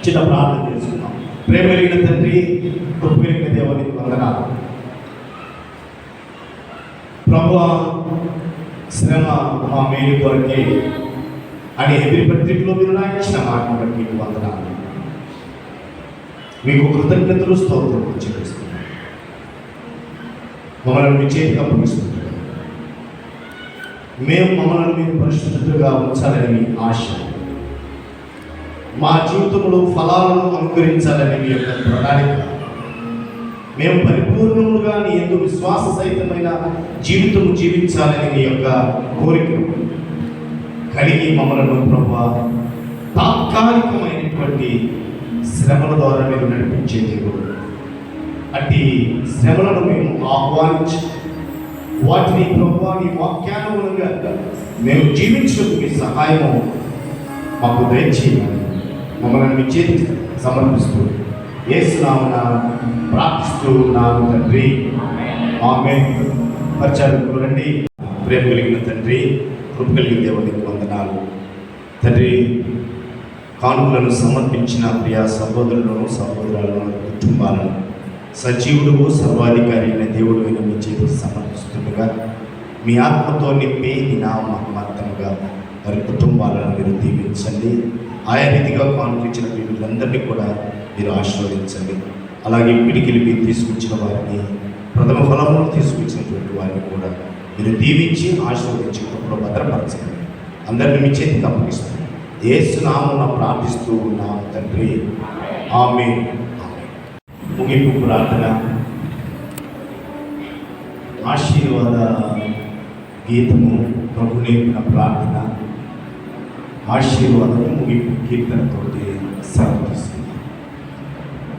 చిన్న ప్రార్థన చేసుకున్నాం. ప్రేమ కలిగిన తండ్రి, కృప కలిగిన దేవునికి వందనాలు. ప్రభువా, శ్రమ మా మేలు కొరకే అని హెబ్రీ పత్రికలో మీరు రాయించిన మాటను బట్టి మీకు వందనాలు. మీకు కృతజ్ఞతలు, స్తోత్రములు చెల్లిస్తున్నాను. మమ్మల్ని మీ చేతికి అప్పగిస్తున్నాం. మమ్మల్ని మీరు పరిశుద్ధులుగా ఉంచాలని మీ ఆశ, మా జీవితంలో ఫలాలను అనుకరించాలని మీ యొక్క ప్రణాళిక, మేము పరిపూర్ణముగా నీ యందు విశ్వాస సహితమైన జీవితం జీవించాలని నీ యొక్క కోరిక కలిగి మమ్మల్ని ప్రభువా తాత్కాలికమైనటువంటి శ్రమల ద్వారా మీరు నడిపించే దేవుడు. అట్టి శ్రమలను మేము ఆహ్వానించి వాటిని ప్రభువా నీ వాక్యానుగుణంగా మేము జీవించడానికి మీ సహాయము మాకు దయచేయాలి. మమ్మల్ని మీ చేతికి సమర్పిస్తూ యేసు నామమున ప్రార్థిస్తూ ఉన్నాను తండ్రి, ఆమేన్. పరిచారకులు రండి. ప్రేమ కలిగిన తండ్రి, కృప కలిగిన దేవునికి వందనాలు తండ్రి. కానుకలను సమర్పించిన ప్రియ సహోదరులను, సహోదరులను, కుటుంబాలను సజీవుడు, సర్వాధికారి అయిన దేవుడు అయిన మీ చేతికి సమర్పిస్తుండగా మీ ఆత్మతో నింపి మీ నామహత్మగా వారి కుటుంబాలను మీరు దీవించండి. ఆయా రీతిగా కానుకించిన వీళ్ళందరినీ కూడా మీరు ఆశీర్వదించండి. అలాగే పిడికిలి మీరు తీసుకొచ్చిన వారిని, ప్రథమ ఫలములు తీసుకొచ్చినటువంటి వారిని కూడా మీరు దీవించి ఆశీర్వదించి కృపలో భద్రపరచండి. అందరినీ మీ చేతికి అప్పగిస్తాను. యేసు నామమున ప్రార్థిస్తూ ఉన్నాం తండ్రి, ఆమేన్. ముగింపు ప్రార్థన. ఆశీర్వాద గీతము ప్రభు నేర్పిన ప్రార్థన, ఆశీర్వాదము ముగింపు కీర్తనతోటి సమర్పిస్తుంది.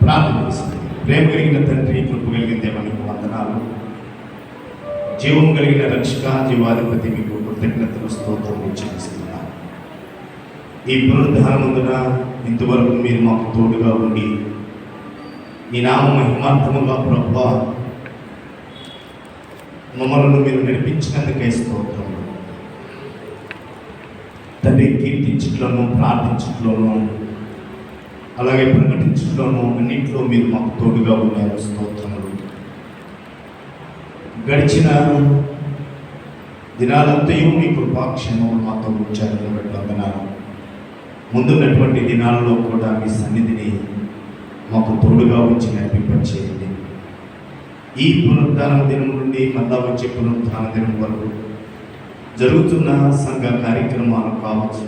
ప్రార్థన చేస్తుంది. ప్రేమ కలిగిన తండ్రి, కృప కలిగిన దేవానికి వందనాలు. జీవం కలిగిన రక్షక, జీవాధిపతి మీకు కృతజ్ఞతలు, స్తోత్రములు చెల్లిస్తున్నాను. ఈ పునరుద్ధానమున ఇంతవరకు మీరు మాకు తోడుగా ఉండి ఈ నామ మహిమార్థముగా ప్రభువా మమ్మల్ని మీరు నడిపించినందుకే స్తోత్రములు తండ్రి. కీర్తించట్లోనూ, ప్రార్థించట్లోనూ, అలాగే ప్రకటించట్లోనూ అన్నింటిలో మీరు మాకు తోడుగా ఉన్నారు. స్తోత్రములు. గడిచిన దినాలంతయు మీ కృపాక్షేమములు మాతో ఉంచారని బట్టి వందనాలు. ముందున్నటువంటి దినాలలో కూడా మీ సన్నిధిని మాకు తోడుగా ఉంచి నడిపింపచేయండి. ఈ పునరుద్ధాన దినం నుండి మళ్ళా వచ్చే పునరుద్ధాన దినం వరకు జరుగుతున్న సంఘ కార్యక్రమాలు కావచ్చు,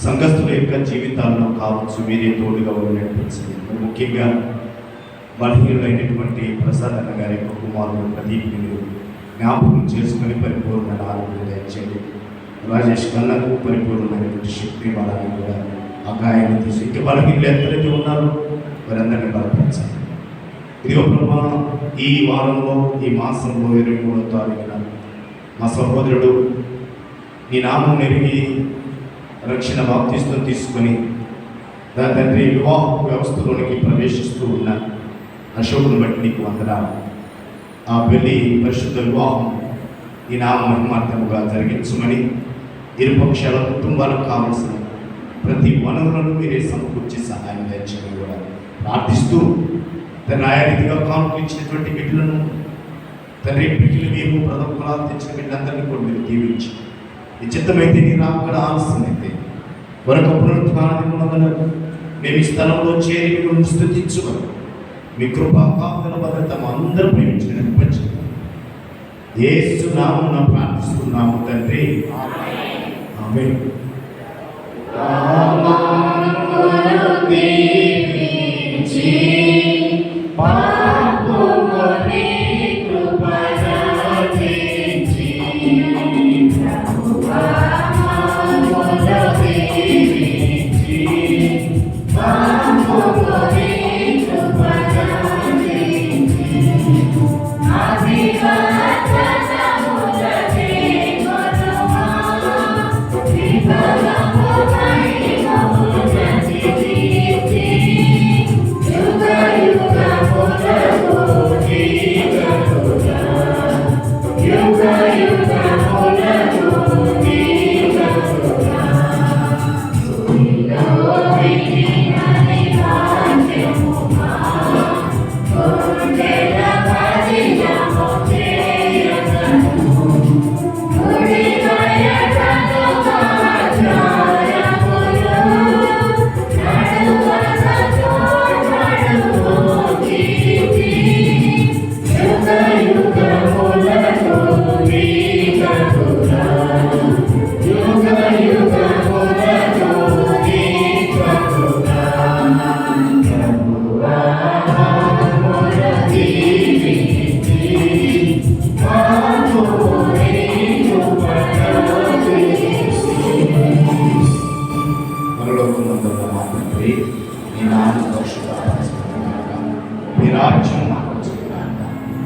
సంఘస్థుల యొక్క జీవితాల్లో కావచ్చు, మీరే తోడుగా నడిపించండి. ముఖ్యంగా బలహీనులైనటువంటి ప్రసాద్ అన్న గారి యొక్క కుమారుడు ప్రదీప్ని జ్ఞాపకం చేసుకొని పరిపూర్ణమైన ఆరోగ్యం దయచేయండి. రాజేష్ కన్నకు పరిపూర్ణమైనటువంటి శక్తి బలాన్ని కూడా ఆ గాయాన్ని తీసి ఇంటి బలహీనలు ఎంతైతే ఉన్నారో వారందరినీ బలపరచాలి. ఇదిగో ప్రభా, ఈ వారంలో ఈ మాసంలో 23వ తారీఖున మా సహోదరుడు నీ నామం ఎరిగి రక్షణ బాప్తిస్తం తీసుకొని దాని తండ్రి వివాహ వ్యవస్థలోనికి ప్రవేశిస్తూ ఉన్న అశోకుని బట్టి నీకు వందనాలు. ఆ పెళ్లి పరిశుద్ధ వివాహం ఈ నామ మహిమార్థముగా జరిగించమని ఇరుపక్షాల కుటుంబాలకు కావలసిన ప్రతి వనరులను మీరే సమకూర్చి సహాయం దయచేయమని కూడా ప్రార్థిస్తూ తన న్యాయరీతిగా కానుకలు ఇచ్చినటువంటి బిడ్డలను తండ్రి బిడ్డలు మేము ప్రథమ ఫలాలు తెచ్చిన బిడ్డలందరినీ కూడా మీరు దీవించి నిశ్చితమైతే నీ రాకడ ఆలస్యమైతే మరొక పునరుత్థానాన్ని మేము ఈ స్థలంలో చేరి మిమ్మల్ని స్తుతించుకొని మీ కృపా కాపుదల భద్రత మా అందరూ ప్రేమించడానికి పంచి యేసు నామమున ప్రార్థిస్తున్నాము తండ్రి, ఆమేన్.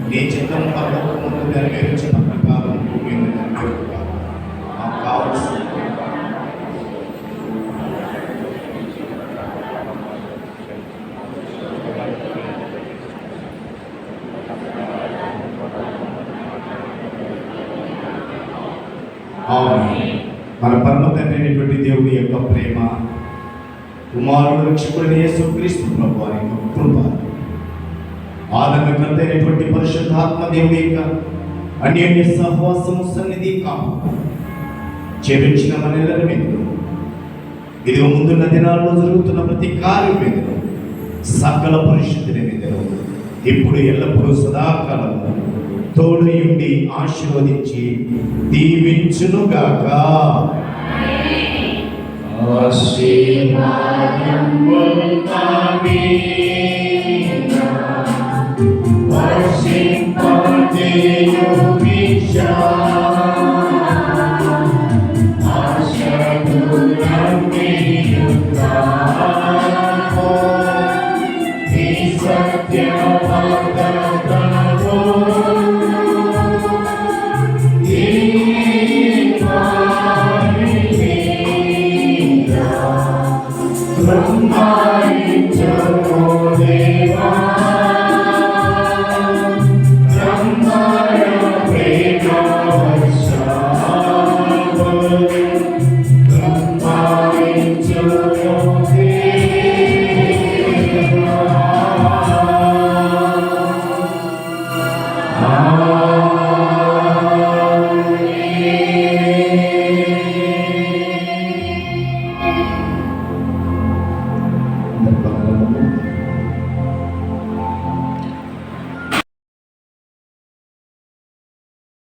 నీ చిత్తం పర్వతం ముందు నెరవేర్చిన ప్రకారం భూమి మీద నెరవేరుగా మాకు కావాల్సిన మన పరమ తండ్రి అయినటువంటి దేవుని యొక్క ప్రేమ, కుమారుడు రక్షకుడైన యేసుక్రీస్తు ప్రభువారి యొక్క కృప, ఆదరణకర్త అయినటువంటి పరిశుద్ధాత్మ దేవుని యొక్క అన్యోన్య సహవాసము సన్నిధి కాపు చేర్చిన మనెల్లరి మీదను, ఇదిగో ముందున్న దినాల్లో జరుగుతున్న ప్రతి కార్యం మీదను, సకల పరిశుద్ధుని మీదను ఇప్పుడు ఎల్లప్పుడూ సదాకాలము తోడుయుండి ఆశీర్వదించి దీవించునుగాక. ఆశీర్వాదం